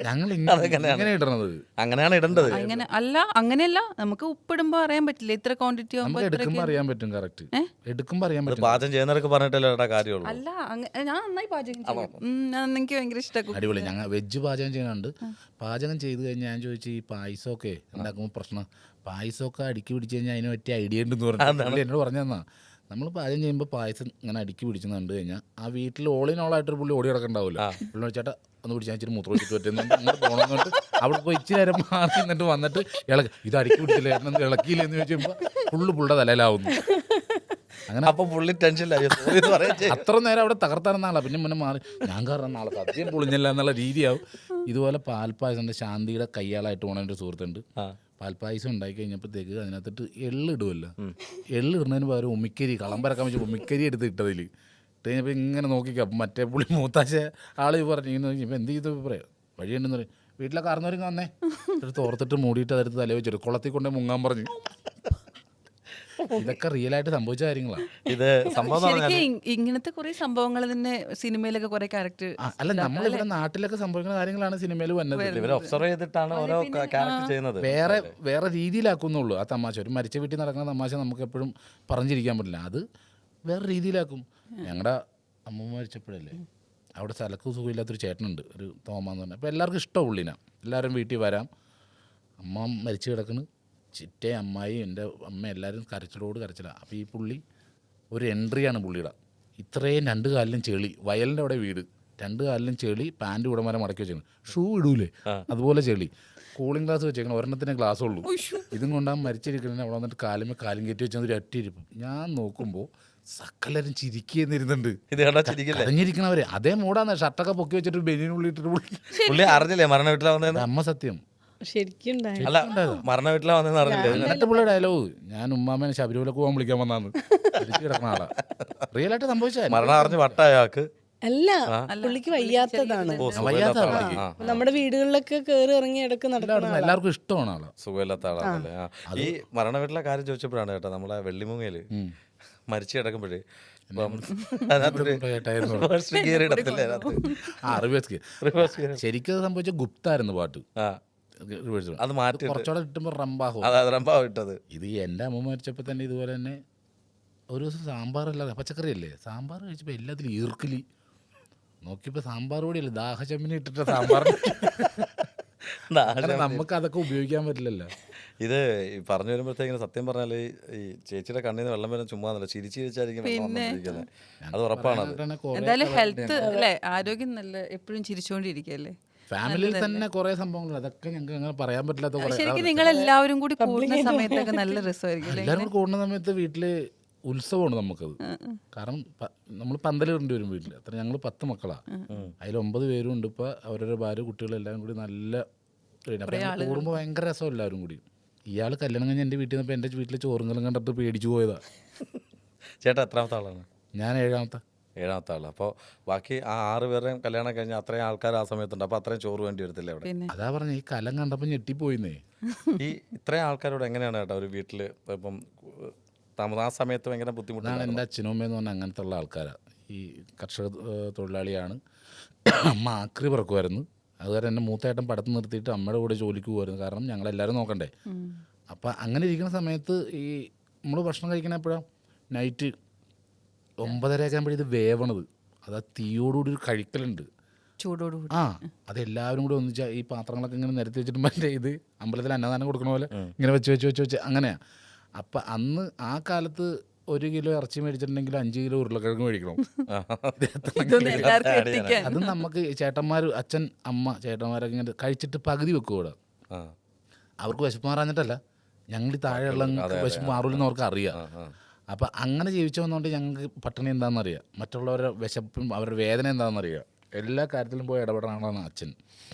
ഞങ്ങൾ ഇങ്ങനെ ഇടണത് അങ്ങനെയാണ് ഇടേണ്ടത്. അങ്ങനെ അല്ല, അങ്ങനെയല്ല. നമുക്ക് ഉപ്പിടുമ്പോ അറിയാൻ പറ്റില്ല ഇത്ര ക്വാണ്ടിറ്റി ആകുമ്പോ. നമുക്ക് എടുക്കുമ്പോ അറിയാൻ പറ്റും. കറക്റ്റ് എടുക്കുമ്പോ അറിയാൻ പറ്റും. പാചകം ചെയ്യുന്നവർക്ക് പറഞ്ഞിട്ടല്ലേ ഇടാൻ കാര്യമുള്ളൂ. അല്ല ഞാൻ നന്നായി പാചകം ചെയ്യും. എനിക്ക് ഭയങ്കര ഇഷ്ടമാണ്. അടിപൊളി. ഞങ്ങൾ വെജ് പാചകം ചെയ്യുന്നുണ്ട്. പാചകം ചെയ്ത് കഴിഞ്ഞാൽ ഞാൻ ചോദിച്ചു ഈ പായസമൊക്കെ ഉണ്ടാക്കുമ്പോൾ പ്രശ്നം പായസമൊക്കെ അടുക്കി പിടിച്ച് കഴിഞ്ഞാൽ അതിന് പറ്റിയ ഐഡിയ ഉണ്ടെന്ന് പറഞ്ഞു. എന്നോട് പറഞ്ഞു തന്നാ നമ്മൾ പാചകം ചെയ്യുമ്പോൾ പായസം ഇങ്ങനെ അടുക്കി പിടിച്ചെന്ന് കണ്ടു കഴിഞ്ഞാൽ ആ വീട്ടിൽ ഓളിനോളായിട്ടൊരു പുള്ളി ഓടി കിടക്കണ്ടാവില്ല. പുള്ളി ചേട്ടാ ഒന്ന് പിടിച്ചാൽ ഇച്ചിരി മൂത്രം വെച്ചിട്ട് പറ്റുന്നുണ്ട് ഇങ്ങോട്ട് പോകണമെന്നിട്ട് അവിടെ പോയി ഇച്ചിരി നേരം മാറി എന്നിട്ട് വന്നിട്ട് ഇത് അടുക്കി പിടിച്ചില്ല ഇളക്കിയില്ലെന്ന് ചോദിച്ചപ്പോൾ പുള്ളിയുടെ തലയിലാവുന്നു. അങ്ങനെ അപ്പൊ പുള്ളി ടെൻഷനിലായി. അത്ര നേരം അവിടെ തകർത്താറുന്ന ആളാണ്. പിന്നെ മുന്നേ മാറി ഞാൻ കാരണം നാളെ സദ്യം പൊളിഞ്ഞില്ല എന്നുള്ള രീതിയാവും. ഇതുപോലെ പാൽപ്പായസം ശാന്തിയുടെ കയ്യാളായിട്ട് പോണ ഒരു സുഹൃത്തുണ്ട്. പാൽപ്പായസം ഉണ്ടാക്കി കഴിഞ്ഞപ്പോഴത്തേക്ക് അതിനകത്തിട്ട് എള്ളിടുമല്ലോ. എള്ളിടുന്നതിന് പകരം ഉമിക്കരി കളമ്പരക്കാൻ വെച്ച് ഉമിക്കരി എടുത്ത് ഇട്ടതിൽ ഇട്ട് കഴിഞ്ഞപ്പോൾ ഇങ്ങനെ നോക്കിക്കാം. മറ്റേ പുള്ളി മൂത്താശ ആൾ പറഞ്ഞു ഇങ്ങനെ നോക്കിയപ്പോൾ എന്ത് ചെയ്തു പറയാം വഴിയുണ്ടെന്ന് പറയും. വീട്ടിലെ കാർന്നവരും വന്നേ എടുത്ത് ഓർത്തിട്ട് മൂടിയിട്ട് അതെടുത്ത് തലേ വെച്ചിട്ട് കുളത്തിൽ കൊണ്ടേ മുങ്ങാൻ പറഞ്ഞു. ഇതൊക്കെ റിയൽ ആയിട്ട് സംഭവിച്ച കാര്യങ്ങളാണ്. ഇത് സംഭവം ശരിക്കും ഇങ്ങനത്തെ കുറെ സംഭവങ്ങൾ തന്നെ സിനിമയിലൊക്കെ കുറെ ക്യാരക്ടർ. അല്ല നമ്മളിവിടെ നാട്ടിലൊക്കെ സംഭവിക്കുന്ന കാര്യങ്ങളാണ് സിനിമയിൽ വന്നത്. ഇവർ ഒബ്സർവ് ചെയ്തിട്ടാണ് ഓരോ ക്യാരക്ടർ ചെയ്യുന്നത്. വേറെ രീതിയിലാക്കുന്നുള്ളൂ. ആ തമാശ ഒരു മരിച്ച വീട്ടിൽ നടക്കുന്ന തമാശ നമുക്ക് എപ്പോഴും പറഞ്ഞിരിക്കാൻ പറ്റില്ല. അത് വേറെ രീതിയിലാക്കും. ഞങ്ങളുടെ അമ്മ മരിച്ചപ്പോഴല്ലേ അവിടെ സ്ഥലക്ക് സുഖമില്ലാത്തൊരു ചേട്ടനുണ്ട്, ഒരു തോമാന്ന് പറഞ്ഞാൽ. അപ്പോൾ എല്ലാവർക്കും ഇഷ്ടമാണ് പുള്ളിനെ. എല്ലാവരും വീട്ടിൽ വരാം. അമ്മ മരിച്ചു കിടക്കണ്, ചിറ്റേ അമ്മായി എൻ്റെ അമ്മ എല്ലാവരും കരച്ചിലാണ്. അപ്പോൾ ഈ പുള്ളി ഒരു എൻട്രിയാണ് പുള്ളിയുടെ. ഇത്രയും 2 കാലിലും ചെളി, വയലിൻ്റെ അവിടെ വീട്, 2 കാലിലും ചെളി, പാൻറ്റ് ഉടമരം മടക്കി വെച്ചേക്കണം, ഷൂ ഇടൂലേ അതുപോലെ ചെളി, കൂളിംഗ് ഗ്ലാസ് വെച്ചേക്കണം, ഒരെണ്ണത്തിനെ ഗ്ലാസ് ഉള്ളൂ. ഇതും കൊണ്ടാൽ മരിച്ചിരിക്കണേ അവിടെ വന്നിട്ട് കാലുമേ കാലും കയറ്റി വെച്ചാൽ ഒരു ഒറ്റയിരിപ്പം. ഞാൻ നോക്കുമ്പോൾ സകലരും ചിരിക്കുന്നിരുന്നുണ്ട്. അറിഞ്ഞിരിക്കണവര് അതേ മൂടാന്ന് ഷർട്ടൊക്കെ പൊക്കി വെച്ചിട്ട് ബെനിനുള്ളിട്ടിട്ട് പുള്ളി അറിഞ്ഞില്ലേ മരണ വീട്ടിലാ വന്നതെന്ന്? അമ്മ സത്യം ശരിക്കും അല്ല മരണ വീട്ടിലാ വന്നതെന്ന് അറിഞ്ഞില്ലേ? എന്നിട്ട് പുള്ളി ഡയലോഗ് ഞാൻ ഉമ്മാമേനെ ശബരിമലക്ക് പോകാൻ വിളിക്കാൻ വന്നാന്ന് കിടക്കണ ആളാ. റിയൽ ആയിട്ട് സംഭവിച്ചാൽ മരണം അറിഞ്ഞ് വട്ടായാൾക്ക് അല്ല പുള്ളിക്ക് വയ്യാത്തതാണ്. നമ്മുടെ വീടുകളിലൊക്കെ കയറി ഇറങ്ങി ഇടക്ക് നടക്കണം. എല്ലാവർക്കും ഇഷ്ടമാണ് ആള്. സുഖമില്ലാത്ത ആളാണല്ലേ. ഈ മരണ വീട്ടിലെ കാര്യം ചോദിച്ചപ്പോഴാണ് കേട്ടോ നമ്മളെ വെള്ളിമുങ്ങയില് മരിച്ചു കിടക്കുമ്പോഴേ ശരിക്കും സംഭവിച്ച ഗുപ്തായിരുന്നു പാട്ട്. അത് മാറ്റി കുറച്ചുകൂടെ കിട്ടുമ്പോ റംബാഹോ ഇട്ടത്. ഇത് എൻ്റെ അമ്മ മരിച്ചപ്പോ തന്നെ ഇതുപോലെ തന്നെ ഒരു ദിവസം സാമ്പാറല്ല പച്ചക്കറി അല്ലേ, സാമ്പാർ കഴിച്ചപ്പോ എല്ലാത്തിലും ഈർക്കിലി നോക്കിയപ്പോ സാമ്പാർ പൊടിയല്ലേ ദാഹചമ്മിനി ഇട്ടിട്ട് സാമ്പാർ. നമുക്ക് അതൊക്കെ ഉപയോഗിക്കാൻ പറ്റില്ലല്ലോ. ഇത് പറഞ്ഞു വരുമ്പോഴത്തേക്കിന് സത്യം പറഞ്ഞാൽ ഈ ചേച്ചിയുടെ കണ്ണിന് വെള്ളം വരാൻ ചുമ്മാന്നല്ല, ചിരിച്ചു ചിരിച്ചായിരിക്കും അത് ഉറപ്പാണ്. എന്തായാലും ഹെൽത്ത് അല്ലേ, ആരോഗ്യം നല്ല എപ്പോഴും ചിരിച്ചുകൊണ്ടിരിക്കല്ലേ. ഫാമിലിയിൽ തന്നെ കുറെ സംഭവങ്ങൾ അതൊക്കെ ഞങ്ങൾക്ക് അങ്ങനെ പറയാൻ പറ്റില്ലാത്ത. ശരിക്കും നിങ്ങൾ എല്ലാവരും കൂടി കൂടുന്ന സമയത്തൊക്കെ നല്ല രസമായിരിക്കും. എല്ലാവരും കൂടി കൂടുന്ന സമയത്ത് വീട്ടില് ഉത്സവമാണ് നമുക്കത്. കാരണം നമ്മൾ പന്തലിടേണ്ടി വരും വീട്ടിൽ. അത്ര ഞങ്ങൾ 10 മക്കളാണ്, അതിൽ 9 പേരും ഉണ്ട്. ഇപ്പൊ അവരുടെ ഭാര്യ കുട്ടികളെല്ലാവരും കൂടി നല്ല കൂടുമ്പോൾ ഭയങ്കര രസം എല്ലാവരും കൂടി. ഇയാൾ കല്യാണം കഴിഞ്ഞ് എൻ്റെ വീട്ടിൽ നിന്നപ്പോൾ എൻ്റെ വീട്ടിൽ ചോറുങ്ങളും കണ്ടിട്ട് പേടിച്ചു പോയതാ. ചേട്ടാ എത്രാമത്തെ ആളാണ്? ഞാൻ 7ാമത്തെ ആള്. അപ്പോൾ ബാക്കി ആ 6 പേരുടെയും കല്യാണം കഴിഞ്ഞാൽ അത്രയും ആൾക്കാർ ആ സമയത്തുണ്ട്. അപ്പോൾ അത്രയും ചോറ് വേണ്ടി വരത്തില്ല അവിടെ? അതാ പറഞ്ഞ ഈ കലം കണ്ടപ്പോൾ ഞെട്ടിപ്പോയിന്നേ. ഈ ഇത്രയും ആൾക്കാരോട് എങ്ങനെയാണ് കേട്ടോ ഒരു വീട്ടിൽ ഇപ്പം ആ സമയത്ത് ഭയങ്കര ബുദ്ധിമുട്ടാണ്? എൻ്റെ അച്ഛനും അമ്മയെന്ന് പറഞ്ഞാൽ അങ്ങനത്തെ ഉള്ള ആൾക്കാരാണ്. ഈ കർഷക തൊഴിലാളിയാണ്. അമ്മ ആക്രി പറക്കുമായിരുന്നു. അതുകാരം എന്നെ മൂത്തേട്ടൻ പടത്ത് നിർത്തിയിട്ട് അമ്മയുടെ കൂടെ ജോലിക്ക് പോകുമായിരുന്നു. കാരണം ഞങ്ങളെല്ലാവരും നോക്കണ്ടേ. അപ്പം അങ്ങനെ ഇരിക്കുന്ന സമയത്ത് ഈ നമ്മൾ ഭക്ഷണം കഴിക്കണ എപ്പോഴാണ് നൈറ്റ് 9:30 ആകുമ്പോഴേ ഇത് വേവണത്. അത് ആ തീയോടുകൂടി ഒരു കഴിക്കലുണ്ട് ചൂടോടുകൂടി. അതെല്ലാവരും കൂടി ഒന്നിച്ചാൽ ഈ പാത്രങ്ങളൊക്കെ ഇങ്ങനെ നിരത്തി വെച്ചിട്ട് മറ്റേ ഇത് അമ്പലത്തിൽ അന്നദാനം കൊടുക്കണ പോലെ ഇങ്ങനെ വെച്ച് അങ്ങനെയാണ്. അപ്പം അന്ന് ആ കാലത്ത് 1 കിലോ ഇറച്ചി മേടിച്ചിട്ടുണ്ടെങ്കിൽ 5 കിലോ ഉരുളക്കിഴങ്ങ് മേടിക്കണം. അത് നമുക്ക് ചേട്ടന്മാർ അച്ഛൻ അമ്മ ചേട്ടന്മാരൊക്കെ ഇങ്ങനെ കഴിച്ചിട്ട് പകുതി വെക്കും ഇവിടെ. അവർക്ക് വിശപ്പ് മാറാഞ്ഞിട്ടല്ല, ഞങ്ങൾ ഈ താഴെയുള്ള വിശപ്പ് മാറൂലെന്ന് അവർക്ക് അറിയാം. അപ്പോൾ അങ്ങനെ ജീവിച്ചു വന്നുകൊണ്ട് ഞങ്ങൾക്ക് പട്ടിണി എന്താണെന്നറിയാം, മറ്റുള്ളവരുടെ വിശപ്പും അവരുടെ വേദന എന്താണെന്നറിയാം, എല്ലാ കാര്യത്തിലും പോയി ഇടപെടാനാണ് അച്ഛൻ.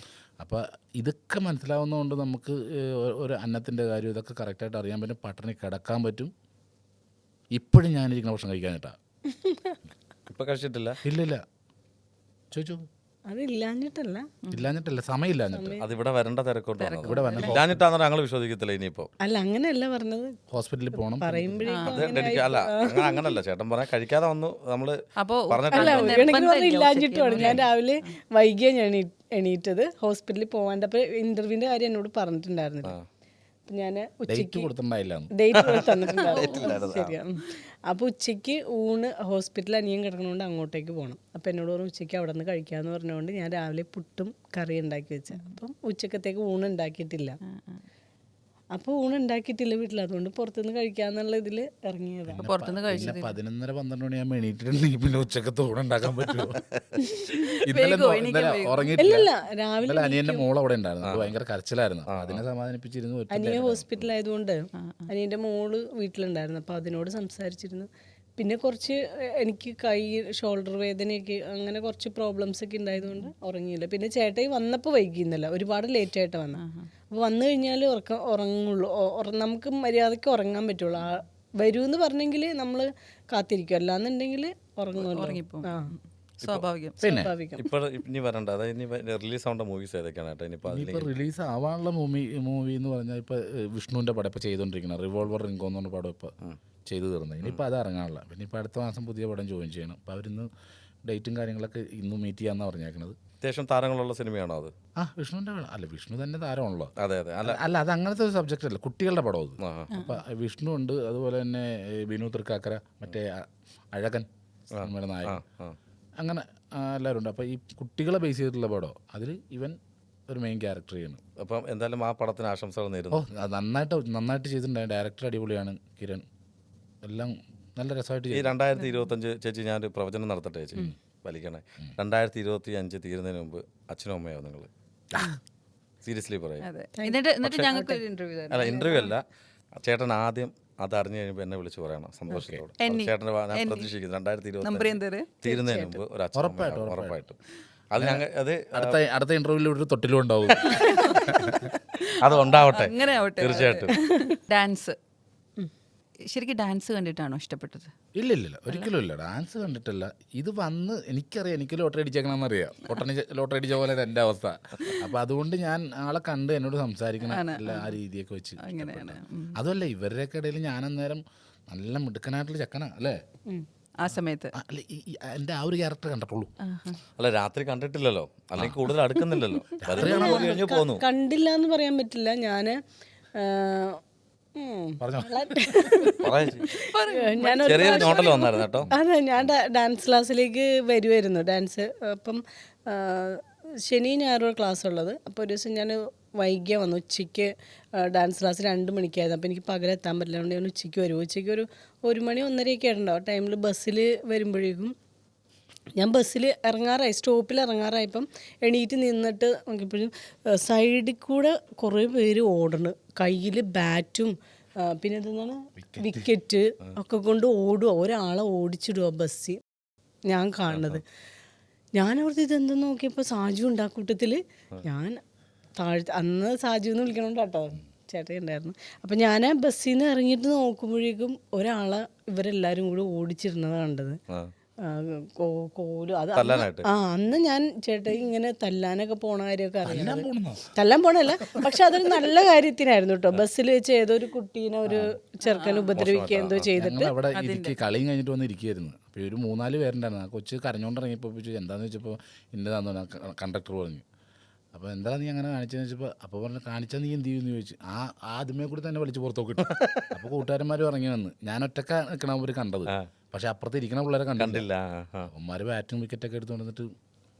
അപ്പോൾ ഇതൊക്കെ മനസ്സിലാവുന്നതുകൊണ്ട് നമുക്ക് ഒരു അന്നത്തിൻ്റെ കാര്യം ഇതൊക്കെ കറക്റ്റായിട്ട് അറിയാൻ പറ്റും, പട്ടിണി കിടക്കാൻ പറ്റും. ഇപ്പോഴും ഞാനിരിക്കുന്ന ഭക്ഷണം കഴിക്കാനിട്ടാ. ഇപ്പം കഴിച്ചിട്ടില്ല? ഇല്ലില്ല, ചോദിച്ചു. ഇല്ലാഞ്ഞിട്ടല്ല, സമയമില്ലാഞ്ഞിട്ട്. അതിവിടെ വരേണ്ട തിരക്കോട്ട് ഇവിടെ വരണം, ഇല്ലാഞ്ഞിട്ടാന്ന് ഞങ്ങൾ വിശ്വസിക്കത്തില്ല ഇനിയിപ്പോൾ. അല്ല അങ്ങനെയല്ല പറഞ്ഞത്, ഹോസ്പിറ്റലിൽ പോകണം. അല്ല അങ്ങനല്ല ചേട്ടൻ പറയാൻ കഴിക്കാതെ വന്നു നമ്മൾ അപ്പോൾ ഇല്ലാഞ്ഞിട്ടുമാണ്. ഞാൻ രാവിലെ വൈകിയാണ് ഞാൻ എണീറ്റത്, ഹോസ്പിറ്റലിൽ പോകാണ്ട്. അപ്പോൾ ഇന്റർവ്യൂവിന്റെ കാര്യം എന്നോട് പറഞ്ഞിട്ടുണ്ടായിരുന്നില്ല. അപ്പം ഞാൻ ഉച്ചയ്ക്ക് ഡേറ്റ് തന്നിട്ടുണ്ടായിരുന്നു. ശരിയാണ്. അപ്പോൾ ഉച്ചയ്ക്ക് ഊണ് ഹോസ്പിറ്റലിൽ അനിയൻ കിടക്കണോണ്ട് അങ്ങോട്ടേക്ക് പോകണം. അപ്പോൾ എന്നോട് പറഞ്ഞു ഉച്ചയ്ക്ക് അവിടെ നിന്ന് കഴിക്കാമെന്ന് പറഞ്ഞുകൊണ്ട് ഞാൻ രാവിലെ പുട്ടും കറി ഉണ്ടാക്കി വെച്ചത്. അപ്പം ഉച്ചക്കത്തേക്ക് ഊണ് ഉണ്ടാക്കിയിട്ടില്ല. അപ്പോൾ ഊണ് ഉണ്ടാക്കിയിട്ടില്ല വീട്ടിൽ, അതുകൊണ്ട് പുറത്തുനിന്ന് കഴിക്കാന്നുള്ള ഇതിൽ ഇറങ്ങിയതാണ്. പുറത്തുനിന്ന് കഴിച്ചത് 11:30-12 മണിയാകുമ്പോൾ എണീറ്റിട്ടുണ്ടെങ്കിൽ പിന്നെ ഉച്ചക്കത്തെ ഊണ് ഉണ്ടാക്കാൻ പറ്റുമോ? ഇന്നലെ ഉറങ്ങിയിട്ടില്ല. രാവിലെ അനിയന്റെ മോൾ അവിടെ ഉണ്ടായിരുന്നു, അത് ഭയങ്കര കരച്ചിലായിരുന്നു. അതിനെ സമാധാനിപ്പിച്ചിരുന്നു. അനിയ ഹോസ്പിറ്റലായതുകൊണ്ട് അനിയന്റെ മോള് വീട്ടിലുണ്ടായിരുന്നു. അപ്പോൾ അതിനോട് സംസാരിച്ചിരുന്നു. പിന്നെ കുറച്ച് എനിക്ക് കൈ ഷോൾഡർ വേദനയൊക്കെ അങ്ങനെ കുറച്ച് പ്രോബ്ലംസ് ഒക്കെ ഉണ്ടായതുകൊണ്ട് ഉറങ്ങിയില്ല. പിന്നെ ചേട്ടായി വന്നപ്പോൾ വൈകിയുന്നില്ല, ഒരുപാട് ലേറ്റായിട്ട് വന്ന. അപ്പോൾ വന്നു കഴിഞ്ഞാൽ ഉറങ്ങുള്ളൂ, നമുക്ക് മര്യാദയ്ക്ക് ഉറങ്ങാൻ പറ്റുള്ളൂ. വരൂന്ന് പറഞ്ഞെങ്കിൽ നമ്മൾ കാത്തിരിക്കും, അല്ലാന്നുണ്ടെങ്കിൽ ഉറങ്ങിപ്പോകും. സ്വാഭാവികം. ഇപ്പോൾ ഇനി വരണ്ട, അതായത് ഇനി റിലീസ് ആവേണ്ട മൂവീസ് ഏതൊക്കെയാണ് കേട്ടോ? ഇനിയിപ്പോൾ റിലീസ് ആവാനുള്ള മൂവി എന്ന് പറഞ്ഞാൽ ഇപ്പോൾ വിഷ്ണുവിൻ്റെ പടം ഇപ്പോൾ ചെയ്തുകൊണ്ടിരിക്കണം, റിവോൾവർ റിങ്കോ എന്ന് പറഞ്ഞ പടം ഇപ്പോൾ ചെയ്തു തീർന്നത്. ഇനിയിപ്പോൾ അത് ഇറങ്ങാനുള്ള, പിന്നെ ഇപ്പോൾ അടുത്ത മാസം പുതിയ പടം ജോയിൻ ചെയ്യണം. അപ്പോൾ അവരിന്ന് ഡേറ്റും കാര്യങ്ങളൊക്കെ ഇന്ന് മീറ്റ് ചെയ്യാമെന്നാണ് പറഞ്ഞേക്കുന്നത്. അത്യാവശ്യം താരങ്ങളുള്ള സിനിമയാണോ അത്? വിഷ്ണുവിൻ്റെ അല്ല, വിഷ്ണു തന്നെ താരമാണല്ലോ. അതെ. അല്ല അത് അങ്ങനത്തെ ഒരു സബ്ജക്റ്റ് അല്ല, കുട്ടികളുടെ പടം അത്. അപ്പോൾ വിഷ്ണു ഉണ്ട്, അതുപോലെ തന്നെ ബിനു തൃക്കാക്കര, മറ്റേ അഴകൻ സിനിമയുടെ നായകൻ, അങ്ങനെ എല്ലാവരും ഉണ്ട്. അപ്പോൾ ഈ കുട്ടികളെ ബേസ് ചെയ്തിട്ടുള്ള പടം, അതിൽ ഇവൻ ഒരു മെയിൻ ക്യാരക്ടർ ചെയ്യണം. അപ്പം എന്തായാലും ആ പടത്തിന് ആശംസകൾ നേരുന്നു. നന്നായിട്ട് ചെയ്തിട്ടുണ്ടായി. ഡയറക്ടർ അടിപൊളിയാണ്, കിരൺ. എല്ലാം നല്ല രസമായിട്ട്. ഈ 2025 ചേച്ചി ഞാനൊരു പ്രവചനം നടത്തട്ടെ ചേച്ചി, വലിക്കണേ. 2025 തീരുന്നതിന് മുമ്പ് അച്ഛനും അമ്മയോ നിങ്ങൾ? സീരിയസ്ലി പറയാം. അല്ല ഇന്റർവ്യൂ അല്ല, ചേട്ടൻ ആദ്യം അത് അറിഞ്ഞു കഴിയുമ്പോൾ എന്നെ വിളിച്ച് പറയണം സന്തോഷത്തോടെ. ചേട്ടൻ്റെ ഞാൻ പ്രതീക്ഷിക്കുന്നു 2025 തീരുന്നതിന് മുമ്പ് ഒരു അച്ഛൻ ഉറപ്പായിട്ടും. അത് ഞങ്ങൾ അത് അടുത്ത ഇന്റർവ്യൂവിൽ ഒരു തൊട്ടിലും ഉണ്ടാവും. അത് ഉണ്ടാവട്ടെ, തീർച്ചയായിട്ടും. ഡാൻസ്, ശരിക്കും ഡാൻസ് കണ്ടിട്ടാണോ ഇഷ്ടപ്പെട്ടത്? ഇല്ല ഒരിക്കലും ഇല്ല, ഡാൻസ് കണ്ടിട്ടല്ല. ഇത് വന്ന് എനിക്കറിയാം, എനിക്ക് ലോട്ടറി അടിച്ചേക്കണമെന്നറിയാം. ലോട്ടറി അടിച്ച പോലെ എൻ്റെ അവസ്ഥ. അപ്പം അതുകൊണ്ട് ഞാൻ ആളെ കണ്ട് എന്നോട് സംസാരിക്കണം, അല്ല ആ രീതിയൊക്കെ വെച്ച്. അതുമല്ല ഇവരുടെയൊക്കെ ഇടയിൽ ഞാൻ അന്നേരം നല്ല മിടുക്കനായിട്ടുള്ള ചെക്കനാ അല്ലേ ആ സമയത്ത്? അല്ല എൻ്റെ ആ ഒരു ക്യാരക്ടർ കണ്ടിട്ടുള്ളൂ. അല്ല രാത്രി കണ്ടിട്ടില്ലല്ലോ, അല്ലെങ്കിൽ കൂടുതൽ അടുക്കുന്നില്ലല്ലോ. കണ്ടില്ല എന്ന് പറയാൻ പറ്റില്ല. ഞാൻ അതെ, ഞാൻ ഡാൻസ് ക്ലാസ്സിലേക്ക് വരുമായിരുന്നു. ഡാൻസ് അപ്പം ശനി ഞായറും ക്ലാസ് ഉള്ളത്. അപ്പോൾ ഒരു ദിവസം ഞാൻ വൈകിയ വന്നു. ഉച്ചയ്ക്ക് ഡാൻസ് ക്ലാസ് 2 മണിക്കായിരുന്നു. അപ്പോൾ എനിക്ക് പകലെത്താൻ പറ്റില്ല, അതുകൊണ്ട് ഞാൻ ഉച്ചയ്ക്ക് വരും. ഉച്ചയ്ക്ക് ഒരു 1 മണി 1:30 ആയിട്ടുണ്ടാവും. ടൈമിൽ ബസ്സിൽ വരുമ്പോഴേക്കും ഞാൻ ബസ്സിൽ ഇറങ്ങാറായി, സ്റ്റോപ്പിൽ ഇറങ്ങാറായപ്പം എണീറ്റ് നിന്നിട്ട് നോക്കിയപ്പോഴും സൈഡിൽ കൂടെ കുറേ പേര് ഓടണ്, കയ്യിൽ ബാറ്റും പിന്നെ എന്താണ് വിക്കറ്റ് ഒക്കെ കൊണ്ട് ഓടുക, ഒരാളെ ഓടിച്ചിടുക ബസ്സിൽ ഞാൻ കാണുന്നത്. ഞാനവിടുത്തെ ഇതെന്തെന്ന് നോക്കിയപ്പോൾ സാജു ഉണ്ട് ആ കൂട്ടത്തിൽ. ഞാൻ അന്ന് സാജു എന്ന് വിളിക്കണോണ്ട് കേട്ടോ, ചേട്ടൻ ഉണ്ടായിരുന്നു. അപ്പം ഞാൻ ബസ്സിൽ നിന്ന് ഇറങ്ങിയിട്ട് നോക്കുമ്പോഴേക്കും ഒരാളെ ഇവരെല്ലാവരും കൂടി ഓടിച്ചിരുന്നത് കണ്ടത്. കോലും അത് അന്ന് ഞാൻ ചേട്ടാ ഇങ്ങനെ തല്ലാനൊക്കെ പോണ കാര്യമൊക്കെ അറിയാം. തല്ലാൻ പോണല്ല, പക്ഷെ അതൊരു നല്ല കാര്യത്തിനായിരുന്നു കേട്ടോ. ബസ്സിൽ വെച്ച് ഏതൊരു കുട്ടീനെ ഒരു ചെറുക്കനെ ഉപദ്രവിക്കുക എന്തോ ചെയ്തിട്ട് അവിടെ കളിയും കഴിഞ്ഞിട്ട് വന്ന് ഇരിക്കുകയായിരുന്നു. അപ്പോൾ ഒരു 3-4 പേരുണ്ടായിരുന്നു. ആ കൊച്ച് കരഞ്ഞോണ്ട് ഇറങ്ങിയപ്പോൾ എന്താണെന്ന് വെച്ചപ്പോൾ ഇന്നതാന്ന് കണ്ടക്ടർ പറഞ്ഞു. അപ്പോൾ എന്താ നീ അങ്ങനെ കാണിച്ചതെന്ന് വെച്ചപ്പോൾ അപ്പോൾ പറഞ്ഞു കാണിച്ചാൽ നീ എന്ത് ചെയ്യുമെന്ന് ചോദിച്ചു. ആദ്യമേ കൂടി തന്നെ വലിച്ച് പുറത്തു നോക്കിട്ടു. അപ്പോൾ കൂട്ടുകാരന്മാർ ഇറങ്ങി വന്ന്, ഞാൻ ഒറ്റക്ക നിൽക്കണവർ കണ്ടത്, പക്ഷെ അപ്പുറത്ത് ഇരിക്കണ പിള്ളേരെ കണ്ടില്ല. അവന്മാർ ബാറ്റും വിക്കറ്റൊക്കെ എടുത്തുകൊണ്ടിട്ട്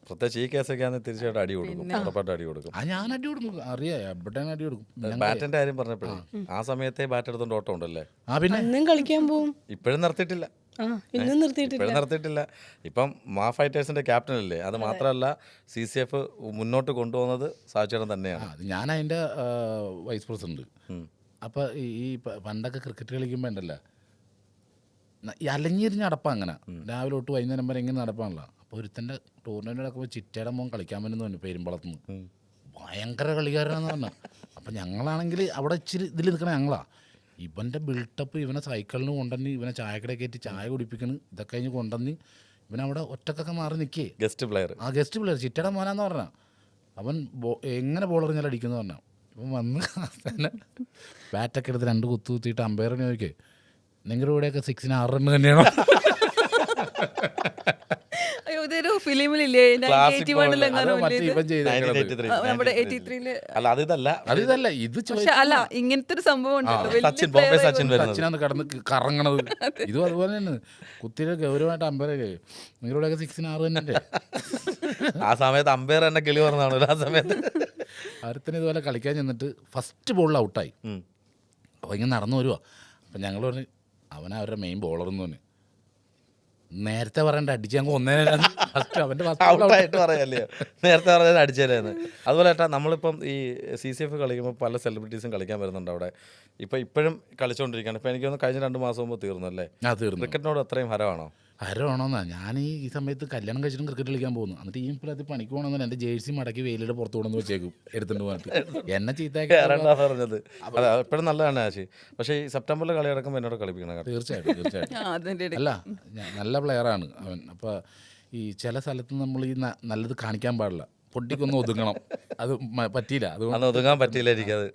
പ്രത്യേകിച്ച് ഈ കേസൊക്കെ തീർച്ചയായിട്ടും അടി കൊടുക്കും, ഉറപ്പായിട്ട് അടി കൊടുക്കും. ഞാൻ അടി കൊടുക്കും, അറിയാം എവിടെയാണ് അടി കൊടുക്കും. ബാറ്റിന്റെ കാര്യം പറഞ്ഞപ്പോഴേ ആ സമയത്തെ ബാറ്റ് എടുത്തോണ്ട് ഓട്ടം ഉണ്ടല്ലേ? പിന്നെ ഇന്നും കളിക്കാൻ പോവും. ഇപ്പോഴും നിർത്തിയിട്ടില്ല, ഇന്നും നിർത്തിയിട്ടില്ല. ഇപ്പം മാ ഫൈറ്റേഴ്സിന്റെ ക്യാപ്റ്റൻ അല്ലേ? അത് മാത്രമല്ല CCF മുന്നോട്ട് കൊണ്ടുപോകുന്നത് സാഹചര്യം തന്നെയാണ്. ഞാൻ അതിന്റെ വൈസ് പ്രസിഡന്റ്. അപ്പോൾ ഈ പണ്ടൊക്കെ ക്രിക്കറ്റ് കളിക്കുമ്പോൾ ഉണ്ടല്ലോ, ഈ അലഞ്ഞിരിഞ്ഞ് നടപ്പാണ് അങ്ങനെ, രാവിലെ തൊട്ട് വൈകുന്നേരം വരെ ഇങ്ങനെ നടപ്പാണല്ലോ. അപ്പോൾ ഒരുത്തൻ്റെ ടൂർണമെൻറ്റ് നടക്കുമ്പോൾ ചിറ്റയുടെ മോൻ കളിക്കാൻ പറ്റുന്നു പറഞ്ഞു പെരുമ്പളത്തുനിന്ന്, ഭയങ്കര കളിക്കാരനാന്ന് പറഞ്ഞാൽ. അപ്പം ഞങ്ങളാണെങ്കിൽ അവിടെ ഇച്ചിരി ഇതിൽ നിൽക്കണ ഞങ്ങളാ. ഇവൻ്റെ ബിൽട്ടപ്പ്, ഇവനെ സൈക്കിളിന് കൊണ്ടുവന്ന് ഇവനെ ചായക്കടയിൽ കയറ്റി ചായ കുടിപ്പിക്കണ്, ഇതൊക്കെ കഴിഞ്ഞ് കൊണ്ടുവന്ന് ഇവനവിടെ ഒറ്റക്കൊക്കെ മാറി നിൽക്കേ. ഗസ്റ്റ് പ്ലെയർ ഗസ്റ്റ് പ്ലെയർ ചിറ്റയുടെ മോനാന്ന് പറഞ്ഞാൽ. അവൻ എങ്ങനെ ബോൾ എറിഞ്ഞാൽ അടിക്കുന്നു പറഞ്ഞാൽ. ഇപ്പം വന്ന് തന്നെ ബാറ്റൊക്കെ എടുത്ത് 2 കുത്തു കുത്തിയിട്ട് അമ്പയറിന് ചോദിക്കേ, നിങ്ങളുടെ ഇവിടെയൊക്കെ 6-ന് 6 റൺ തന്നെയാണോ? അയ്യോ, ഇതൊരു ഫിലിമിലില്ലേ നമ്മുടെ 83-ല്. അല്ല അതിതല്ല അതിതല്ല ഇത് പക്ഷെ അല്ല, ഇങ്ങനത്തെ ഒരു സംഭവം ഉണ്ടല്ലോ, സച്ചിൻ, ബോംബെ സച്ചിൻ വരുന്നത്. സച്ചിനാണ് കടന്ന് കറങ്ങണത്. ഇതും അതുപോലെ തന്നെ കുത്തിയുടെ ഗൗരവമായിട്ട് അമ്പയറൊക്കെ നിങ്ങളുടെയൊക്കെ 6-ന് 6 തന്നെ. ആ സമയത്ത് അമ്പയർ തന്നെ കിളി പറഞ്ഞാണല്ലോ ആ സമയത്ത്. ഒരുത്തന് ഇതുപോലെ കളിക്കാൻ ചെന്നിട്ട് ഫസ്റ്റ് ബോളിൽ ഔട്ടായി. അപ്പോൾ ഇങ്ങനെ നടന്നു വരുവാ. അപ്പം ഞങ്ങൾ പറഞ്ഞു അവനാ അവരുടെ മെയിൻ ബോളറെന്ന് പറഞ്ഞു. നേരത്തെ പറയണ്ട, അടിച്ച് ഞങ്ങൾ ഫസ്റ്റ് അവൻ്റെ ഔട്ടായിട്ട് പറയല്ലേ, നേരത്തെ പറഞ്ഞത് അടിച്ചേരാന്ന്. അതുപോലെ ഏട്ടാ, നമ്മളിപ്പം ഈ CCF കളിക്കുമ്പോൾ പല സെലിബ്രിറ്റീസും കളിക്കാൻ വരുന്നുണ്ട് അവിടെ. ഇപ്പോഴും കളിച്ചുകൊണ്ടിരിക്കുകയാണ്. ഇപ്പം എനിക്ക് തോന്നുന്നു കഴിഞ്ഞ 2 മാസം മുമ്പ് തീർന്നു അല്ലേ? തീർന്നു. ക്രിക്കറ്റിനോട് അത്രയും ഹരമാണോ? ഹരമാണോന്നാ. ഞാൻ ഈ സമയത്ത് കല്യാണം കഴിച്ചിട്ടും ക്രിക്കറ്റ് കളിക്കാൻ പോകുന്നു. എന്നിട്ട് ഈ പിള്ളേർ പണിക്ക് പോകണമെന്ന് എൻ്റെ ജേഴ്സി മടക്കി വെയിലിട്ട് പുറത്ത് കൊണ്ടുവന്ന് വെച്ചേക്കും എടുത്തുകൊണ്ട് പോയിട്ട് എന്നെ ചീത്തയാക്കി പറഞ്ഞത്. അതെ, എപ്പോഴും നല്ലതാണ് ആശി. പക്ഷേ ഈ സെപ്റ്റംബറിൽ കളി നടക്കുമ്പോൾ എന്നോട് കളിപ്പിക്കണം. തീർച്ചയായിട്ടും. അല്ല, നല്ല പ്ലെയറാണ് അവൻ. അപ്പോൾ ഈ ചില സ്ഥലത്ത് നമ്മൾ ഈ നല്ലത് കാണിക്കാൻ പാടില്ല, പൊട്ടിക്കൊന്ന് ഒതുങ്ങണം. അത് പറ്റിയില്ല, അതുകൊണ്ട് ഒതുങ്ങാൻ പറ്റിയില്ലായിരിക്കും. അത്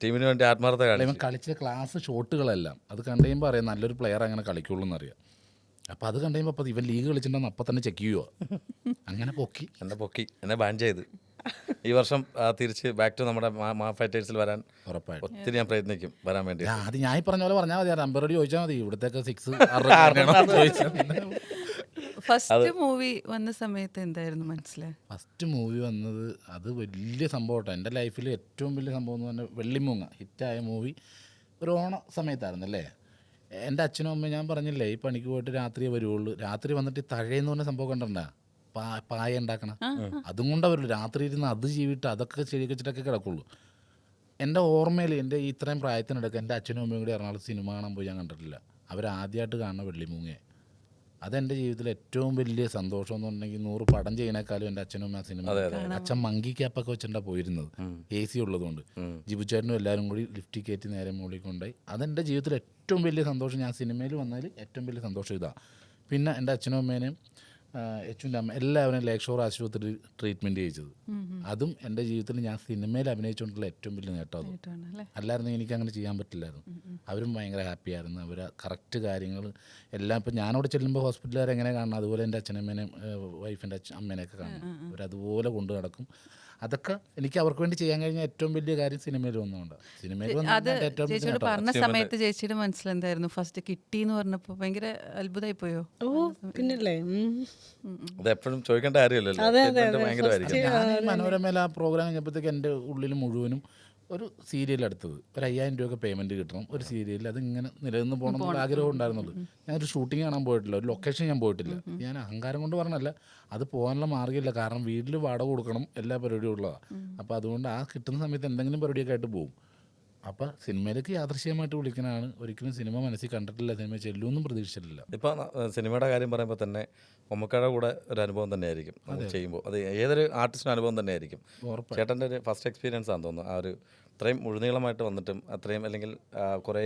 ടീമിന് വേണ്ടി ആത്മാർത്ഥത കാണിക്കും. ഇവൻ കളിച്ച ക്ലാസ് ഷോട്ടുകളെല്ലാം അത് കണ്ടു കഴിയുമ്പോൾ അറിയാം നല്ലൊരു പ്ലെയർ അങ്ങനെ കളിക്കുള്ളൂ എന്നറിയാം. അപ്പോൾ അത് കണ്ടു കഴിയുമ്പോൾ അപ്പോൾ ഇവൻ ലീഗ് കളിച്ചിട്ടുണ്ടെന്ന് അപ്പം തന്നെ ചെക്ക് ചെയ്യുക. അങ്ങനെ എന്നെ ബാൻ ചെയ്ത് ഈ വർഷം തിരിച്ച് ബാക്ക് ടു നമ്മുടെ ഫൈറ്റേഴ്സിൽ വരാൻ ഉറപ്പായിട്ടും ഒത്തിരി ഞാൻ പ്രയത്നിക്കും വരാൻ വേണ്ടി. അത് ഞാൻ ഈ പറഞ്ഞ പോലെ പറഞ്ഞാൽ മതി, അമ്പയറോട് ചോദിച്ചാൽ മതി ഇവിടത്തേക്ക് 6 ഫസ്റ്റ് മൂവി വന്ന സമയത്ത് എന്തായിരുന്നു മനസ്സിലായി? ഫസ്റ്റ് മൂവി വന്നത് അത് വലിയ സംഭവം കേട്ടോ. എൻ്റെ ലൈഫിൽ ഏറ്റവും വലിയ സംഭവം എന്ന് പറഞ്ഞാൽ വെള്ളിമൂങ്ങ ഹിറ്റായ മൂവി ഒരു ഓണ സമയത്തായിരുന്നല്ലേ. എൻ്റെ അച്ഛനും അമ്മയും ഞാൻ പറഞ്ഞില്ലേ ഈ പണിക്ക് പോയിട്ട് രാത്രിയേ വരുള്ളൂ. രാത്രി വന്നിട്ട് ഈ തഴയെന്ന് പറഞ്ഞ സംഭവം കണ്ടിട്ടുണ്ടാ, പായ ഉണ്ടാക്കണം. അതും കൊണ്ട് വരുള്ളൂ. രാത്രി ഇരുന്ന് അത് ജീവിട്ട് അതൊക്കെ ചെടി വെച്ചിട്ടൊക്കെ കിടക്കുള്ളൂ. എൻ്റെ ഓർമ്മയിൽ എൻ്റെ ഇത്രയും പ്രായത്തിനിടയ്ക്ക് എൻ്റെ അച്ഛനും അമ്മയും കൂടി എറണാകുളത്ത് സിനിമ കാണാൻ പോയി ഞാൻ കണ്ടിട്ടില്ല. അവരാദ്യമായിട്ട് കാണുന്ന വെള്ളിമൂങ്ങയെ. അതെൻ്റെ ജീവിതത്തിൽ ഏറ്റവും വലിയ സന്തോഷം എന്ന് പറഞ്ഞെങ്കിൽ 100 പടം ചെയ്യുന്നേക്കാളും എൻ്റെ അച്ഛനും അമ്മ സിനിമ. അച്ഛൻ മങ്കി ക്യാപ്പൊക്കെ വെച്ചിട്ടാണ് പോയിരുന്നത്, AC ഉള്ളതുകൊണ്ട്. ജിബുച്ചേട്ടനും എല്ലാവരും കൂടി ലിഫ്റ്റിൽ കയറ്റി നേരെ മുകളിൽ കൊണ്ടുപോയി. അതെൻ്റെ ജീവിതത്തിൽ ഏറ്റവും വലിയ സന്തോഷം. ഞാൻ സിനിമയിൽ വന്നതിൽ ഏറ്റവും വലിയ സന്തോഷം ഇതാണ്. പിന്നെ എൻ്റെ അച്ഛനും അമ്മേനെയും അച്ഛൻ്റെ അമ്മ എല്ലാവരും ലേക്ക് ഷോർ ആശുപത്രി ട്രീറ്റ്മെൻറ്റ് ചെയ്യിച്ചത്. അതും എൻ്റെ ജീവിതത്തിൽ ഞാൻ സിനിമയിൽ അഭിനയിച്ചുകൊണ്ടുള്ള ഏറ്റവും വലിയ നേട്ടം അതും. അല്ലായിരുന്നെങ്കിൽ എനിക്കങ്ങനെ ചെയ്യാൻ പറ്റില്ലായിരുന്നു. അവരും ഭയങ്കര ഹാപ്പിയായിരുന്നു. അവർ കറക്റ്റ് കാര്യങ്ങൾ എല്ലാം. ഇപ്പം ഞാനവിടെ ചെല്ലുമ്പോൾ ഹോസ്പിറ്റലുകാർ എങ്ങനെ കാണണം അതുപോലെ എൻ്റെ അച്ഛനമ്മേനെയും വൈഫിൻ്റെ അമ്മേനെയൊക്കെ കാണണം. അവരതുപോലെ കൊണ്ടു നടക്കും. അതൊക്കെ എനിക്ക് അവർക്ക് വേണ്ടി ചെയ്യാൻ കഴിഞ്ഞ ഏറ്റവും വലിയ കാര്യം സിനിമയിൽ വന്നുകൊണ്ട്. ചേച്ചിയോട് പറഞ്ഞ സമയത്ത് ചേച്ചിയുടെ മനസ്സിലെന്തായിരുന്നു ഫസ്റ്റ് കിട്ടി എന്ന് പറഞ്ഞപ്പോൾ? ഭയങ്കര അത്ഭുതമായി പോയോ? പിന്നല്ലേ, എപ്പോഴും ചോദിക്കേണ്ട കാര്യമല്ലല്ലോ. മനോരമയിൽ ആ പ്രോഗ്രാം കഴിഞ്ഞപ്പോഴത്തേക്ക് എൻ്റെ ഉള്ളിൽ മുഴുവനും ഒരു സീരിയൽ എടുത്തത് ഒരു 5000 രൂപ പേയ്മെൻറ്റ് കിട്ടണം ഒരു സീരിയലിൽ. അതിങ്ങനെ നിലനിന്ന് പോകണം എന്നുള്ള ആഗ്രഹം ഉണ്ടായിരുന്നുള്ളൂ. ഞാനൊരു ഷൂട്ടിങ് കാണാൻ പോയിട്ടില്ല, ഒരു ലൊക്കേഷൻ ഞാൻ പോയിട്ടില്ല. ഞാൻ അഹങ്കാരം കൊണ്ട് പറഞ്ഞല്ല, അത് പോകാനുള്ള മാർഗ്ഗമില്ല. കാരണം വീട്ടിൽ വാടക കൊടുക്കണം, എല്ലാ പരിപാടിയും ഉള്ളതാണ്. അപ്പോൾ അതുകൊണ്ട് ആ കിട്ടുന്ന സമയത്ത് എന്തെങ്കിലും പരിപാടിയൊക്കെ ആയിട്ട് പോകും. അപ്പോൾ സിനിമയിലേക്ക് യാദൃശ്ചികമായിട്ട് വിളിക്കണതാണ്. ഒരിക്കലും സിനിമ മനസ്സിൽ കണ്ടിട്ടില്ല, സിനിമ ചെല്ലുമെന്നും പ്രതീക്ഷിച്ചിട്ടില്ല. ഇപ്പോൾ സിനിമയുടെ കാര്യം പറയുമ്പോൾ തന്നെ മമ്മൂക്കയുടെ കൂടെ ഒരു അനുഭവം തന്നെയായിരിക്കും ചെയ്യുമ്പോൾ. അത് ഏതൊരു ആർട്ടിസ്റ്റിനും അനുഭവം തന്നെയായിരിക്കും. ചേട്ടൻ്റെ ഒരു ഫസ്റ്റ് എക്സ്പീരിയൻസ് ആണെന്ന് തോന്നുന്നു. ആ ഒരു ഇത്രയും മുഴുനീളമായിട്ട് വന്നിട്ടും അത്രയും അല്ലെങ്കിൽ കുറേ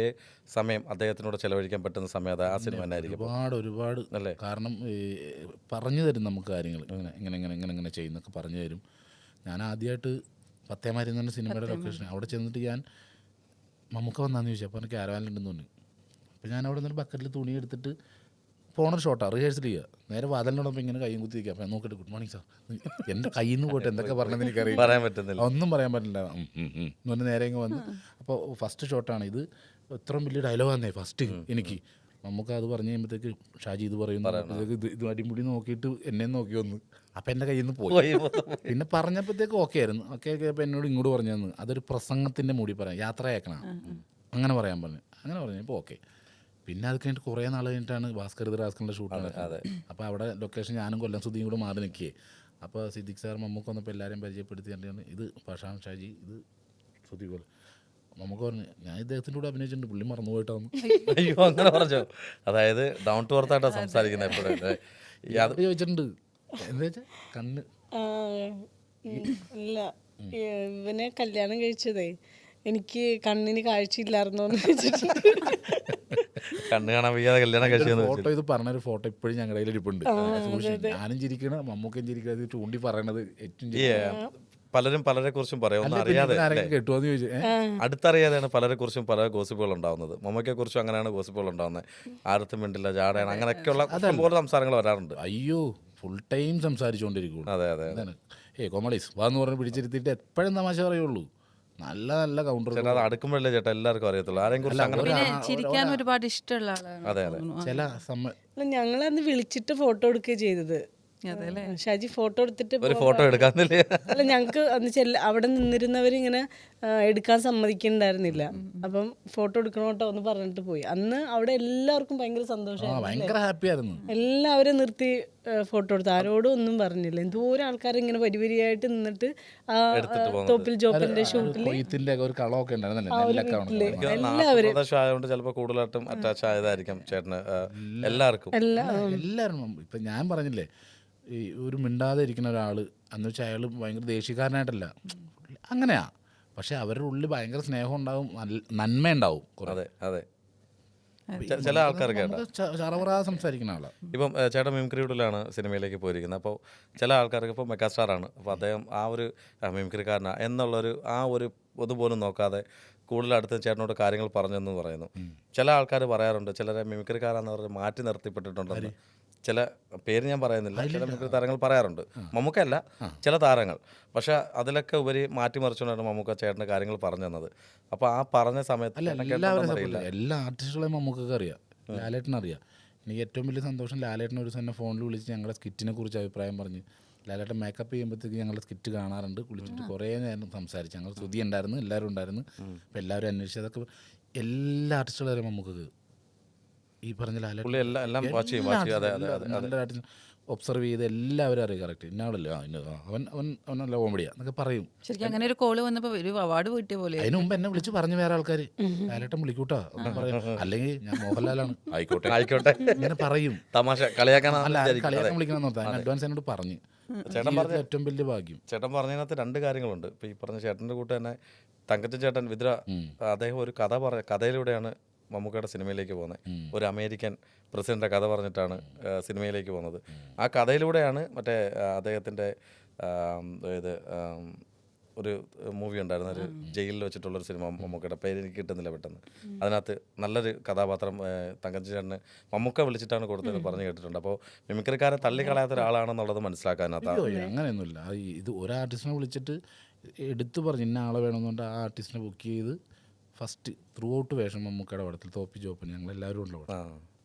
സമയം അദ്ദേഹത്തിനോട് ചെലവഴിക്കാൻ പറ്റുന്ന സമയം അത് ആ സിനിമ തന്നെയായിരിക്കും. ഒരുപാട് അല്ലേ. കാരണം പറഞ്ഞു തരും നമുക്ക് കാര്യങ്ങൾ, ഇങ്ങനെ ചെയ്യുന്നൊക്കെ പറഞ്ഞു തരും. ഞാൻ ആദ്യമായിട്ട് പത്തേമാരി എന്ന് പറഞ്ഞ സിനിമയുടെ ലൊക്കേഷൻ അവിടെ ചെന്നിട്ട് ഞാൻ മമ്മൂക്ക വന്നാന്ന് ചോദിച്ചു. അപ്പോൾ എനിക്ക് ക്യാരവാനിലുണ്ടെന്ന് തോന്നി. അപ്പോൾ ഞാൻ അവിടെ നിന്ന് ബക്കറ്റിൽ തുണി എടുത്തിട്ട് പോണൊരു ഷോട്ടാണ്, റിഹേഴ്സൽ ചെയ്യുക. നേരെ വാതിലിനോടൊപ്പം ഇങ്ങനെ കയ്യും കുത്തി നിൽക്കുക. അപ്പോൾ നോക്കിയിട്ട് ഗുഡ് മോർണിംഗ് സാർ, എൻ്റെ കയ്യിൽ നിന്ന് പോയിട്ട് എന്തൊക്കെ പറഞ്ഞതെന്ന് എനിക്കറിയാം, പറയാൻ പറ്റുന്നില്ല, ഒന്നും പറയാൻ പറ്റില്ല എന്ന് പറഞ്ഞ് നേരെ ഇങ്ങ് വന്ന്. അപ്പോൾ ഫസ്റ്റ് ഷോട്ടാണ് ഇത്. ഇത്രയും വലിയ ഡയലോഗാന്നേ ഫസ്റ്റ് എനിക്ക്. നമുക്ക് അത് പറഞ്ഞു കഴിയുമ്പോഴത്തേക്ക് ഷാജി ഇത് പറയുന്നു, ഇത് അടിമുടി നോക്കിയിട്ട് എന്നെ നോക്കി വന്നു. അപ്പം എൻ്റെ കയ്യിൽ നിന്ന് പോയി. പിന്നെ പറഞ്ഞപ്പോഴത്തേക്ക് ഓക്കെ ആയിരുന്നു. ഓക്കെ അപ്പോൾ എന്നോട് ഇങ്ങോട്ട് പറഞ്ഞു തന്നു അതൊരു പ്രസംഗത്തിൻ്റെ മൂടി പറയാം, യാത്രയാക്കണം അങ്ങനെ പറയാൻ പറഞ്ഞു. അങ്ങനെ പറഞ്ഞപ്പോൾ ഓക്കെ. പിന്നെ അത് കഴിഞ്ഞിട്ട് കുറേ നാൾ കഴിഞ്ഞിട്ടാണ് ഭാസ്കർ റാസ്കറിൻ്റെ ഷൂട്ടാണ്. അപ്പോൾ അവിടെ ലൊക്കേഷൻ ഞാനും കൊല്ലം സുധിയും കൂടെ മാറി നിൽക്കുകയെ. അപ്പോൾ സിദ്ദിഖ് സാർ മമ്മൂക്ക് വന്നപ്പോൾ എല്ലാവരെയും പരിചയപ്പെടുത്തി. ഇത് പാഷാൻ ഷാജി, ഇത് സുധി പോലെ നമുക്ക് പറഞ്ഞു ഞാൻ ഇദ്ദേഹത്തിൻ്റെ കൂടെ അഭിനയിച്ചിട്ടുണ്ട്, പുള്ളി മറന്നു പോയിട്ടാന്ന്. അയ്യോ അങ്ങനെ പറഞ്ഞോ? അതായത് ഡൗൺ ടു എർത്ത് ആയിട്ടാണ് സംസാരിക്കുന്നത് എപ്പോഴും. അത് ചോദിച്ചിട്ടുണ്ട്. എന്താ വെച്ചാൽ കണ്ണ് ആ, ഇല്ല ഇവനെ കല്യാണം കഴിച്ചതേ എനിക്ക് കണ്ണിന് കാഴ്ചയില്ലായിരുന്നോന്ന് വെച്ചിട്ടുണ്ട്. കണ്ണ് കാണാൻ വയ്യാതെ കല്യാണം കഴിച്ചതെന്ന് ഫോട്ടോ, ഇത് പറഞ്ഞൊരു ഫോട്ടോ ഇപ്പോഴും ഞങ്ങളുടെ കയ്യിൽ ഇരിപ്പുണ്ട്. സൂക്ഷിച്ച്. ഞാനും ചിരിക്കണം, മമ്മൂക്കയും ചിരിക്കണം. ഇത് ചൂണ്ടി പറയണത് ഏറ്റവും പലരും പലരെ കുറിച്ചും പറയും, ഒന്നും അറിയാതെ ആരെങ്കിലും കേട്ടുവോന്ന് ചോദിച്ചു. അടുത്തറിയാതെയാണ് പലരെ കുറിച്ചും പല ഗോസിപ്പുകൾ ഉണ്ടാവുന്നത്. മമ്മൂക്കയെ കുറിച്ചും അങ്ങനെയാണ് ഗോസിപ്പുകൾ ഉണ്ടാവുന്നത്. ആരത്തും മിണ്ടില്ല, ജാടയാണ്, അങ്ങനെയൊക്കെയുള്ള പോലെ സംസാരങ്ങൾ വരാറുണ്ട്. അയ്യോ ഫുൾ ടൈം സംസാരിച്ചുകൊണ്ടിരിക്കും. അതെ അതെ. കോമഡീസ് വാന്ന് പറഞ്ഞ് പിടിച്ചിരുത്തിയിട്ട് എപ്പോഴും തമാശ പറയുള്ളൂ. നല്ല നല്ല കൗണ്ടർ. ചേട്ടാ അത് അടുക്കുമ്പോഴല്ലേ ചേട്ടാ എല്ലാവർക്കും അറിയത്തുള്ളൂ. ആരെയും കുറിച്ച് അങ്ങനെ. പിന്നെ ചിരിക്കാൻ ഒരുപാട് ഇഷ്ടമുള്ള ആളാണ്. അതെ അതെ. ചില ഞങ്ങളന്ന് വിളിച്ചിട്ട് ഫോട്ടോ എടുക്കുകയും ചെയ്തത്. അതെല്ലേ. ഷാജി ഫോട്ടോ എടുത്തിട്ട് ഒരു ഫോട്ടോ എടുക്കാന്നില്ലേ? അല്ല ഞങ്ങൾക്ക് അന്ന് അവിടെ നിന്നിരുന്നവരിങ്ങനെ എടുക്കാൻ സമ്മതിക്കുന്നുണ്ടായിരുന്നില്ല. അപ്പം ഫോട്ടോ എടുക്കണോട്ടോ എന്ന് പറഞ്ഞിട്ട് പോയി. അന്ന് അവിടെ എല്ലാവർക്കും ഭയങ്കര സന്തോഷമായിരുന്നു, ഭയങ്കര ഹാപ്പി ആയിരുന്നു. എല്ലാവരും നിർത്തി ഫോട്ടോ എടുത്തു, ആരോടും ഒന്നും പറഞ്ഞില്ല. എന്തോരം ആൾക്കാർ ഇങ്ങനെ വരിവരിയായിട്ട് നിന്നിട്ട് ആ തോപ്പിൽ ജോപ്പിന്റെ ഷൂട്ടിൽ കൊയ്ത്തിന്റെ ഒരു കളമൊക്കെ ഉണ്ടായിരുന്നല്ലേ. ആയതുകൊണ്ട് ചിലപ്പോൾ കൂടുതലായിട്ടും അറ്റാച്ച് ആയതായിരിക്കും ചേട്ടന് എല്ലാവർക്കും. എല്ലാവരും ഇപ്പം ഞാൻ പറഞ്ഞില്ലേ, ഈ ഒരു മിണ്ടാതെ ഇരിക്കുന്ന ഒരാൾ എന്ന് വെച്ചാൽ അയാൾ ഭയങ്കര ദേഷ്യക്കാരനായിട്ടല്ല, അങ്ങനെയാ. പക്ഷെ അവരുടെ ഉള്ളിൽ ഭയങ്കര സ്നേഹം ഉണ്ടാവും, നന്മ ഉണ്ടാവും. അതെ അതെ. ചില ആൾക്കാർക്ക് ചറവറ സംസാരിക്കുന്ന ആളാണ്. ഇപ്പം ചേട്ടൻ മിമിക്രിയിലാണ് സിനിമയിലേക്ക് പോയിരിക്കുന്നത്. അപ്പോൾ ചില ആൾക്കാർക്ക് ഇപ്പോൾ മെഗാസ്റ്റാറാണ്, അപ്പോൾ അദ്ദേഹം ആ ഒരു മിമിക്രിക്കാരനാണ് എന്നുള്ളൊരു ആ ഒരു ഇതുപോലും നോക്കാതെ കൂടുതൽ അടുത്ത് ചേട്ടനോട് കാര്യങ്ങൾ പറഞ്ഞെന്ന് പറയുന്നു. ചില ആൾക്കാർ പറയാറുണ്ട്, ചിലരെ മിമിക്രിക്കാരാന്ന് പറഞ്ഞ് മാറ്റി നിർത്തിപ്പെട്ടിട്ടുണ്ടെന്ന്. ചില പേര് ഞാൻ പറയുന്നില്ല, ചില മിമിക്രി താരങ്ങൾ പറയാറുണ്ട്. മമ്മൂക്കയല്ല, ചില താരങ്ങൾ. പക്ഷെ അതിലൊക്കെ ഉപരി മാറ്റിമറിച്ചുകൊണ്ടാണ് മമ്മൂക്ക ചേട്ടൻ്റെ കാര്യങ്ങൾ പറഞ്ഞു തന്നത്. അപ്പോൾ ആ പറഞ്ഞ സമയത്ത് എല്ലാ ആർട്ടിസ്റ്റുകളെയും നമുക്കൊക്കെ അറിയാം, ലാലേട്ടനറിയാം. എനിക്ക് ഏറ്റവും വലിയ സന്തോഷം, ലാലേട്ടൻ ഒരു തന്നെ ഫോണിൽ വിളിച്ച് ഞങ്ങളുടെ സ്കിറ്റിനെ കുറിച്ച് അഭിപ്രായം പറഞ്ഞ്. ലാലേട്ടൻ മേക്കപ്പ് ചെയ്യുമ്പോഴത്തേക്ക് ഞങ്ങളുടെ സ്കിറ്റ് കാണാറുണ്ട്, വിളിച്ചിട്ട് കുറേ നേരം സംസാരിച്ച്. ഞങ്ങൾ ശ്രുതി ഉണ്ടായിരുന്നു, എല്ലാവരും ഉണ്ടായിരുന്നു. അപ്പോൾ എല്ലാവരും അന്വേഷിച്ച് അതൊക്കെ എല്ലാ ആർട്ടിസ്റ്റുകളും അറിയാം നമുക്കൊക്കെ. ഈ പറഞ്ഞ ലാലേട്ടൻ ഒബ്സർവ് ചെയ്ത് എല്ലാവരും അറിയാം കറക്റ്റ് ഇന്നാളല്ലോ അവനല്ല കോമഡിയാ എന്നൊക്കെ പറയും. ശരിക്കും അങ്ങനെ ഒരു കോള് വന്നപ്പോൾ ഒരു അവാർഡ് കിട്ടിയ പോലെ. അതിന് മുമ്പ് എന്നെ വിളിച്ച് പറഞ്ഞു വേറെ ആൾക്കാർ, ലാലേട്ടൻ വിളിക്കൂട്ടാ പറയും, അല്ലെങ്കിൽ ഞാൻ മോഹൻലാലാണ്, ആയിക്കോട്ടെ ആയിക്കോട്ടെ ഇങ്ങനെ പറയും. തമാശ കളിയാക്കാൻ വിളിക്കണം നോക്കാം. അഡ്വാൻസ് എന്നോട് പറഞ്ഞു. ചേട്ടൻ പറഞ്ഞ ഏറ്റവും വലിയ ഭാഗ്യം. ചേട്ടൻ പറഞ്ഞതിനകത്ത് രണ്ട് കാര്യങ്ങളുണ്ട്. ഇപ്പം ഈ പറഞ്ഞ ചേട്ടൻ്റെ കൂട്ട് തന്നെ തങ്കച്ചൻ ചേട്ടൻ വിദ്ര, അദ്ദേഹം ഒരു കഥയിലൂടെയാണ് മമ്മൂക്കയുടെ സിനിമയിലേക്ക് പോകുന്നത്. ഒരു അമേരിക്കൻ പ്രസിഡൻ്റെ കഥ പറഞ്ഞിട്ടാണ് സിനിമയിലേക്ക് പോകുന്നത്. ആ കഥയിലൂടെയാണ് മറ്റേ അദ്ദേഹത്തിൻ്റെ ഇത് ഒരു മൂവി ഉണ്ടായിരുന്ന ഒരു ജയിലിൽ വെച്ചിട്ടുള്ളൊരു സിനിമ, മമ്മൂക്കയുടെ പേര് എനിക്ക് കിട്ടുന്നില്ല പെട്ടെന്ന്. അതിനകത്ത് നല്ലൊരു കഥാപാത്രം തങ്കച്ചൻ ചേട്ടന് മമ്മൂക്ക വിളിച്ചിട്ടാണ് കൊടുത്തത് പറഞ്ഞു കേട്ടിട്ടുണ്ട്. അപ്പോൾ മിമിക്രിക്കാരെ തള്ളിക്കളയാത്ത ഒരാളാണെന്നുള്ളത് മനസ്സിലാക്കാനകത്ത്. അങ്ങനെയൊന്നുമില്ല. ഇത് ഒരു ആർട്ടിസ്റ്റിനെ വിളിച്ചിട്ട് എടുത്തു പറഞ്ഞ് ഇന്ന ആളെ വേണമെന്നുണ്ട് ആ ആർട്ടിസ്റ്റിനെ ബുക്ക് ചെയ്ത് ഫസ്റ്റ് ത്രൂ ഔട്ട് വേഷം മമ്മൂക്കയുടെ പടത്തിൽ തോപ്പി ജോപ്പൻ ഞങ്ങളെല്ലാവരും ഉള്ള പടം.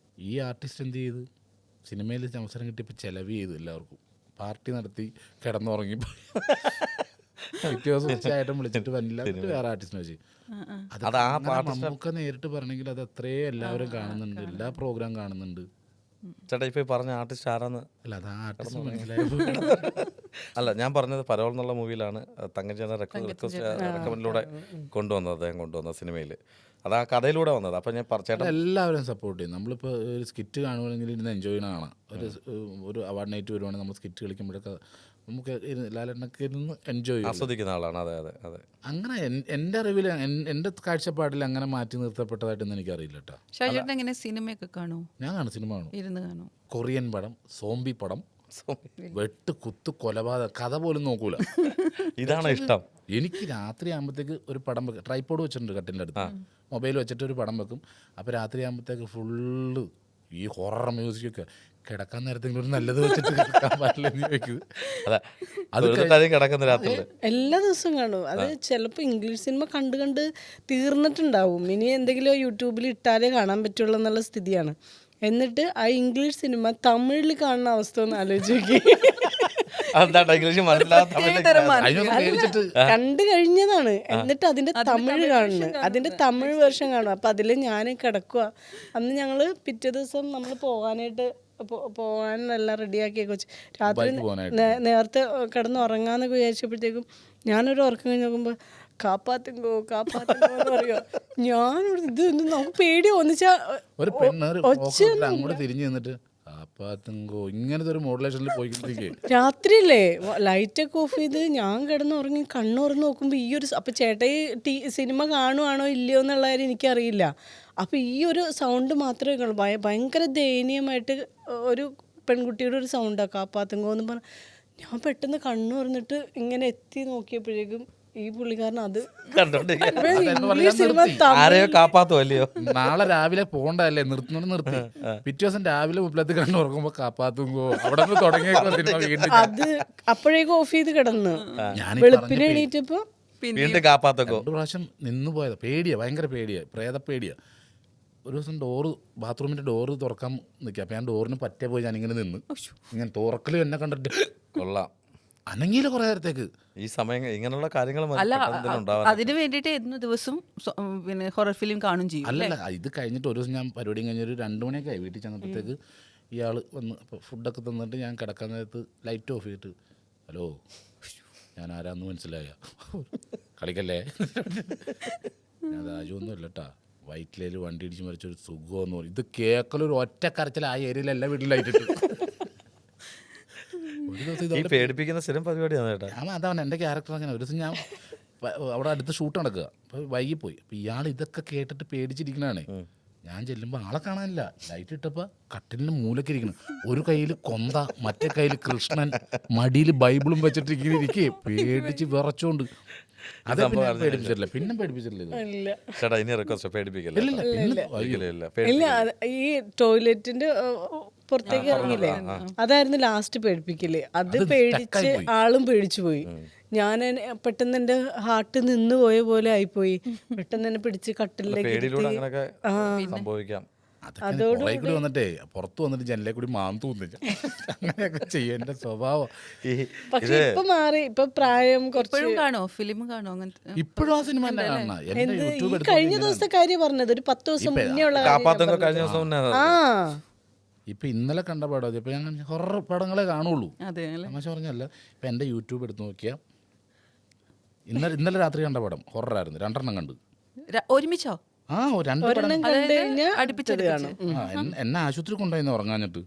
ഈ ആർട്ടിസ്റ്റ് എന്ത് ചെയ്ത് സിനിമയിൽ അവസരം കിട്ടിയപ്പോൾ ചെലവ് ചെയ്തു, എല്ലാവർക്കും പാർട്ടി നടത്തി കിടന്നുറങ്ങിപ്പോയി. പിറ്റേ ദിവസം ഉച്ചയായിട്ടും വിളിച്ചിട്ട് വന്നില്ല, വേറെ ആർട്ടിസ്റ്റിനെ വെച്ച്. അത് മമ്മൂക്ക നേരിട്ട് പറഞ്ഞെങ്കിൽ അത് അത്രയും എല്ലാവരും കാണുന്നുണ്ട്, എല്ലാ പ്രോഗ്രാം കാണുന്നുണ്ട്. ചേട്ടാ ഇപ്പോൾ പറഞ്ഞ ആർട്ടിസ്റ്റ് ആരാന്ന്? അല്ല അത് ആ ആർട്ടിസ്റ്റ് മനസ്സിലായി. അല്ല ഞാൻ പറഞ്ഞത് പരോൾ എന്നുള്ള മൂവിയിലാണ് തങ്കച്ചേട്ടൻ റെക്കമെൻഡിലൂടെ കൊണ്ടുവന്നത്, അദ്ദേഹം കൊണ്ടുവന്ന സിനിമയിൽ. അത് ആ കഥയിലൂടെ വന്നത്. അപ്പം ഞാൻ ചേട്ടൻ എല്ലാവരും സപ്പോർട്ട് ചെയ്യും. നമ്മളിപ്പോൾ ഒരു സ്കിറ്റ് കാണുകയാണെങ്കിൽ ഇരുന്ന് എൻജോയ് ചെയ്യണ കാണാം. ഒരു അവാർഡ് നൈറ്റ് വരുവാണെങ്കിൽ നമ്മൾ സ്കിറ്റ് കളിക്കുമ്പോഴൊക്കെ നമുക്ക് ലാലേട്ടനൊക്കെ ഇരുന്ന് എൻജോയ് ചെയ്യും, ആസ്വദിക്കുന്ന ആളാണ്. അതെ അതെ അതെ. അങ്ങനെ എൻ്റെ അറിവിൽ എൻ്റെ കാഴ്ചപ്പാടിൽ അങ്ങനെ മാറ്റി നിർത്തപ്പെട്ടതായിട്ടൊന്നും എനിക്കറിയില്ല കേട്ടോ. ഷാജേട്ടൻ എങ്ങനെ സിനിമയൊക്കെ കാണൂ? ഞാൻ കാണും, സിനിമ കാണും, ഇരുന്ന് കാണും. കൊറിയൻ പടം, സോംബി പടം, വെട്ട് കുത്ത് കൊലപാതക കഥ പോലും നോക്കൂല. ഇതാണ് ഇഷ്ടം എനിക്ക്. രാത്രി ആകുമ്പോഴത്തേക്ക് ഒരു പടം വെക്കും, ട്രൈപ്പോഡ് വെച്ചിട്ടുണ്ട് കട്ടിൻ്റെ അടുത്ത്, മൊബൈൽ വെച്ചിട്ട് ഒരു പടം വെക്കും. അപ്പോൾ രാത്രി ആകുമ്പോഴത്തേക്ക് ഫുള്ള് ഈ ഹൊറർ മ്യൂസിക്കൊക്കെ, കിടക്കാൻ നേരത്തെങ്കിലും ഒരു നല്ലത് വെച്ചിട്ട് കിടക്കാൻ പാടില്ലെന്ന് ചോദിക്കുന്നത്. എല്ലാ ദിവസവും കാണും. അത് ചിലപ്പോൾ ഇംഗ്ലീഷ് സിനിമ കണ്ട് കണ്ട് തീർന്നിട്ടുണ്ടാവും, ഇനി എന്തെങ്കിലും യൂട്യൂബിൽ ഇട്ടാലേ കാണാൻ പറ്റുള്ളൂ എന്നുള്ള സ്ഥിതിയാണ്. എന്നിട്ട് ആ ഇംഗ്ലീഷ് സിനിമ തമിഴിൽ കാണുന്ന അവസ്ഥ ഒന്ന് ആലോചിച്ച് നോക്കി. കണ്ടു കഴിഞ്ഞതാണ്, എന്നിട്ട് അതിന്റെ തമിഴ് കാണുന്നു, അതിന്റെ തമിഴ് വേർഷൻ കാണും. അപ്പൊ അതില് ഞാൻ കിടക്കുക. അന്ന് ഞങ്ങള് പിറ്റേ ദിവസം നമ്മൾ പോകാനായിട്ട് പോകാനെല്ലാം റെഡിയാക്കിയൊക്കെ വെച്ച് രാത്രി ദുബായിക്ക് പോകാനായിട്ട്. നേരത്തെ കിടന്ന് ഉറങ്ങാന്നൊക്കെ വിചാരിച്ചപ്പോഴത്തേക്കും ഞാനൊരു ഉറക്കം കഴിഞ്ഞ് നോക്കുമ്പോൾ കാപ്പാത്തുങ്കോ എന്ന് പറയുക. ഇത് നമുക്ക് പേടി ഒന്നിച്ചാ ഒരു പെണ്ണ് ഒരു focus ഇട്ടിട്ട് അങ്ങോട്ട് തിരിഞ്ഞു നിന്നിട്ട് കാപ്പാത്തുങ്കോ ഇങ്ങനത്തെ ഒരു മോഡുലേഷനിൽ പോയിക്കൊണ്ടിരിക്കുക. രാത്രിയല്ലേ ലൈറ്റൊക്കെ ഓഫ് ചെയ്ത് ഞാൻ കിടന്നുറങ്ങി കണ്ണുറന്ന് നോക്കുമ്പോൾ ഈ ഒരു അപ്പം ചേട്ടായി സിനിമ കാണുവാണോ ഇല്ലയോ എന്നുള്ള കാര്യം എനിക്കറിയില്ല. അപ്പം ഈ ഒരു സൗണ്ട് മാത്രമേ കാണൂ. ഭയങ്കര ദയനീയമായിട്ട് ഒരു പെൺകുട്ടിയുടെ ഒരു സൗണ്ടാണ് കാപ്പാത്തുങ്കോ എന്ന് പറഞ്ഞാൽ. ഞാൻ പെട്ടെന്ന് കണ്ണു തുറന്നിട്ട് ഇങ്ങനെ എത്തി നോക്കിയപ്പോഴേക്കും ഈ പുള്ളിക്കാരൻ അത് ഇംഗ്ലീഷ് സിനിമ ആരെയോ കാപ്പാത്തോ അല്ലയോ? നാളെ രാവിലെ പോകണ്ടല്ലേ, നിർത്തി പിറ്റേ ദിവസം രാവിലെ മുപ്പിലത്ത് കണ്ടു ഉറങ്ങുമ്പോ കാപ്പാത്തുങ്കോ അവിടെ നിന്ന് തുടങ്ങിയേക്കോ സിനിമ വീണ്ടും. അത് അപ്പോഴേക്കും ഓഫ് ചെയ്ത് കിടന്ന് ഞാൻ വെളുപ്പിനെ എണീറ്റപ്പോ വീണ്ടും കാപ്പാത്തക്കോ 2 പ്രാവശ്യം നിന്ന് പോയത്. പേടിയാ, ഭയങ്കര പേടിയാ, പ്രേതപ്പേടിയാ. ഒരു ദിവസം ബാത്റൂമിന്റെ ഡോറ് തുറക്കാൻ നിൽക്കുക. അപ്പം ഞാൻ ഡോറിന് പറ്റേ പോയി ഞാനിങ്ങനെ നിന്ന് ഇങ്ങനെ തുറക്കലും എന്നെ കണ്ടിട്ട് കൊള്ളാം. അനങ്ങിയില്ല കുറേ നേരത്തേക്ക്. ഈ സമയം ഇങ്ങനെയുള്ള കാര്യങ്ങൾ അല്ല അതിന് വേണ്ടിയിട്ട് എന്നും ദിവസം പിന്നെ ഹൊറർ ഫിലിം കാണും ചെയ്യും. അല്ലല്ല, ഇത് കഴിഞ്ഞിട്ട് ഒരു ദിവസം ഞാൻ പരിപാടി കഴിഞ്ഞൊരു 2 മണിയൊക്കെ ആയി വീട്ടിൽ ചെന്നപ്പോഴത്തേക്ക് ഇയാൾ വന്ന് അപ്പോൾ ഫുഡൊക്കെ തന്നിട്ട് ഞാൻ കിടക്കാൻ നേരത്ത് ലൈറ്റ് ഓഫ് ചെയ്തിട്ട് ഹലോ ഞാൻ ആരാന്ന് മനസ്സിലായ കളിക്കല്ലേ ഞാൻ രാജൊന്നുമില്ല കേട്ടാ, വൈറ്റിലേൽ വണ്ടി ഇടിച്ച് മരിച്ചൊരു സുഖമെന്ന് പറയും. ഇത് കേക്കലൊരു ഒറ്റ കരച്ചിൽ ആ ഏരിയയിലെല്ലാം വീട്ടിൽ ലൈറ്റിട്ട്. ഒരു ദിവസം ഈ പേടിപ്പിക്കുന്ന സ്ഥിരം പരിപാടിയാണ് കേട്ടോ. അതാണ് എൻ്റെ ക്യാരക്ടർ. അങ്ങനെ ഒരു ദിവസം ഞാൻ അവിടെ അടുത്ത് ഷൂട്ട് നടക്കുക, അപ്പോൾ വൈകിപ്പോയി. അപ്പോൾ ഇയാൾ ഇതൊക്കെ കേട്ടിട്ട് പേടിച്ചിരിക്കണാണ്. ഞാൻ ചെല്ലുമ്പോൾ ആളെ കാണാനില്ല. ലൈറ്റ് ഇട്ടപ്പോൾ കട്ടിലിന് മൂലക്കിരിക്കണം. ഒരു കയ്യിൽ കൊന്ത, മറ്റേ കയ്യിൽ കൃഷ്ണൻ, മടിയിൽ ബൈബിളും വെച്ചിട്ട് ഇങ്ങനെ ഇരിക്കേ, പേടിച്ച് വിറച്ചോണ്ട്. അത് പേടിപ്പിച്ചിട്ടില്ല, പിന്നെ പേടിപ്പിച്ചിട്ടില്ല. ചേട്ടാ ഇനി റിക്വസ്റ്റ് പേടിപ്പിക്കല്ലേ? ഇല്ല. ഈ ടോയ്ലറ്റിന്റെ പുറത്തേക്ക് ഇറങ്ങില്ലേ, അതായിരുന്നു ലാസ്റ്റ് പേടിപ്പിക്കല്. അത് പേടിച്ച് ആളും പേടിച്ചു പോയി. ഞാൻ പെട്ടെന്ന് എൻ്റെ ഹാർട്ട് നിന്ന് പോയ പോലെ ആയിപ്പോയി. പെട്ടെന്ന് തന്നെ പിടിച്ച് കട്ടിലേക്ക് സംഭവിക്കാം. അതോടുകൂടി വന്നിട്ടേ പുറത്ത് വന്നിട്ട് ജനലേ കൂടി മാന്തു അങ്ങനെയൊക്കെ ചെയ്യും എൻ്റെ സ്വഭാവം. പക്ഷെ ഇപ്പൊ മാറി. ഇപ്പൊ പ്രായം കുറച്ച് കാണോ ഫിലിം കാണോ അങ്ങനത്തെ ഇപ്പോഴും ആ സിനിമ തന്നെ കാണണം. എൻ്റെ യൂട്യൂബ് കഴിഞ്ഞ ദിവസത്തെ കാര്യം പറഞ്ഞത് ഒരു 10 ദിവസം മുന്നേ ഉള്ള കഴിഞ്ഞ ദിവസം ഇപ്പം ഇന്നലെ കണ്ട പടം. ഇപ്പം ഞാൻ ഹൊറർ പടങ്ങളെ കാണുള്ളൂ, അതെ തമാശ പറഞ്ഞല്ല. ഇപ്പം എൻ്റെ യൂട്യൂബ് എടുത്ത് നോക്കിയാൽ ഇന്നലെ രാത്രി കണ്ട പടം ഹൊററായിരുന്നു. 2 എണ്ണം കണ്ടു ഒരുമിച്ചോ? 2 പടം അടുപ്പിച്ചത് കാണും. എന്നെ ആശുപത്രി കൊണ്ടുപോയി ഉറങ്ങാഞ്ഞിട്ട്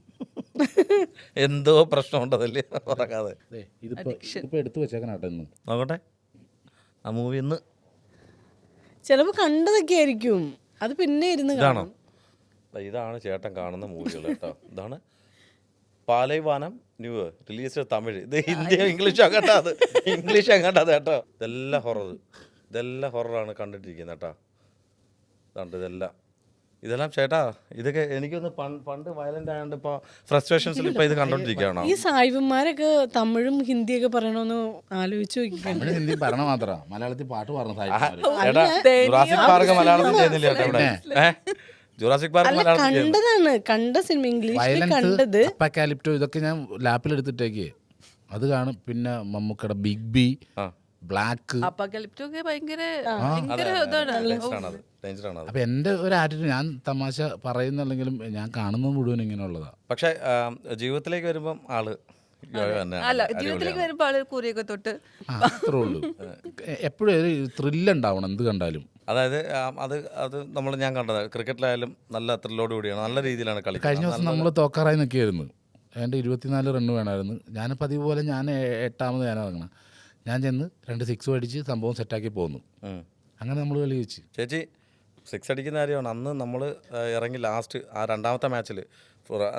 എന്തോ പ്രശ്നമുണ്ടതല്ലേ ഉറങ്ങാതെ. ഇതിപ്പോ എടുത്തു വെച്ചേക്കനാട്ടെ ഇന്ന് നോക്കട്ടെ ആ മൂവി. ഇന്ന് ചിലപ്പോ കണ്ടതൊക്കെ ആയിരിക്കും, അത് പിന്നെ ഇരുന്ന് കാണാം. ഇതാണ് ചേട്ടൻ കാണുന്ന മൂവികൾ കേട്ടോ. ഇതാണ് പാലൈവാനം ന്യൂ റിലീസ് തമിഴ്. ഇത് ഹിന്ദി ഇംഗ്ലീഷ് അങ്ങോട്ടത്, ഇംഗ്ലീഷ് അങ്ങോട്ടത് കേട്ടോ. ഇതെല്ലാം ഹൊററാണ് കണ്ടിട്ടിരിക്കുന്നത് കേട്ടോ. ഇതെല്ലാം ചേട്ടാ ഇതൊക്കെ എനിക്കൊന്ന് പണ്ട് വയലന്റ് ആയതുകൊണ്ട് ഇപ്പൊ ഫ്രസ്ട്രേഷൻസിൽ ഇപ്പൊ ഇത് കണ്ടോണ്ടിരിക്കുകയാണോ? ഈ സായിബന്മാരൊക്കെ തമിഴും ഹിന്ദിയൊക്കെ പറയണമെന്ന് ആലോചിച്ചു നോക്കിയാൽ ഹിന്ദി പറഞ്ഞ മാത്രം മലയാളത്തിൽ പാട്ട് പറഞ്ഞു. ജുറാസിക് പാർക്ക് മലയാളത്തിൽ ചെയ്യുന്നില്ല കേട്ടോ ഇവിടെ. ജുറാസിക് പാർക്ക് മലയാളത്തിൽ കണ്ടതാണ്, കണ്ട സിനിമ ഇംഗ്ലീഷിൽ കണ്ടത്. അപ്പക്കാലിപ്റ്റോ ഇതൊക്കെ ഞാൻ ലാപ്പിലെടുത്തിട്ടേക്ക് അത് കാണും. പിന്നെ മമ്മൂക്കയുടെ ബിഗ് ബി, ബ്ലാക്ക്. അപ്പൊ എന്റെ ഒരു ആറ്റിറ്റ്യൂഡ്, ഞാൻ തമാശ പറയുന്നല്ലെങ്കിലും ഞാൻ കാണുന്നത് മുഴുവൻ ഇങ്ങനെയുള്ളതാ. പക്ഷെ ജീവിതത്തിലേക്ക് വരുമ്പം ആള് ജീവിതത്തിലേക്ക് വരുമ്പോ ആള് കൂറിയൊക്കെ തൊട്ട് അത്രേ ഉള്ളൂ. എപ്പോഴും ഒരു ത്രില്ലുണ്ടാവണം എന്ത് കണ്ടാലും. അതായത് അത് ഞാൻ കണ്ടത് ക്രിക്കറ്റിലായാലും നല്ല ത്രില്ലോട് കൂടിയാണ്, നല്ല രീതിയിലാണ് കളി. കഴിഞ്ഞ ദിവസം നമ്മൾ തോക്കാറായി നിൽക്കുകയായിരുന്നു. എൻ്റെ 24 റണ്ണ് വേണമായിരുന്നു. ഞാൻ പതിവ് പോലെ ഞാൻ 8ാമത് ഞാനാണ് ഇറങ്ങണം. ഞാൻ ചെന്ന് 2 6 അടിച്ച് സംഭവം സെറ്റാക്കി പോന്നു. അങ്ങനെ നമ്മൾ കളി ജയിച്ചു. ചേച്ചി 6 അടിക്കുന്ന കാര്യമാണ്. അന്ന് നമ്മൾ ഇറങ്ങി ലാസ്റ്റ് ആ 2ാമത്തെ മാച്ചിൽ,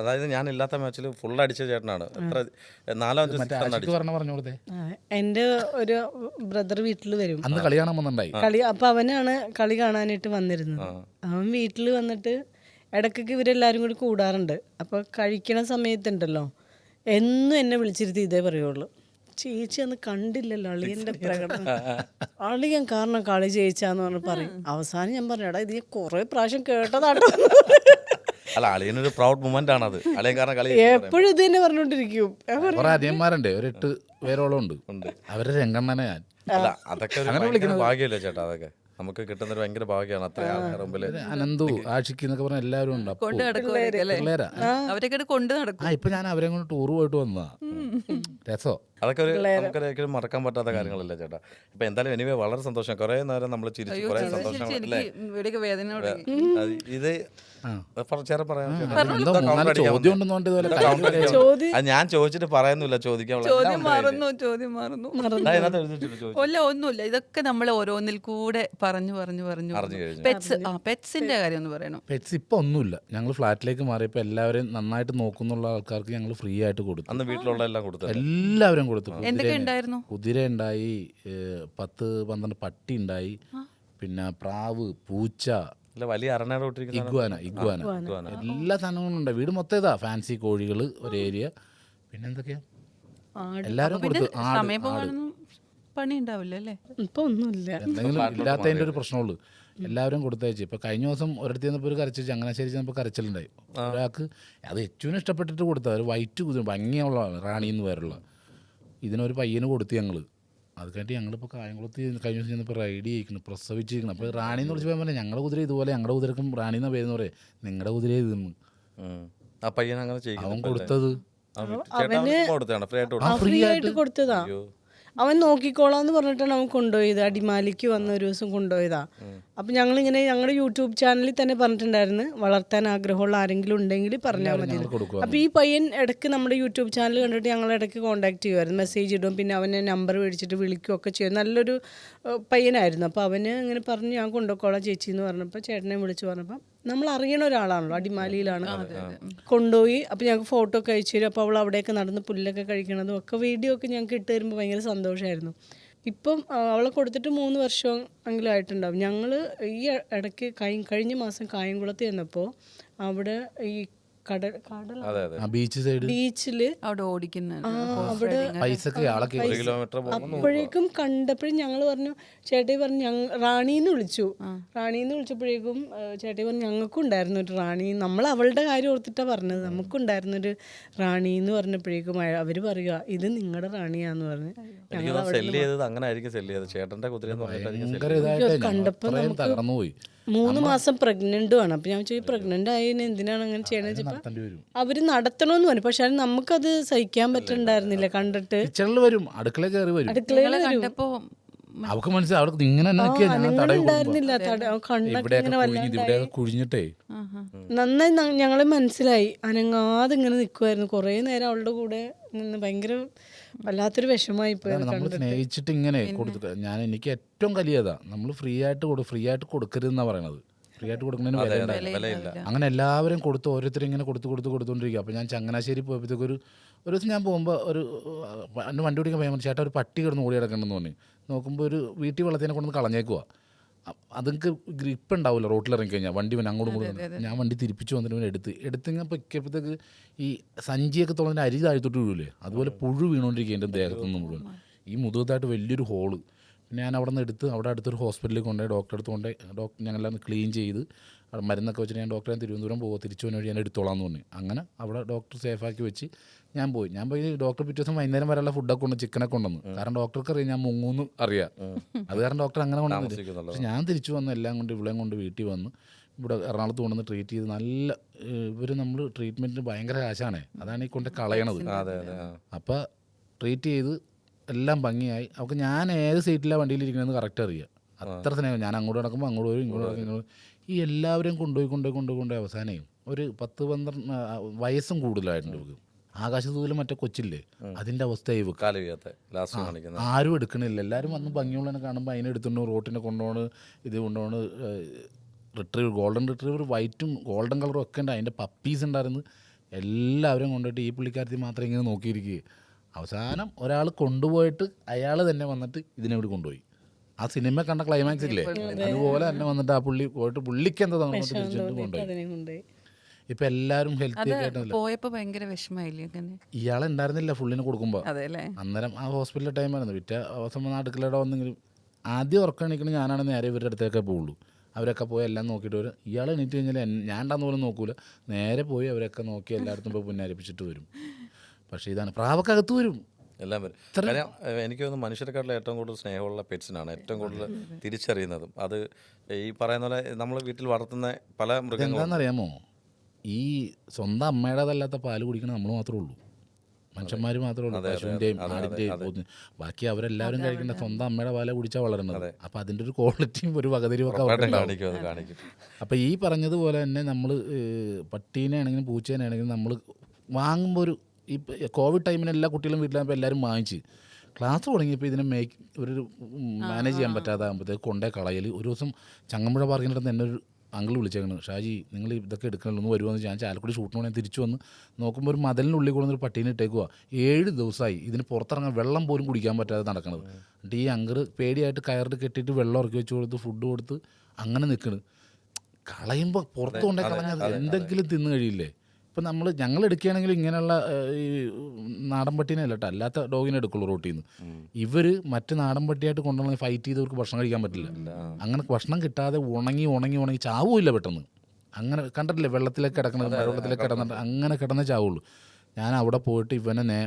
അതായത് ഞാൻ ഇല്ലാത്ത മാച്ചിൽ ഫുൾ അടിച്ച ചേട്ടനാണ്. എത്ര 4-5 പറഞ്ഞോളത്തെ. എൻ്റെ ഒരു ബ്രദർ വീട്ടിൽ വരും, അന്ന് കളി കാണാൻ വന്നിട്ടുണ്ടായി. അപ്പൊ അവനാണ് കളി കാണാനായിട്ട് വന്നിരുന്നത്. അവൻ വീട്ടിൽ വന്നിട്ട് ഇടയ്ക്കൊക്കെ ഇവരെല്ലാരും കൂടി കൂടാറുണ്ട്. അപ്പൊ കഴിക്കണ സമയത്തുണ്ടല്ലോ എന്നും എന്നെ വിളിച്ചിരുത്തി ഇതേ പറയുള്ളൂ, ചേച്ചി അന്ന് കണ്ടില്ലല്ലോ അളിയൻ്റെ പ്രകടനം, അളിയൻ കാരണം കളി ജയിച്ചാന്ന് പറഞ്ഞ് പറയും. അവസാനം ഞാൻ പറഞ്ഞു, എടാ ഇത് ഞാൻ കുറെ പ്രാവശ്യം കേട്ടതാട്ടോ. അല്ല അളിയനൊരു പ്രൗഡ് മൊമെന്റ് ആണത്. അളിയൻ കാരണം കളി എപ്പോഴും ഇത് തന്നെ പറഞ്ഞോണ്ടിരിക്കും. കുറെ അധികന്മാരുണ്ട്, ഒരു 8 പേരോളം ഉണ്ട്. അവരുടെ രംഗണ്ണനെ ഞാൻ അല്ല അതൊക്കെ ഭാഗ്യമല്ലേ ചേട്ടാ. അതൊക്കെ നമുക്ക് കിട്ടുന്നൊരു ഭയങ്കര ഭാഗ്യമാണ് അത്രയും ആൾക്കാരുടെ മുമ്പിൽ. അനന്തു ആഷിക്ക് എന്നൊക്കെ പറഞ്ഞ എല്ലാവരും ഉണ്ട്. അപ്പു, കൊണ്ട് നടക്കുമായിരിക്കും അല്ലേ? പിള്ളേരാ. അവരൊക്കെ കൊണ്ട് നടക്കും. ഇപ്പൊ ഞാൻ അവരെ കൊണ്ട് ടൂർ പോയിട്ട് വന്നതാ. രസോ. അതൊക്കെ നമുക്കൊരിക്കലും മറക്കാൻ പറ്റാത്ത കാര്യങ്ങളല്ലേ ചേട്ടാ. ഇപ്പൊ എന്തായാലും എനിവേ വളരെ സന്തോഷം. കുറെ നേരം നമ്മൾ ചിരിച്ചു, കുറെ സന്തോഷം അല്ലേ. ഇവിടെയൊക്കെ വേദന തുടങ്ങി. ഇത് ചേട്ടൻ പറയാം. എന്തോ മൂന്നാല് ചോദ്യം ഉണ്ടെന്ന് പറഞ്ഞിട്ട് ഇതുപോലെ ഞാൻ ചോദിച്ചിട്ട് പറയുന്നില്ല, ചോദിക്കാൻ ചോദ്യം മാറുന്നു. അല്ല ഒന്നുമില്ല, ഇതൊക്കെ നമ്മൾ ഓരോന്നിൽ കൂടെ പറഞ്ഞു പെറ്റ്സിന്റെ കാര്യം ഒന്ന് പറയണം. പെറ്റ്സ് ഇപ്പൊ ഒന്നുമില്ല. ഞങ്ങൾ ഫ്ലാറ്റിലേക്ക് മാറിയപ്പോൾ എല്ലാവരെയും നന്നായിട്ട് നോക്കുന്നുള്ള ആൾക്കാർക്ക് ഞങ്ങൾ ഫ്രീ ആയിട്ട് കൊടുത്തു. അന്ന് വീട്ടിലുള്ള എല്ലാം കൊടുത്തു, എല്ലാവരും കൊടുത്തു. എന്തൊക്കെ ഉണ്ടായിരുന്നു? കുതിര ഉണ്ടായി, 10-12 പട്ടി ഉണ്ടായി, പിന്നെ പ്രാവ്, പൂച്ച, വലിയ ഇഗ്വാന എല്ലാ സാധനങ്ങളും ഉണ്ട്. വീട് മൊത്തം ഇതാ. ഫാൻസി കോഴികൾ ഒരു ഏരിയ, പിന്നെ എന്തൊക്കെയാ എല്ലാരും കൊടുത്തു. പണി ഉണ്ടാവില്ല അല്ലേ? ഇപ്പൊ ഒന്നുമില്ല, എന്തെങ്കിലും ഇല്ലാത്തതിന്റെ ഒരു പ്രശ്നമുള്ളൂ. എല്ലാവരും കൊടുത്തയച്ചു. ഇപ്പൊ കഴിഞ്ഞ ദിവസം ഒരിടത്ത് ചെന്നപ്പോൾ ഒരു കരച്ചു, ചങ്ങനാശ്ശേരി ചെന്നപ്പോൾ കരച്ചിലുണ്ടായി. ഒരാൾക്ക് അത് ഏറ്റവും ഇഷ്ടപ്പെട്ടിട്ട് കൊടുത്ത ഒരു വൈറ്റ് കുതിര, ഭംഗിയുള്ള റാണി എന്ന് പേരുള്ള, ഇതിനൊരു പയ്യന് കൊടുത്തു ഞങ്ങൾ. അത് കഴിഞ്ഞിട്ട് ഞങ്ങളിപ്പോൾ കായംകുളത്ത് കഴിഞ്ഞ ദിവസം ചെന്നപ്പോൾ റൈഡ് ചെയ്യിക്കണം, പ്രസവിച്ചിരിക്കണം. അപ്പോൾ റാണി എന്ന് വിളിച്ച് പറഞ്ഞാൽ ഞങ്ങളുടെ കുതിര ഇതുപോലെ, ഞങ്ങളുടെ കുതിരക്കും റാണി എന്ന പേരെന്ന് പറയാം, നിങ്ങളുടെ കുതിര ഇതെന്ന് അവൻ കൊടുത്തത്. ഫ്രീ ആയിട്ട് കൊടുത്തതാ. അവൻ നോക്കിക്കോളാന്ന് പറഞ്ഞിട്ടാണ് അവൻ കൊണ്ടുപോയത്. അടിമാലിക്ക് വന്ന ഒരു ദിവസം കൊണ്ടുപോയതാ. അപ്പം ഞങ്ങളിങ്ങനെ ഞങ്ങളുടെ യൂട്യൂബ് ചാനലിൽ തന്നെ പറഞ്ഞിട്ടുണ്ടായിരുന്നു, വളർത്താൻ ആഗ്രഹമുള്ള ആരെങ്കിലും ഉണ്ടെങ്കിൽ പറഞ്ഞാൽ മതി. അപ്പോൾ ഈ പയ്യൻ ഇടയ്ക്ക് നമ്മുടെ യൂട്യൂബ് ചാനൽ കണ്ടിട്ട് ഞങ്ങൾ ഇടയ്ക്ക് കോൺടാക്ട് ചെയ്യുമായിരുന്നു, മെസ്സേജ് ഇടും, പിന്നെ അവനെ നമ്പർ മേടിച്ചിട്ട് വിളിക്കുകയൊക്കെ ചെയ്യും. നല്ലൊരു പയ്യനായിരുന്നു. അപ്പോൾ അവന് ഇങ്ങനെ പറഞ്ഞു ഞാൻ കൊണ്ടുപോയിക്കോളാം ചേച്ചി എന്ന് പറഞ്ഞപ്പോൾ ചേട്ടനെ വിളിച്ച് പറഞ്ഞപ്പം നമ്മൾ അറിയണ ഒരാളാണല്ലോ, അടിമാലിയിലാണ് കൊണ്ടുപോയി. അപ്പോൾ ഞങ്ങൾക്ക് ഫോട്ടോ ഒക്കെ അയച്ചു തരും. അപ്പോൾ അവൾ അവിടെയൊക്കെ നടന്ന് പുല്ലൊക്കെ കഴിക്കണതും ഒക്കെ വീഡിയോ ഒക്കെ ഞങ്ങൾക്ക് ഇട്ട് തരുമ്പോൾ ഭയങ്കര സന്തോഷമായിരുന്നു. ഇപ്പം അവളെ കൊടുത്തിട്ട് 3 വർഷം എങ്കിലും ആയിട്ടുണ്ടാവും. ഞങ്ങൾ ഈ ഇടയ്ക്ക് കഴിഞ്ഞ മാസം കായംകുളത്ത് ചെന്നപ്പോൾ അവിടെ ഈ ബീച്ച് സൈഡ് ബീച്ചില് അവിടെ ഓടിക്കുന്ന അപ്പോഴേക്കും കണ്ടപ്പോഴും ഞങ്ങൾ പറഞ്ഞു, ചേട്ടി പറഞ്ഞു റാണിന്ന് വിളിച്ചപ്പോഴേക്കും ചേട്ടി പറഞ്ഞു ഞങ്ങൾക്കും ഉണ്ടായിരുന്നു ഒരു റാണി. നമ്മൾ അവളുടെ കാര്യം ഓർത്തിട്ടാണ് പറഞ്ഞത്, നമുക്കുണ്ടായിരുന്നൊരു റാണി എന്ന് പറഞ്ഞപ്പോഴേക്കും അവര് പറയുക ഇത് നിങ്ങളുടെ റാണിയാന്ന് പറഞ്ഞു. കണ്ടപ്പോ നമുക്ക് 3 മാസം പ്രഗ്നന്റും ആണ്. അപ്പൊ ഞാൻ ചോദിച്ചു പ്രഗ്നന്റ് ആയതിന് എന്തിനാണ് അങ്ങനെ ചെയ്യണമെന്ന് വെച്ചപ്പോ അവര് നടത്തണമെന്ന് പറഞ്ഞു. പക്ഷെ അത് നമുക്കത് സഹിക്കാൻ പറ്റുന്നുണ്ടായിരുന്നില്ല. കണ്ടിട്ട് വരും, അടുക്കളയിൽ കയറി വരും. കണ്ടപ്പോ അവർക്ക് മനസ്സിലായി അവർക്ക് ഇങ്ങനെ ഉണ്ടായിരുന്നില്ല. കുഴിഞ്ഞിട്ടേ നന്നായി ഞങ്ങളെ മനസ്സിലായി. അനങ്ങാതെ ഇങ്ങനെ നിൽക്കുമായിരുന്നു കുറേ നേരം അവളുടെ കൂടെ നിന്ന്. ഭയങ്കര വല്ലാത്തൊരു വിഷമായി പോയി. നമ്മൾ സ്നേഹിച്ചിട്ട് ഇങ്ങനെ കൊടുത്തിട്ട് എനിക്ക് ഏറ്റവും കലിയതാ നമ്മൾ ഫ്രീ ആയിട്ട് കൊടുക്കരുതെന്നാ പറയണത്. ഫ്രീ ആയിട്ട് കൊടുക്കുന്നതിന് വിലയില്ല. അങ്ങനെ എല്ലാവരും കൊടുത്ത് ഓരോരുത്തരും ഇങ്ങനെ കൊടുത്തുകൊണ്ടിരിക്കുക. അപ്പോൾ ഞാൻ ചങ്ങനാശ്ശേരി പോയപ്പോഴത്തേക്ക് ഒരു ദിവസം ഞാൻ പോകുമ്പോൾ ഒരു വണ്ടി ഓടിക്കാൻ പോയാൽ ചേട്ടാ ഒരു പട്ടി കിടന്ന് ഓടി കിടക്കണമെന്ന് പറഞ്ഞു. നോക്കുമ്പോൾ ഒരു വീട്ടിൽ വെള്ളത്തിനെ കൊണ്ടു കളഞ്ഞേക്കുക. അതെനിക്ക് ഗ്രിപ്പ് ഉണ്ടാവില്ല റോട്ടിൽ ഇറങ്ങിക്കഴിഞ്ഞാൽ. വണ്ടി പിന്നെ അങ്ങോട്ടും ഇങ്ങോട്ടും ഞാൻ വണ്ടി തിരിപ്പിച്ച് വന്നിട്ട് എടുത്തിങ്ങനെ പൊക്കിയപ്പോഴത്തേക്ക് ഈ സഞ്ചിയൊക്കെ തുറന്നിട്ട് അരി താഴ്ത്തോട്ട് വീഴൂലേ, അതുപോലെ പുഴു വീണുകൊണ്ടിരിക്കുക എൻ്റെ ദേഹത്തുനിന്ന് മുഴുവൻ. ഈ മുതുകത്തായിട്ട് വലിയൊരു ഹോള്. പിന്നെ ഞാൻ അവിടെ നിന്ന് എടുത്ത് അവിടെ അടുത്തൊരു ഹോസ്പിറ്റലിൽ കൊണ്ടുപോയി ഡോക്ടറെ അടുത്ത് കൊണ്ടുപോയി ഞങ്ങളെല്ലാം ക്ലീൻ ചെയ്ത് മരുന്നൊക്കെ വെച്ചിട്ട് ഞാൻ ഡോക്ടറെ തിരുവനന്തപുരം പോകുക, തിരിച്ചു വന്ന വഴി ഞാൻ എടുത്തോളാമെന്ന് പറഞ്ഞു. അങ്ങനെ അവിടെ ഡോക്ടർ സേഫാക്കി വെച്ച് ഞാൻ പോയി ഡോക്ടർ പിറ്റേ ദിവസം വൈകുന്നേരം വരെയുള്ള ഫുഡൊക്കെ കൊണ്ട് ചിക്കനൊക്കെ കൊണ്ടുവന്നു. കാരണം ഡോക്ടർക്ക് അറിയാം ഞാൻ മുങ്ങൂന്ന് അറിയാം. അത് കാരണം ഡോക്ടർ അങ്ങനെ കൊണ്ടുവന്നു. പക്ഷെ ഞാൻ തിരിച്ചു വന്ന് എല്ലാം കൊണ്ട് ഇവിടെയും കൊണ്ട് വീട്ടിൽ വന്ന് ഇവിടെ എറണാകുളത്ത് കൊണ്ടുവന്ന് ട്രീറ്റ് ചെയ്ത് നല്ല നമ്മൾ ട്രീറ്റ്മെൻറ്റിന് ഭയങ്കര കാശാണ്. അതാണ് ഈ കൊണ്ട് കളയണത്. അപ്പോൾ ട്രീറ്റ് ചെയ്ത് എല്ലാം ഭംഗിയായി. അവൾക്ക് ഞാൻ ഏത് സീറ്റിലാണ് വണ്ടിയിലിരിക്കണമെന്ന് കറക്റ്റ് അറിയാം. അത്ര സ്നേഹം. ഞാൻ അങ്ങോട്ട് നടക്കുമ്പോൾ അങ്ങോട്ട് വരും, ഇങ്ങോട്ട് നടക്കുമ്പോൾ ഈ എല്ലാവരെയും കൊണ്ടുപോയി അവസാനം ഒരു 10-12 വയസ്സും കൂടുതലായിട്ടുണ്ട് ഇവർക്ക്. ആകാശദൂതിൽ മറ്റേ കൊച്ചില്ലേ അതിൻ്റെ അവസ്ഥയായി ആരും എടുക്കണില്ല. എല്ലാവരും വന്ന് ഭംഗിയുള്ളതിനെ കാണുമ്പോൾ അതിനെ എടുത്തുകൊണ്ട് റോട്ടിനെ കൊണ്ടുപോണ്, ഇത് കൊണ്ടുപോണ്. ഗോൾഡൻ റിട്രീവർ വൈറ്റും ഗോൾഡൻ കളറും ഒക്കെ ഉണ്ട്. അതിൻ്റെ പപ്പീസ് ഉണ്ടായിരുന്നു. എല്ലാവരും കൊണ്ടുപോയിട്ട് ഈ പുള്ളിക്കാരത്തി മാത്രം ഇങ്ങനെ നോക്കിയിരിക്കുക. അവസാനം ഒരാൾ കൊണ്ടുപോയിട്ട് അയാൾ തന്നെ വന്നിട്ട് ഇതിനെവിടെ കൊണ്ടുപോയി. ആ സിനിമ കണ്ട ക്ലൈമാക്സ് ഇല്ലേ അതുപോലെ തന്നെ വന്നിട്ട് ആ പുള്ളി പോയിട്ട് പുള്ളിക്ക് എന്താ കൊണ്ടുപോയി. ഇപ്പൊ എല്ലാരും ഹെൽത്തി പോയപ്പോ ഭയങ്കര വിഷമായില്ലേ? ഇയാളുണ്ടായിരുന്നില്ല ഫുള്ളിന് കൊടുക്കുമ്പോ. അന്നേരം ആ ഹോസ്പിറ്റലിലെ ടൈമായിരുന്നു. പിറ്റേ ദിവസം അടുക്കളയുടെ വന്നെങ്കിലും ആദ്യം ഉറക്കം എണീക്കണം ഞാനാണ് നേരെ ഇവരുടെ അടുത്തേക്കേ പോവുള്ളൂ. അവരൊക്കെ പോയി എല്ലാം നോക്കിയിട്ട് വരും. ഇയാൾ എണീറ്റ് കഴിഞ്ഞാൽ ഞാണ്ടാന്ന് പോലും നോക്കൂല, നേരെ പോയി അവരൊക്കെ നോക്കി എല്ലായിടത്തും പോയി പുന്നാരിപ്പിച്ചിട്ട് വരും. പക്ഷേ ഇതാണ് പ്രാവക്കകത്ത് വരും. എല്ലാം വരും. കാര്യം എനിക്ക് തോന്നുന്നു മനുഷ്യരെക്കാട്ടിലും ഏറ്റവും കൂടുതൽ സ്നേഹമുള്ള പെറ്റ്സിനാണ് ഏറ്റവും കൂടുതൽ തിരിച്ചറിയുന്നതും. അത് ഈ പറയുന്ന പോലെ നമ്മൾ വീട്ടിൽ വളർത്തുന്ന പല മൃഗങ്ങളും എന്താണെന്നറിയാമോ, ഈ സ്വന്തം അമ്മയുടേതല്ലാത്ത പാല് കുടിക്കണം നമ്മൾ മാത്രമേ ഉള്ളൂ, മനുഷ്യന്മാർ മാത്രമേ ഉള്ളൂ. പശുവിൻ്റെയും ആടിൻ്റെയും ബാക്കി അവരെല്ലാവരും കഴിക്കേണ്ട സ്വന്തം അമ്മയുടെ പാല കുടിച്ചാൽ വളരുന്നത്. അപ്പോൾ അതിൻ്റെ ഒരു ക്വാളിറ്റിയും ഒരു വകതിരിവും ഒക്കെ അവർക്ക് കാണിക്കും, അത് കാണിക്കും. അപ്പോൾ ഈ പറഞ്ഞതുപോലെ തന്നെ നമ്മൾ പട്ടീനെ ആണെങ്കിലും പൂച്ചേനെ ആണെങ്കിലും നമ്മൾ വാങ്ങുമ്പോൾ ഈ കോവിഡ് ടൈമിന് എല്ലാ കുട്ടികളും വീട്ടിലാകുമ്പോൾ എല്ലാവരും വാങ്ങിച്ച് ക്ലാസ് തുടങ്ങിയപ്പോൾ ഇതിനെ ഒരു മാനേജ് ചെയ്യാൻ പറ്റാതാകുമ്പോഴത്തേക്ക് കൊണ്ടേ കളയൽ. ഒരു ദിവസം ചങ്ങമ്പുഴ പാർക്കിൻ്റെ അടുത്ത് എന്നെ ഒരു അങ്കിൾ വിളിച്ചേക്കണ്, ഷാജി നിങ്ങൾ ഇതൊക്കെ എടുക്കണല്ലോ ഒന്ന് വരുമെന്ന്. ഞാൻ ചാലക്കുടി ഷൂട്ടിന് പോകണേ തിരിച്ചു വന്ന് നോക്കുമ്പോൾ ഒരു മതിലിനുള്ളിൽ കൊണ്ടൊരു പട്ടീനെ ഇട്ടേക്കുക. 7 ദിവസമായി ഇതിന് പുറത്തിറങ്ങാൻ വെള്ളം പോലും കുടിക്കാൻ പറ്റാതെ നടക്കണത്. എന്നിട്ട് ഈ അങ്കിൾ പേടിയായിട്ട് കയറിട്ട് കെട്ടിയിട്ട് വെള്ളം ഇറക്കി വെച്ച് കൊടുത്ത് ഫുഡ് കൊടുത്ത് അങ്ങനെ നിൽക്കണ്. കളയുമ്പോൾ പുറത്ത് കൊണ്ടേ കളഞ്ഞത് എന്തെങ്കിലും തിന്നു കഴിയില്ലേ. ഇപ്പം ഞങ്ങൾ എടുക്കുകയാണെങ്കിൽ ഇങ്ങനെയുള്ള ഈ നാടൻ പട്ടീനെ അല്ല കേട്ടോ, അല്ലാത്ത ഡോഗിനെ എടുക്കുള്ളൂ റോട്ടിൽ നിന്ന്. ഇവർ മറ്റ് നാടൻ പട്ടിയായിട്ട് കൊണ്ടുവന്ന് ഫൈറ്റ് ചെയ്തവർക്ക് ഭക്ഷണം കഴിക്കാൻ പറ്റില്ല. അങ്ങനെ ഭക്ഷണം കിട്ടാതെ ഉണങ്ങി ചാവുമില്ല പെട്ടെന്ന്. അങ്ങനെ കണ്ടിട്ടില്ലേ വെള്ളത്തിലേക്ക് കിടക്കുന്നത്, മഴവെള്ളത്തിലേക്ക് കിടന്നിട്ട് അങ്ങനെ കിടന്നേ ചാവുള്ളൂ. ഞാൻ അവിടെ പോയിട്ട് ഇവനെ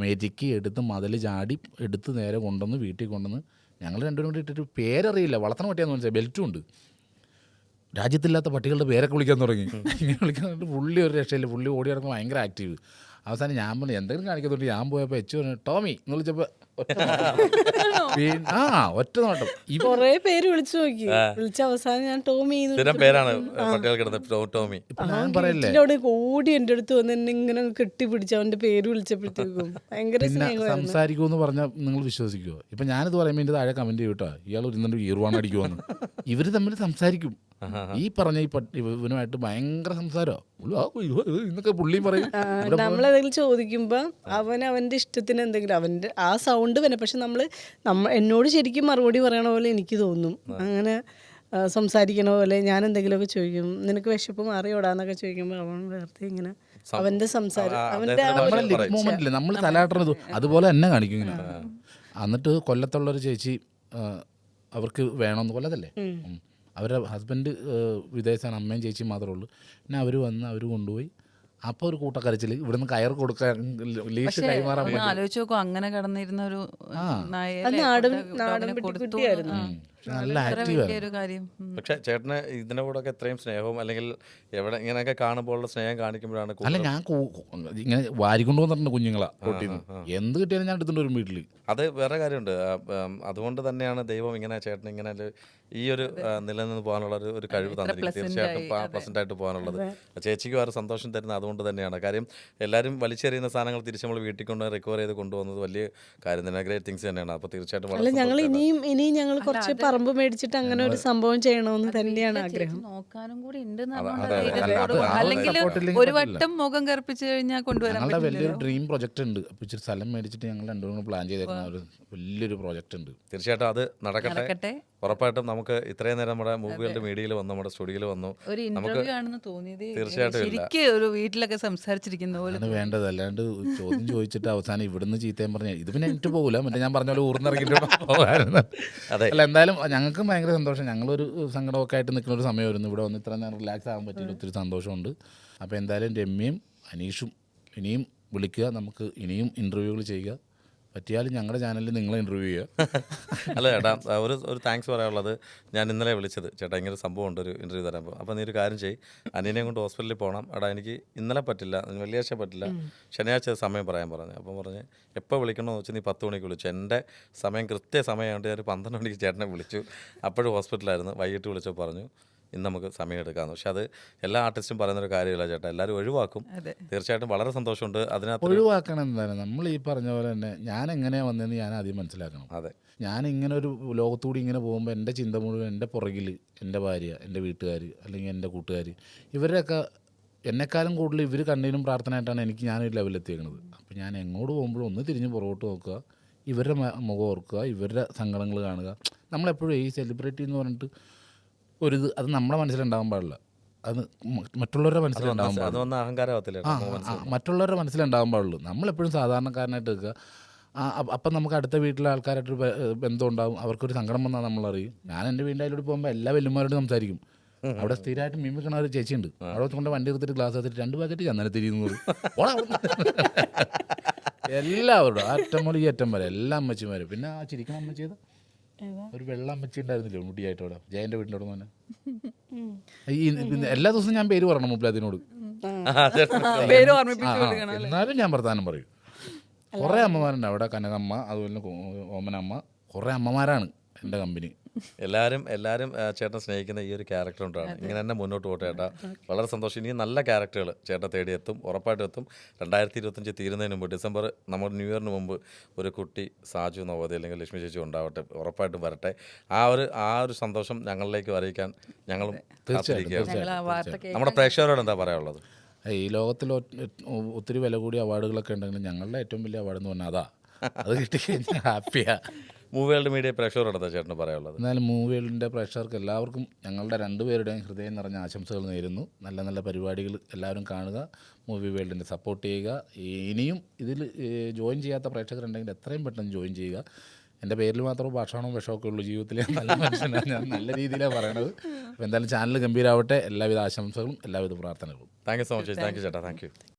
മെരുക്കി എടുത്ത് മതിൽ ചാടി എടുത്ത് നേരെ കൊണ്ടുവന്ന് വീട്ടിൽ കൊണ്ടുവന്ന് ഞങ്ങൾ രണ്ടുപേരും കൂടി ഇട്ടിട്ട് പേരറിയില്ല, വളർത്തണ പട്ടിയാന്ന് മനസ്സിലായി, ബെൽറ്റും ഉണ്ട്. രാജ്യത്തില്ലാത്ത പട്ടികളുടെ പേരൊക്കെ വിളിക്കാൻ തുടങ്ങി. ഇങ്ങനെ വിളിക്കാൻ പുള്ളി ഒരു രക്ഷയില്ല, പുള്ളി ഓടി നടക്കുമ്പോൾ ഭയങ്കര ആക്റ്റീവ്. അവസാനം ഞാൻ പറഞ്ഞു എന്തെങ്കിലും കാണിക്കുന്നുണ്ട്. ഞാൻ പോയപ്പോൾ എച്ച് പറഞ്ഞു ടോമി എന്ന് വിളിച്ചപ്പോൾ ഒറ്റ നോട്ടം. കൊറേ പേര് വിളിച്ചു നോക്കി, വിളിച്ച അവസാനം ഞാൻ ടോമി പേരാണ് ടോമി. ഞാൻ പറയല്ലേ ഓടി എൻ്റെ അടുത്ത് വന്ന് എന്നെ ഇങ്ങനെ കെട്ടിപ്പിടിച്ച് അവന്റെ പേര് വിളിച്ചപ്പോഴത്തേക്കും ഭയങ്കര സംസാരിക്കുമെന്ന് പറഞ്ഞാൽ നിങ്ങൾ വിശ്വസിക്കുമോ? ഇപ്പം ഞാനിത് പറയുമ്പോൾ എൻ്റെ താഴെ കമൻറ്റ് ചെയ്യൂട്ടോ, ഇയാൾ ഇരുന്നിട്ട് ഈർവാണ് അടിക്കുമെന്ന്. ഇവർ തമ്മിൽ സംസാരിക്കും. ഈ പറഞ്ഞ ഇവനുമായിട്ട് ഭയങ്കര സംസാരമാണ് ഇന്നൊക്കെ പുള്ളിയും പറയും. നമ്മളെന്തെങ്കിലും ചോദിക്കുമ്പോൾ അവന്റെ ഇഷ്ടത്തിന് എന്തെങ്കിലും അവന്റെ ആ സൗണ്ട് വരെ, പക്ഷെ എന്നോട് ശരിക്കും മറുപടി പറയണ പോലെ എനിക്ക് തോന്നും. അങ്ങനെ സംസാരിക്കണ പോലെ ഞാൻ എന്തെങ്കിലുമൊക്കെ ചോദിക്കും, നിനക്ക് വിശപ്പ് മാറിയോടാന്നൊക്കെ ചോദിക്കുമ്പോൾ അവൻ വേർതെ ഇങ്ങനെ അവന്റെ സംസാരം അവന്റെ മൂമെന്റില്ലേ നമ്മൾ തലാട്ടണത് അതുപോലെ തന്നെ കാണിക്കും ഇങ്ങനെ. എന്നിട്ട് കൊല്ലത്തുള്ളൊരു ചേച്ചി അവർക്ക് വേണമെന്ന്, കൊല്ലത്തല്ലേ, അവരുടെ ഹസ്ബൻഡ് വിദേശത്താണ്, അമ്മയും ചേച്ചിയും മാത്രമേ ഉള്ളൂ. പിന്നെ അവർ വന്ന് അവർ കൊണ്ടുപോയി. അപ്പോൾ ഒരു കൂട്ടക്കരച്ചിൽ, ഇവിടുന്ന് കയർ കൊടുക്കാൻ ലീഷ് കൈമാറാൻ പറ്റും. ആലോചിച്ച് നോക്കും, അങ്ങനെ കിടന്നിരുന്ന ഒരു നല്ല ആക്റ്റീവാണ്. പക്ഷെ ചേട്ടന് ഇതിന്റെ കൂടെ ഒക്കെ എത്രയും സ്നേഹവും അല്ലെങ്കിൽ എവിടെ ഇങ്ങനെയൊക്കെ കാണുമ്പോൾ സ്നേഹം കാണിക്കുമ്പോഴാണ്. അല്ല ഞാൻ ഇങ്ങനെ വാരിക്കൊണ്ടു വന്നിട്ടുണ്ട് കുഞ്ഞുങ്ങളെ റോട്ടിൽ നിന്ന്, എന്ത് കിട്ടിയാലും ഞാൻ എടുത്തിട്ട് വരും വീട്ടിൽ. അത് വേറെ കാര്യമുണ്ട്. അതുകൊണ്ട് തന്നെയാണ് ദൈവം ഇങ്ങനെ ചേട്ടൻ ഇങ്ങനെ ഈ ഒരു നിലനിന്ന് പോകാനുള്ള ഒരു കഴിവ് തന്നിരിക്കുന്നത്. തീർച്ചയായിട്ടും പ്ലസന്റ് ആയിട്ട് പോകാനുള്ളത് ചേച്ചിക്ക് വേറെ സന്തോഷം തരുന്നത് അതുകൊണ്ട് തന്നെയാണ്. കാര്യം എല്ലാവരും വലിച്ചെറിയുന്ന സാധനങ്ങൾ തിരിച്ച് നമ്മൾ വീട്ടിൽ കൊണ്ട് റിക്കവർ ചെയ്ത് കൊണ്ടുപോകുന്നത് വലിയ കാര്യം തന്നെ, ഗ്രേറ്റ് തിങ്സ് തന്നെയാണ്. അപ്പോൾ തീർച്ചയായിട്ടും ഞങ്ങൾ ഇനിയും ഞങ്ങൾ കുറച്ച് പറമ്പ് മേടിച്ചിട്ട് അങ്ങനെ ഒരു സംഭവം ചെയ്യണമെന്ന് തന്നെയാണ് ആഗ്രഹം. നോക്കാനും കൂടി ഉണ്ട്, അല്ലെങ്കിൽ ഒരു വട്ടം മുഖം കറുപ്പിച്ച് കഴിഞ്ഞാൽ കൊണ്ടുവരാൻ വലിയൊരു ഡ്രീം പ്രൊജക്ട് ഉണ്ട്. അപ്പോൾ ഇച്ചിരി സ്ഥലം മേടിച്ചിട്ട് ഞങ്ങൾ രണ്ടുപേരും പ്ലാൻ ചെയ്തേക്കുന്ന ഒരു വലിയൊരു പ്രോജക്റ്റ് ഉണ്ട്. തീർച്ചയായിട്ടും അത് നടക്കട്ടെ. ഉറപ്പായിട്ടും നമുക്ക് ഇത്രയും നേരം നമ്മുടെ മൂവികളുടെ മീഡിയയിൽ വന്നു, നമ്മുടെ സ്റ്റുഡിയോയിൽ വന്നു, ഒരു ഇന്റർവ്യൂ ആണെന്ന് തോന്നിയത് തീർച്ചയായിട്ടും ശരിക്കും ഒരു വീട്ടിലൊക്കെ സംസാരിച്ചിരിക്കുന്ന പോലെ വേണ്ടത്. അല്ലാണ്ട് ചോദ്യം ചോദിച്ചിട്ട് അവസാനം ഇവിടുന്ന് ചീത്തയും പറഞ്ഞ ഇത് പിന്നെ എനിക്ക് പോകില്ല, മറ്റേ ഞാൻ പറഞ്ഞ പോലെ ഊർന്നിറങ്ങിയിട്ട് പോകാറുണ്ട്. അല്ല എന്തായാലും ഞങ്ങൾക്കും ഭയങ്കര സന്തോഷം. ഞങ്ങളൊരു സങ്കടമൊക്കെ ആയിട്ട് നിൽക്കുന്ന ഒരു സമയമായിരുന്നു. ഇവിടെ വന്ന് ഇത്ര നേരം റിലാക്സ് ആകാൻ പറ്റിയിട്ട് ഒത്തിരി സന്തോഷമുണ്ട്. അപ്പോൾ എന്തായാലും രമ്യയും അനീഷും ഇനിയും വിളിക്കുക, നമുക്ക് ഇനിയും ഇൻ്റർവ്യൂകൾ ചെയ്യുക. പറ്റിയാലും ഞങ്ങളുടെ ചാനലിൽ നിങ്ങളെ ഇൻ്റർവ്യൂ ചെയ്യുക. അല്ല ചേട്ടാ, ഒരു താങ്ക്സ് പറയാനുള്ളത്, ഞാൻ ഇന്നലെ വിളിച്ചത് ചേട്ടാ ഇങ്ങനെ സംഭവം ഉണ്ട് ഒരു ഇൻ്റർവ്യൂ തരാൻ. അപ്പോൾ നീ ഒരു കാര്യം ചെയ്യും, അനിയനെ കൊണ്ട് ഹോസ്പിറ്റലിൽ പോകണം. എടാ എനിക്ക് ഇന്നലെ പറ്റില്ല, വെള്ളിയാഴ്ച പറ്റില്ല, ശനിയാഴ്ച സമയം പറയാൻ പറഞ്ഞു. അപ്പം പറഞ്ഞ് എപ്പോൾ വിളിക്കണമെന്ന് വെച്ചാൽ നീ 10 മണിക്ക് വിളിച്ചു. എൻ്റെ സമയം കൃത്യസമയമായിട്ട് ഞാൻ 12 മണിക്ക് ചേട്ടനെ വിളിച്ചു. അപ്പോഴും ഹോസ്പിറ്റലായിരുന്നു. വൈകിട്ട് വിളിച്ചപ്പോൾ പറഞ്ഞു ഇന്ന് നമുക്ക് സമയം എടുക്കാമെന്ന്. പക്ഷെ അത് എല്ലാ ആർട്ടിസ്റ്റും പറയുന്നൊരു കാര്യമില്ല ചേട്ടാ, എല്ലാവരും ഒഴിവാക്കും. തീർച്ചയായിട്ടും വളരെ സന്തോഷമുണ്ട് അതിനകത്ത്. ഒഴിവാക്കണം എന്താണ്, നമ്മൾ ഈ പറഞ്ഞ പോലെ തന്നെ ഞാൻ എങ്ങനെയാണ് വന്നതെന്ന് ഞാൻ ആദ്യം മനസ്സിലാക്കണം. അതെ, ഞാൻ ഇങ്ങനെ ഒരു ലോകത്തൂടി ഇങ്ങനെ പോകുമ്പോൾ എൻ്റെ ചിന്ത മുഴുവൻ എൻ്റെ പുറകിൽ എൻ്റെ ഭാര്യ, എൻ്റെ വീട്ടുകാർ, അല്ലെങ്കിൽ എൻ്റെ കൂട്ടുകാർ, ഇവരുടെയൊക്കെ എന്നെക്കാളും കൂടുതൽ ഇവർ കണ്ണീരും പ്രാർത്ഥനയായിട്ടാണ് ഞാനൊരു ലെവലെത്തിയേക്കുന്നത്. അപ്പോൾ ഞാൻ എങ്ങോട്ട് പോകുമ്പോഴും ഒന്ന് തിരിഞ്ഞ് പുറകോട്ട് നോക്കുക, ഇവരുടെ മുഖം ഓർക്കുക, ഇവരുടെ സങ്കടങ്ങൾ കാണുക. നമ്മളെപ്പോഴും ഈ സെലിബ്രിറ്റി എന്ന് പറഞ്ഞിട്ട് അത് നമ്മുടെ മനസ്സിലുണ്ടാകാൻ പാടില്ല, അത് മറ്റുള്ളവരുടെ മനസ്സിലുണ്ടാകാൻ പാടില്ല, മറ്റുള്ളവരുടെ മനസ്സിലുണ്ടാകാൻ പാടുള്ളൂ. നമ്മളെപ്പോഴും സാധാരണക്കാരനായിട്ട് നിൽക്കുക. അപ്പം നമുക്ക് അടുത്ത വീട്ടിലെ ആൾക്കാരായിട്ടൊരു ബന്ധം ഉണ്ടാകും. അവർക്കൊരു സങ്കടം വന്നാൽ നമ്മളറിയും. ഞാൻ എൻ്റെ വീടിൻ്റെ അതിലൂടെ പോകുമ്പോൾ എല്ലാ വല്യന്മാരോടും സംസാരിക്കും. അവിടെ സ്ഥിരമായിട്ട് മീമിക്കണ ഒരു ചേച്ചിയുണ്ട്. അവിടെ കൊണ്ട് വണ്ടി എടുത്തിട്ട് ഗ്ലാസ് എടുത്തിട്ട് 2 പാക്കറ്റ് ചന്ദനത്തിരിയുന്നത് എല്ലാവരോടും അറ്റം മുതൽ ഈ അറ്റം വരെ എല്ലാ അമ്മച്ചിമാരും. പിന്നെ ആ ചിരിക്കണ അമ്മച്ചി ചെയ്ത ഒരു വെള്ള അമ്മച്ചി ഉണ്ടായിരുന്നില്ലേ മുടിയായിട്ട് അവിടെ ജയൻ്റെ വീടിൻ്റെ അവിടെ തന്നെ. പിന്നെ എല്ലാ ദിവസവും ഞാൻ പേര് പറയണം മൂപ്പിൽ അതിനോട്. പേര് ഓർമ്മിപ്പിച്ചു കൊടുക്കണം. എന്നാലും ഞാൻ വർത്താനം പറയും. കുറേ അമ്മമാരുണ്ട് അവിടെ, കനകമ്മ, അതുപോലെ ഓമനമ്മ, കുറേ അമ്മമാരാണ് എൻ്റെ കമ്പനി. എല്ലാവരും ചേട്ടൻ സ്നേഹിക്കുന്ന ഈ ഒരു ക്യാരക്ടർ കൊണ്ടാണ്. ഇങ്ങനെ തന്നെ മുന്നോട്ട് പോട്ടെ ചേട്ടാ. വളരെ സന്തോഷം. ഇനി നല്ല ക്യാരക്ടറുകൾ ചേട്ടാ തേടി എത്തും, ഉറപ്പായിട്ടും എത്തും. 2025 തീരുന്നതിന് മുമ്പ്, ഡിസംബർ നമ്മുടെ ന്യൂ ഇയറിന് മുമ്പ് ഒരു കുട്ടി സാജു നവോദയ അല്ലെങ്കിൽ ലക്ഷ്മി ചേച്ചി ഉണ്ടാവട്ടെ, ഉറപ്പായിട്ടും വരട്ടെ. ആ ഒരു സന്തോഷം ഞങ്ങളിലേക്ക് അറിയിക്കാൻ ഞങ്ങളും കാത്തിരിക്കുകയാണ്. നമ്മുടെ പ്രേക്ഷകരോട് എന്താ പറയാനുള്ളത്? ഈ ലോകത്തിൽ ഒത്തിരി വില കൂടിയ അവാർഡുകളൊക്കെ ഉണ്ടെങ്കിലും ഞങ്ങളുടെ ഏറ്റവും വലിയ അവാർഡ് എന്ന് പറഞ്ഞാൽ അതാ. അത് കിട്ടിക്കഴിഞ്ഞാൽ ഹാപ്പിയാ. മൂവി വേൾഡ് മീഡിയ പ്രേക്ഷകരോട് എന്താ ചേട്ടന് പറയാനുള്ളത്? എന്നാലും മൂവി വേൾഡിൻ്റെ പ്രേക്ഷകർക്ക് എല്ലാവർക്കും ഞങ്ങളുടെ രണ്ടുപേരുടെയും ഹൃദയം നിറഞ്ഞ ആശംസകൾ നേരുന്നു. നല്ല നല്ല പരിപാടികൾ എല്ലാവരും കാണുക, മൂവി വേൾഡിനെ സപ്പോർട്ട് ചെയ്യുക. ഇനിയും ഇതിൽ ജോയിൻ ചെയ്യാത്ത പ്രേക്ഷകരുണ്ടെങ്കിൽ എത്രയും പെട്ടെന്ന് ജോയിൻ ചെയ്യുക. എൻ്റെ പേരിൽ മാത്രമേ ഭാഷണവും വിഷമൊക്കെ ഉള്ളൂ. ജീവിതത്തിൽ നല്ല മനുഷ്യനാണ് ഞാൻ, നല്ല രീതിയിലാണ് പറയണത്. അപ്പോൾ എന്തായാലും ചാനൽ ഗംഭീരമാവട്ടെ. എല്ലാവിധ ആശംസകളും എല്ലാവിധ പ്രാർത്ഥനകളും. Thank you so much. Thank you ചേട്ടാ. Thank U.